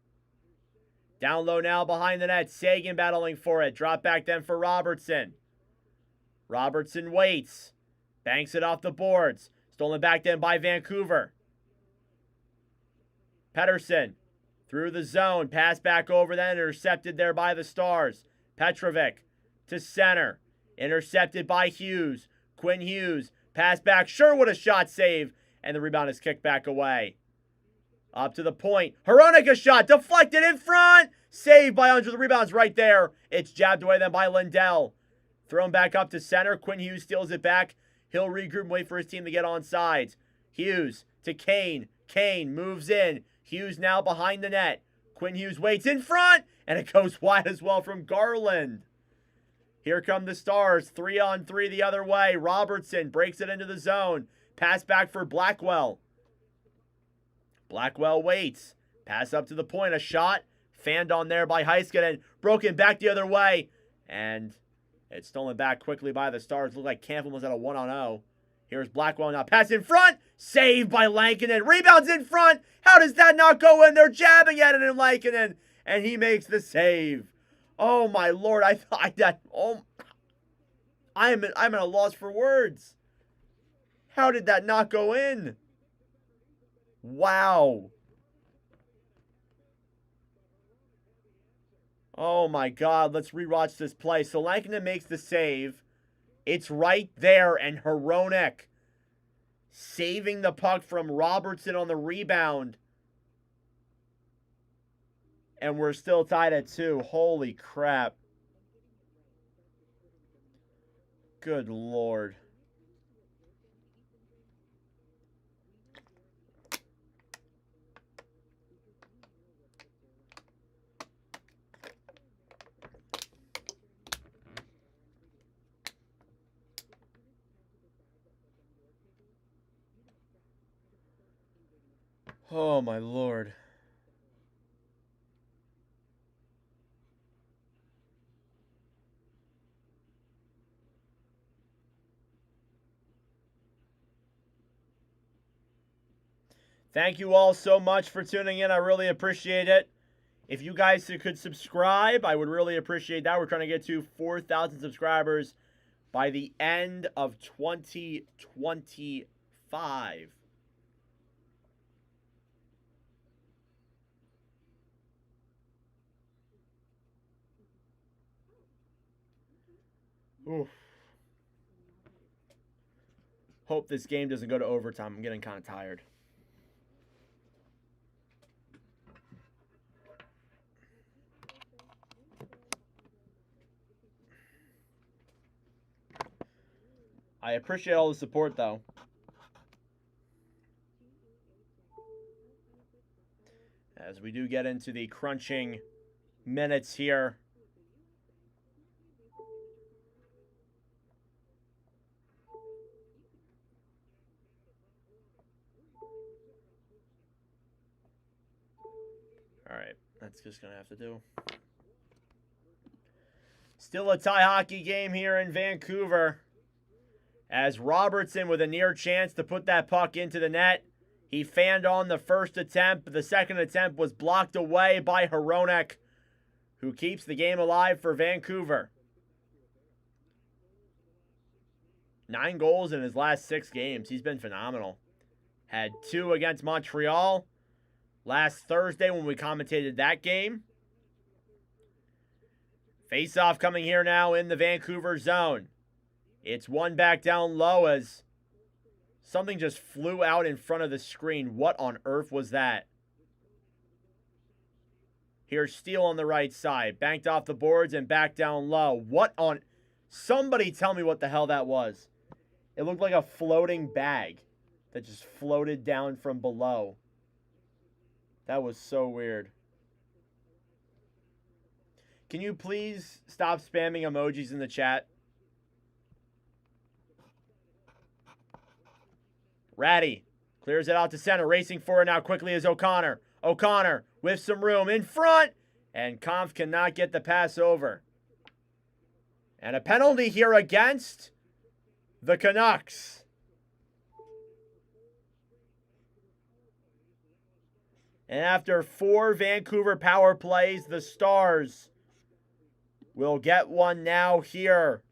Down low now behind the net. Sagan battling for it. Drop back then for Robertson. Robertson waits. Banks it off the boards. Stolen back then by Vancouver. Pettersson through the zone. Pass back over then. Intercepted there by the Stars. Petrovic to center. Intercepted by Hughes. Quinn Hughes. Pass back. Sherwood a shot save. And the rebound is kicked back away. Up to the point. Hronek shot. Deflected in front. Saved by Andre. The rebound's right there. It's jabbed away then by Lindell. Thrown back up to center. Quinn Hughes steals it back. He'll regroup and wait for his team to get on sides. Hughes to Kane. Kane moves in. Hughes now behind the net. Quinn Hughes waits in front. And it goes wide as well from Garland. Here come the Stars. 3-on-3 the other way. Robertson breaks it into the zone. Pass back for Blackwell. Blackwell waits. Pass up to the point. A shot. Fanned on there by Heiskanen. Broken back the other way. And it's stolen back quickly by the Stars. Looked like Campbell was at a 1-on-0. Here's Blackwell now. Pass in front. Saved by Lankinen. Rebounds in front. How does that not go in? They're jabbing at it in Lankinen. And he makes the save. Oh, my Lord. I thought that... Oh, I'm at a loss for words. How did that not go in? Wow. Oh, my God. Let's rewatch this play. So Lankinen makes the save. It's right there. And Hronek saving the puck from Robertson on the rebound. And we're still tied at 2. Holy crap. Good Lord. Oh, my Lord. Thank you all so much for tuning in. I really appreciate it. If you guys could subscribe, I would really appreciate that. We're trying to get to 4,000 subscribers by the end of 2025. Oof. Hope this game doesn't go to overtime. I'm getting kind of tired. I appreciate all the support, though. As we do get into the crunching minutes here. All right, that's just going to have to do. Still a tie hockey game here in Vancouver. As Robertson with a near chance to put that puck into the net. He fanned on the first attempt, but the second attempt was blocked away by Hronek, who keeps the game alive for Vancouver. 9 goals in his last 6 games. He's been phenomenal. Had 2 against Montreal last Thursday when we commentated that game. Face-off coming here now in the Vancouver zone. It's one back down low as something just flew out in front of the screen. What on earth was that? Here's Steele on the right side. Banked off the boards and back down low. What on... Somebody tell me what the hell that was. It looked like a floating bag that just floated down from below. That was so weird. Can you please stop spamming emojis in the chat? Ratty clears it out to center. Racing for it now quickly is O'Connor. O'Connor with some room in front. And Kampf cannot get the pass over. And a penalty here against the Canucks. And after 4 Vancouver power plays, the Stars will get one now here.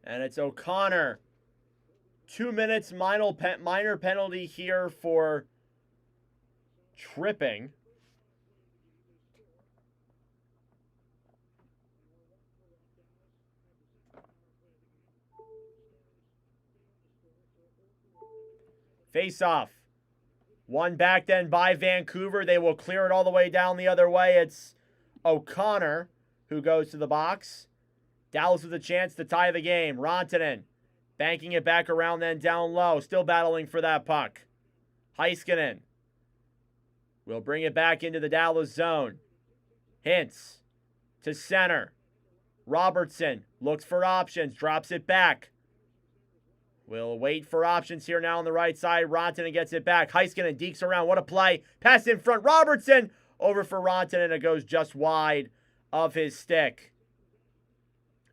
And it's O'Connor. 2 minutes minor penalty here for tripping. Face-off. One back then by Vancouver. They will clear it all the way down the other way. It's O'Connor who goes to the box. Dallas with a chance to tie the game. Rantanen banking it back around then down low. Still battling for that puck. Heiskanen will bring it back into the Dallas zone. Hintz to center. Robertson looks for options. Drops it back. We'll wait for options here now on the right side. Rantanen gets it back. Heiskanen dekes around. What a play. Pass in front. Robertson over for Rantanen. It goes just wide of his stick.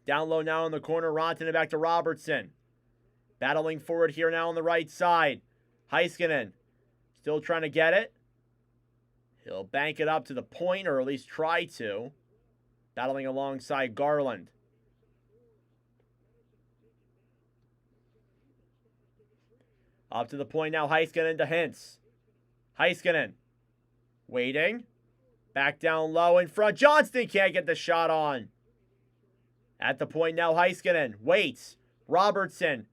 Down low now in the corner. Rantanen back to Robertson. Battling for it here now on the right side. Heiskanen still trying to get it. He'll bank it up to the point, or at least try to. Battling alongside Garland. Up to the point now. Heiskanen to Hintz. Heiskanen waiting. Back down low in front. Johnston can't get the shot on. At the point now, Heiskanen waits. Robertson.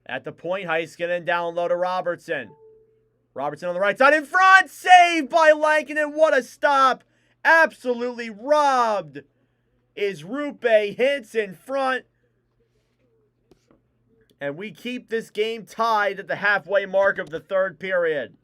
At the point, Heiskanen down low to Robertson. Robertson on the right side in front. Saved by Lankinen. What a stop. Absolutely robbed is Rupe. Hits in front. And we keep this game tied at the halfway mark of the third period.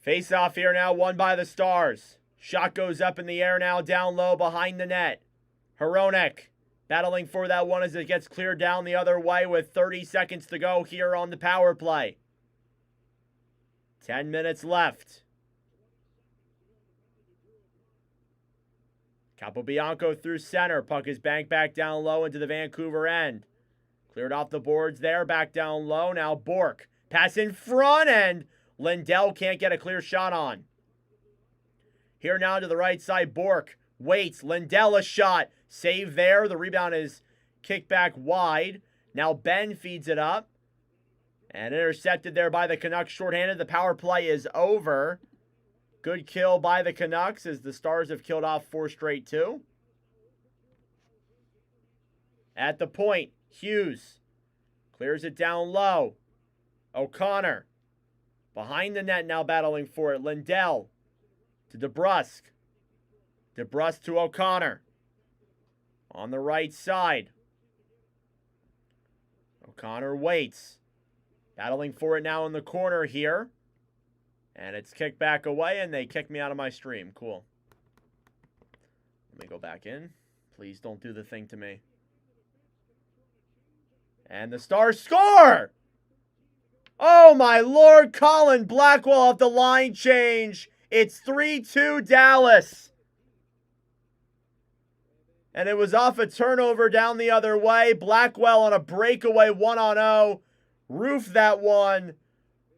Face off here now, won by the Stars. Shot goes up in the air now, down low behind the net. Hronek battling for that one as it gets cleared down the other way with 30 seconds to go here on the power play. 10 minutes left. Capobianco through center. Puck is banked back down low into the Vancouver end. Cleared off the boards there, back down low. Now Bork. Pass in front, and Lindell can't get a clear shot on. Here now to the right side, Bork waits. Lindell a shot. Save there. The rebound is kicked back wide. Now Ben feeds it up. And intercepted there by the Canucks shorthanded. The power play is over. Good kill by the Canucks as the Stars have killed off 4 straight too. At the point, Hughes clears it down low. O'Connor behind the net now battling for it. Lindell to DeBrusk. DeBrusk to O'Connor. On the right side. O'Connor waits. Battling for it now in the corner here. And it's kicked back away, and they kicked me out of my stream. Cool. Let me go back in. Please don't do the thing to me. And the Stars score! Oh, my Lord. Colin Blackwell off the line change. It's 3-2 Dallas. And it was off a turnover down the other way. Blackwell on a breakaway 1-on-0. Roofed that one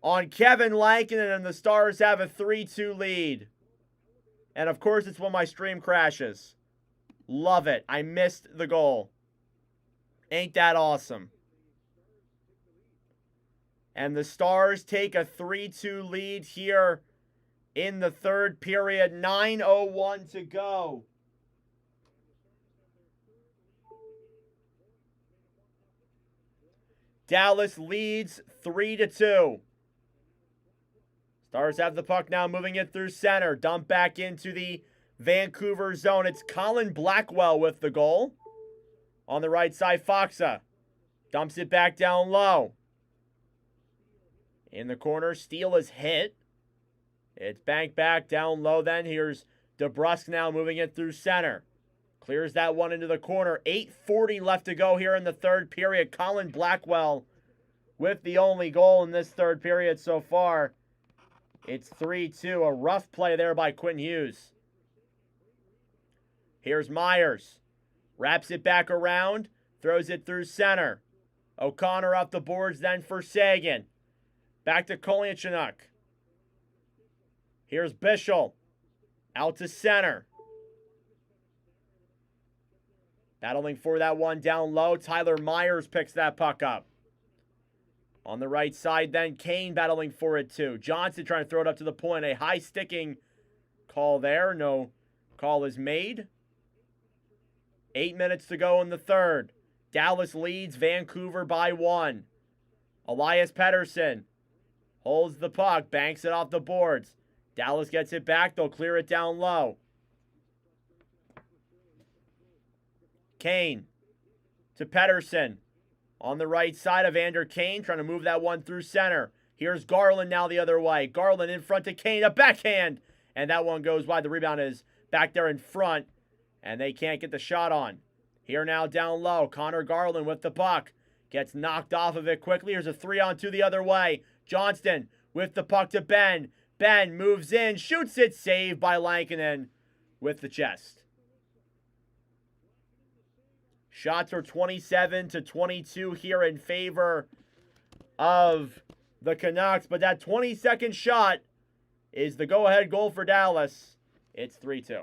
on Kevin Lankinen, and the Stars have a 3-2 lead. And of course, it's when my stream crashes. Love it. I missed the goal. Ain't that awesome? And the Stars take a 3-2 lead here in the third period. 9:01 to go. Dallas leads 3-2. Stars have the puck now, moving it through center. Dump back into the Vancouver zone. It's Colin Blackwell with the goal. On the right side, Foxa dumps it back down low. In the corner, Steele is hit. It's banked back down low then. Here's DeBrusk now moving it through center. Clears that one into the corner. 8:40 left to go here in the third period. Colin Blackwell with the only goal in this third period so far. It's 3-2. A rough play there by Quinn Hughes. Here's Myers. Wraps it back around. Throws it through center. O'Connor off the boards then for Sagan. Back to Kolyachuk. Here's Bischel. Out to center. Battling for that one down low. Tyler Myers picks that puck up. On the right side then, Kane battling for it too. Johnson trying to throw it up to the point. A high sticking call there. No call is made. 8 minutes to go in the third. Dallas leads Vancouver by 1. Elias Pettersson holds the puck. Banks it off the boards. Dallas gets it back. They'll clear it down low. Kane to Pettersson. On the right side of Evander Kane, trying to move that one through center. Here's Garland now the other way. Garland in front to Kane, a backhand. And that one goes wide. The rebound is back there in front, and they can't get the shot on. Here now down low, Connor Garland with the puck. Gets knocked off of it quickly. Here's a 3-on-2 the other way. Johnston with the puck to Ben. Ben moves in, shoots it, saved by Lankinen with the chest. Shots are 27-22 here in favor of the Canucks. But that 22nd shot is the go-ahead goal for Dallas. It's 3-2.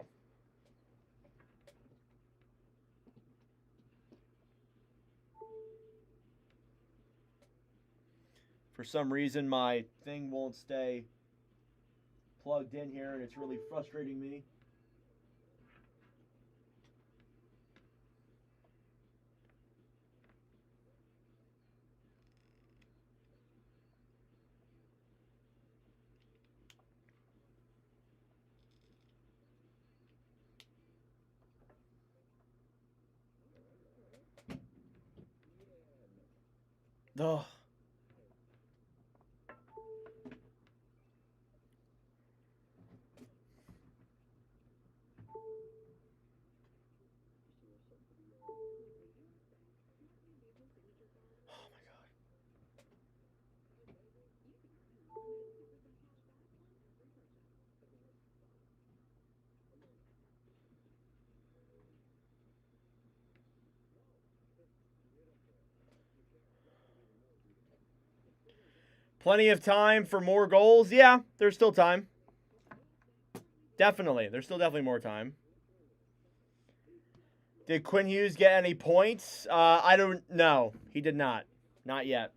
For some reason, my thing won't stay plugged in here, and it's really frustrating me. Ugh. Plenty of time for more goals? Yeah, there's still time. Definitely. There's still definitely more time. Did Quinn Hughes get any points? I don't know. He did not. Not yet.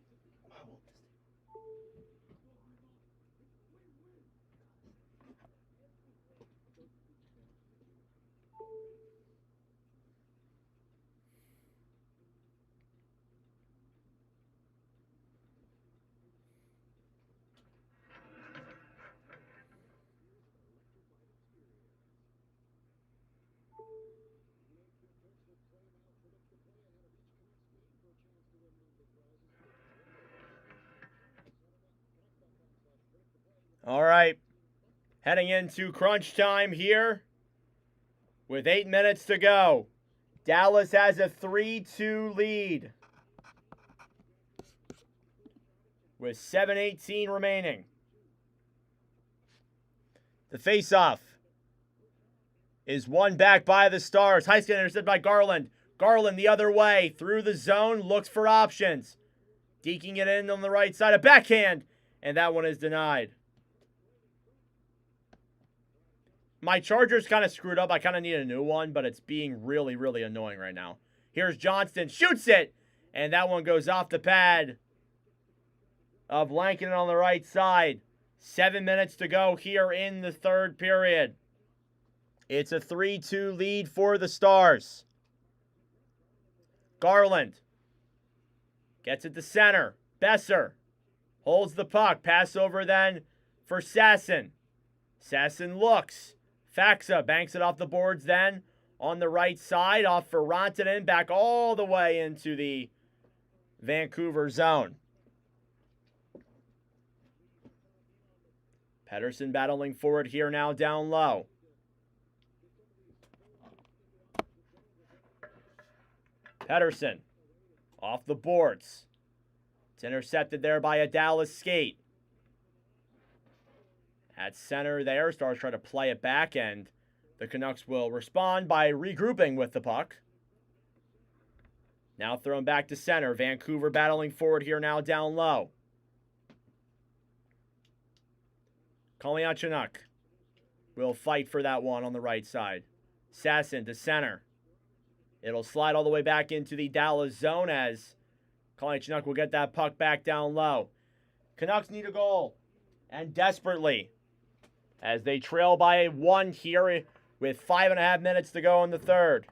All right. Heading into crunch time here with 8 minutes to go. Dallas has a 3-2 lead with 7:18 remaining. The faceoff is won back by the Stars. Heiskin intercepted by Garland. Garland the other way through the zone, looks for options. Deking it in on the right side, a backhand, and that one is denied. My charger's kind of screwed up. I kind of need a new one, but it's being really, really annoying right now. Here's Johnston, shoots it, and that one goes off the pad of Lankinen on the right side. 7 minutes to go here in the third period. It's a 3-2 lead for the Stars. Garland gets it to center. Besser holds the puck. Pass over then for Sasson. Sasson looks. Faxa banks it off the boards then on the right side. Off for Rantanen. Back all the way into the Vancouver zone. Pettersson battling forward here now down low. Pettersson off the boards. It's intercepted there by a Dallas skate. At center there, Stars try to play it back, and the Canucks will respond by regrouping with the puck. Now thrown back to center. Vancouver battling forward here now down low. Kolyachonok will fight for that one on the right side. Sasson to center. It'll slide all the way back into the Dallas zone as Kolyachonok will get that puck back down low. Canucks need a goal, and desperately, as they trail by 1 here with 5.5 minutes to go in the third.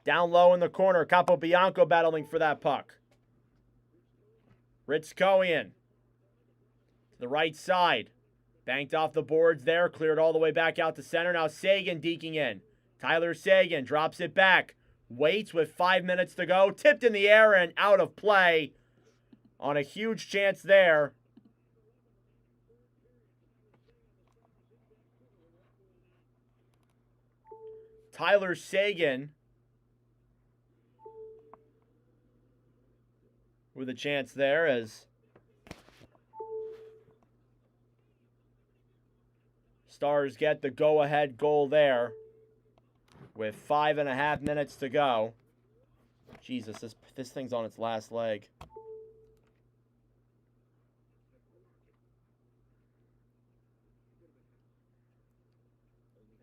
Down low in the corner, Capobianco battling for that puck. Ritskoian to the right side. Banked off the boards there, cleared all the way back out to center. Now Sagan deking in. Tyler Sagan drops it back. Waits with 5 minutes to go. Tipped in the air and out of play on a huge chance there. Tyler Sagan with a chance there as Stars get the go-ahead goal there with 5.5 minutes to go. Jesus, this thing's on its last leg.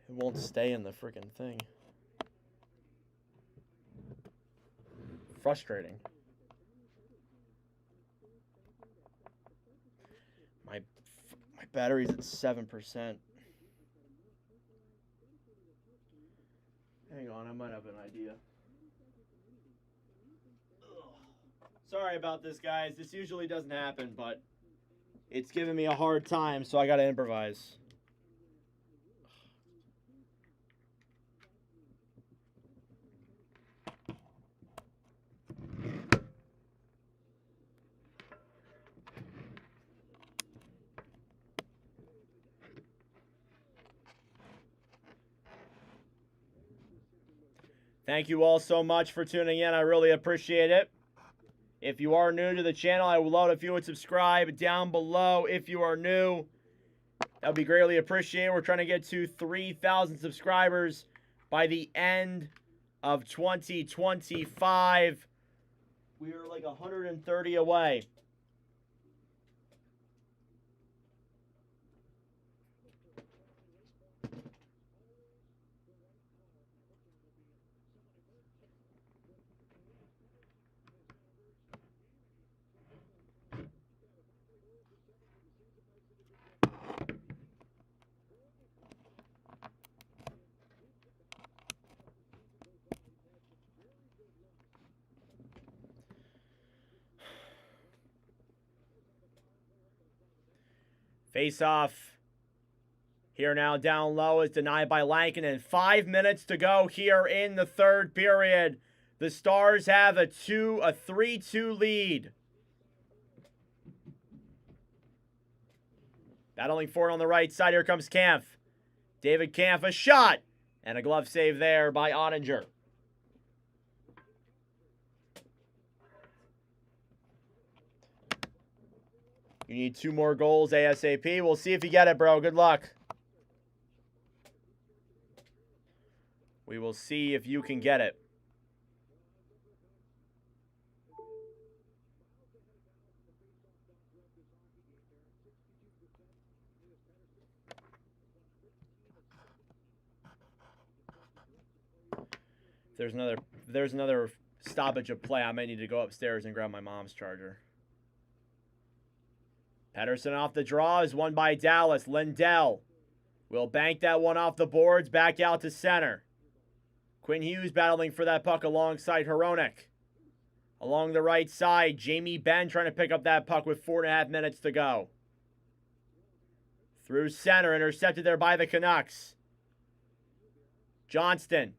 It won't stay in the freaking thing. Frustrating. My battery's at 7%. Hang on, I might have an idea. Ugh. Sorry about this, guys. This usually doesn't happen, but it's giving me a hard time, so I gotta improvise. Thank you all so much for tuning in. I really appreciate it. If you are new to the channel, I would love if you would subscribe down below. If you are new, that would be greatly appreciated. We're trying to get to 3,000 subscribers by the end of 2025. We are like 130 away. Face-off here now down low is denied by Lankinen. 5 minutes to go here in the third period. The Stars have a 3-2 lead. Battling for it on the right side. Here comes Kampf. David Kampf, a shot. And a glove save there by Ottinger. You need 2 more goals ASAP. We'll see if you get it, bro. Good luck. We will see if you can get it. If there's another stoppage of play, I might need to go upstairs and grab my mom's charger. Pettersson off the draw is won by Dallas. Lindell will bank that one off the boards, back out to center. Quinn Hughes battling for that puck alongside Hronek. Along the right side, Jamie Benn trying to pick up that puck with 4.5 minutes to go. Through center, intercepted there by the Canucks. Johnston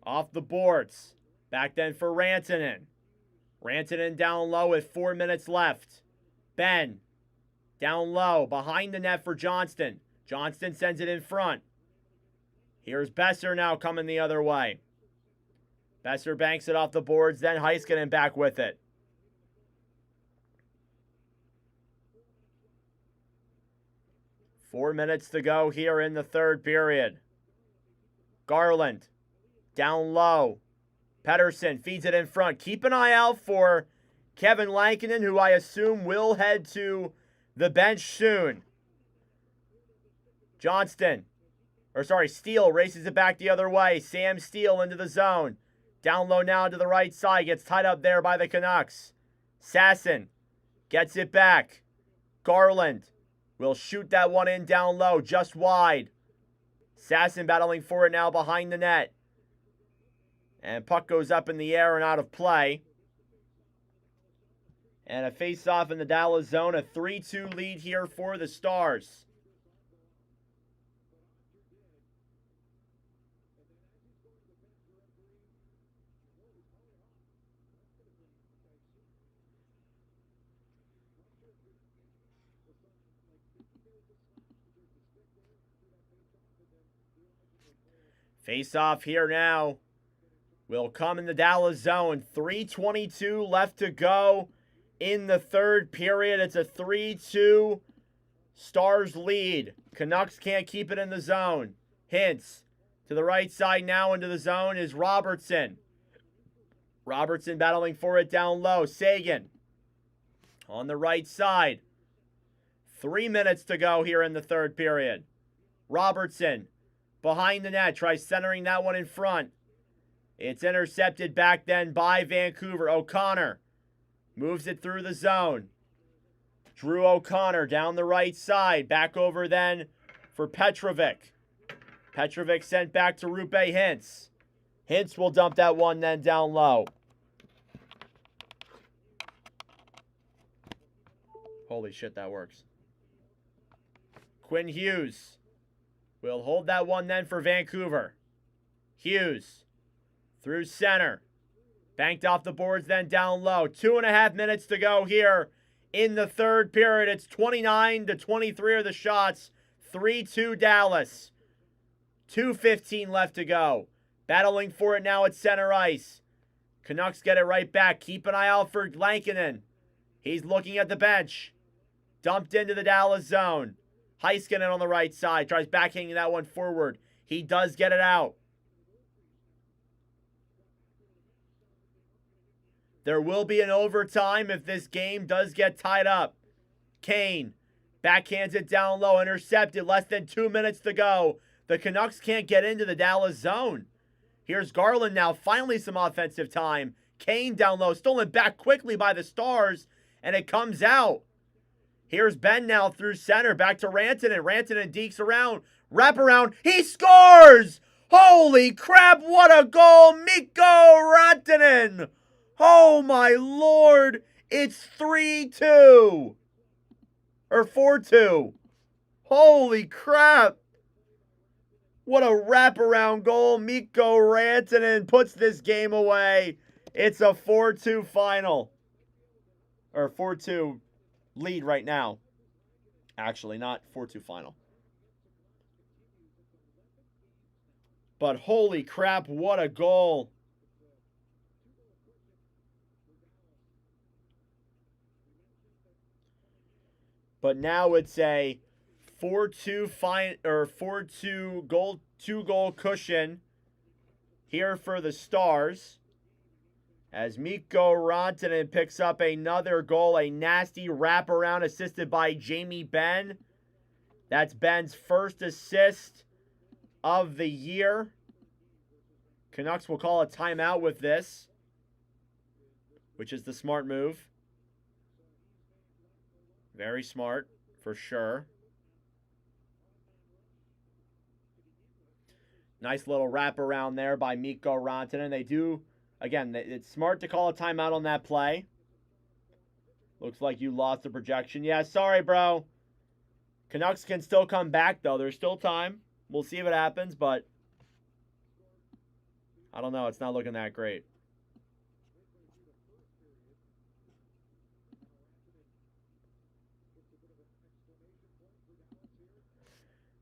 off the boards. Back then for Rantanen. Rantanen down low with 4 minutes left. Benn down low, behind the net for Johnston. Johnston sends it in front. Here's Besser now coming the other way. Besser banks it off the boards, then Heiskanen back with it. Four minutes to go here in the third period. Garland down low. Pettersson feeds it in front. Keep an eye out for Kevin Lankinen, who I assume will head to the bench soon. Steele races it back the other way. Sam Steele into the zone. Down low now to the right side. Gets tied up there by the Canucks. Sasson gets it back. Garland will shoot that one in down low, just wide. Sasson battling for it now behind the net. And puck goes up in the air and out of play. And a face-off in the Dallas zone. A 3-2 lead here for the Stars. Face-off here now will come in the Dallas zone. 3:22 left to go in the third period. It's a 3-2 Stars lead. Canucks can't keep it in the zone. Hintz to the right side now into the zone is Robertson. Robertson battling for it down low. Sagan on the right side. 3 minutes to go here in the third period. Robertson behind the net, tries centering that one in front. It's intercepted back then by Vancouver. O'Connor moves it through the zone. Drew O'Connor down the right side. Back over then for Petrovic. Petrovic sent back to Rupe Hintz. Hintz will dump that one then down low. Holy shit, that works. Quinn Hughes will hold that one then for Vancouver. Hughes through center. Banked off the boards then down low. 2.5 minutes to go here in the third period. It's 29-23 are the shots. 3-2 Dallas. 2:15 left to go. Battling for it now at center ice. Canucks get it right back. Keep an eye out for Lankinen. He's looking at the bench. Dumped into the Dallas zone. Heiskanen on the right side. Tries backhanging that one forward. He does get it out. There will be an overtime if this game does get tied up. Kane backhands it down low. Intercepted. Less than 2 minutes to go. The Canucks can't get into the Dallas zone. Here's Garland now. Finally some offensive time. Kane down low. Stolen back quickly by the Stars. And it comes out. Here's Ben now through center. Back to Rantanen. Rantanen dekes around. Wrap around. He scores! Holy crap, what a goal! Mikko Rantanen! Oh my lord! It's 3-2. Or 4-2. Holy crap. What a wraparound goal. Mikko Rantanen puts this game away. It's a 4-2 final. Or 4-2 lead right now. Actually, not 4-2 final. But holy crap, what a goal. But now it's a 4-2 goal, 2-goal cushion here for the Stars. As Mikko Rantanen picks up another goal, a nasty wraparound assisted by Jamie Benn. That's Benn's first assist of the year. Canucks will call a timeout with this, which is the smart move. Very smart, for sure. Nice little wraparound there by Mikko Rantanen. They do, again, it's smart to call a timeout on that play. Looks like you lost the projection. Yeah, sorry, bro. Canucks can still come back, though. There's still time. We'll see what happens, but I don't know. It's not looking that great.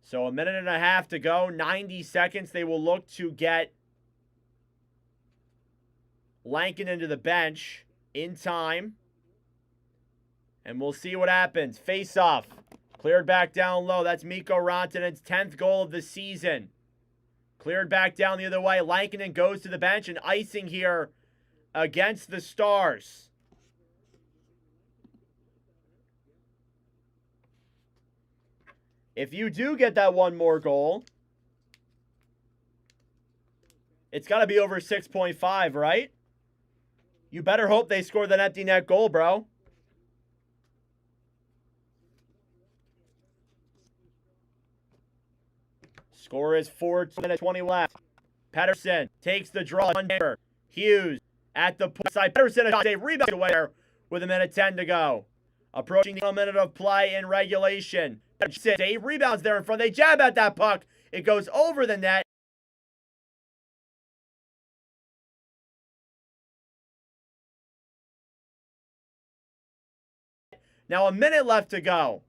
So a minute and a half to go. 90 seconds. They will look to get Lankin into the bench in time. And we'll see what happens. Face off. Cleared back down low. That's Mikko Rantanen's 10th goal of the season. Cleared back down the other way. Lankinen goes to the bench and icing here against the Stars. If you do get that one more goal, it's got to be over 6.5, right? You better hope they score that empty net goal, bro. Score is 4:20 left. Pettersson takes the draw. Hughes at the point side. Pettersson a rebound away there with 1:10 to go. Approaching the minute of play in regulation. Dave rebounds there in front. They jab at that puck. It goes over the net. Now a minute left to go.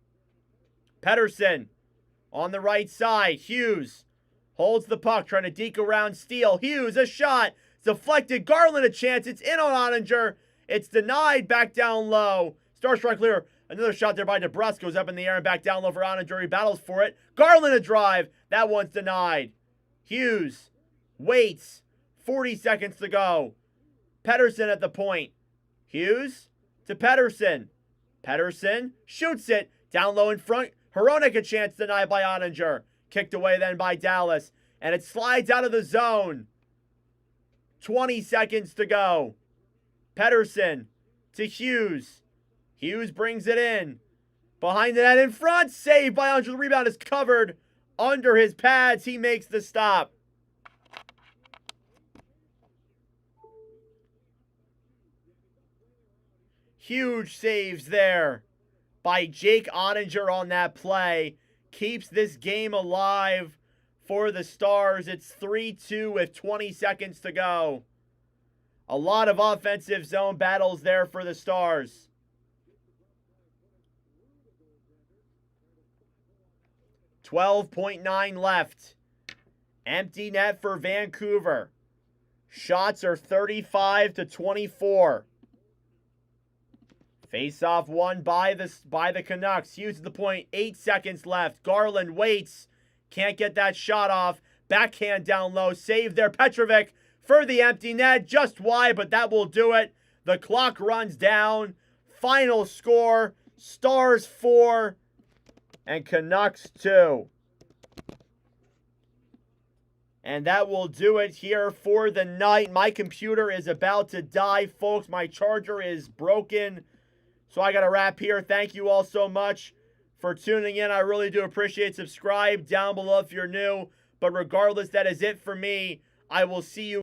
Pettersson on the right side. Hughes holds the puck, trying to deke around Steele. Hughes, a shot. It's deflected. Garland a chance. It's in on Ottinger. It's denied back down low. Star strike clear. Another shot there by DeBrusque goes up in the air and back down low for Ottinger. He battles for it. Garland a drive. That one's denied. Hughes waits. 40 seconds to go. Pettersson at the point. Hughes to Pettersson. Pettersson shoots it. Down low in front. Hronek a chance denied by Ottinger. Kicked away then by Dallas. And it slides out of the zone. 20 seconds to go. Pettersson to Hughes. Hughes brings it in. Behind the net in front. Saved by Ottinger. The rebound is covered under his pads. He makes the stop. Huge saves there by Jake Ottinger on that play. Keeps this game alive for the Stars. It's 3-2 with 20 seconds to go. A lot of offensive zone battles there for the Stars. .9 left. Empty net for Vancouver. Shots are 35-24. Face-off won by the Canucks. Hughes at the point. 8 seconds left. Garland waits. Can't get that shot off. Backhand down low. Save there. Petrovic for the empty net. Just wide, but that will do it. The clock runs down. Final score. Stars 4 and Canucks 2. And that will do it here for the night. My computer is about to die, folks. My charger is broken. So I got to wrap here. Thank you all so much for tuning in. I really do appreciate it. Subscribe down below if you're new. But regardless, that is it for me. I will see you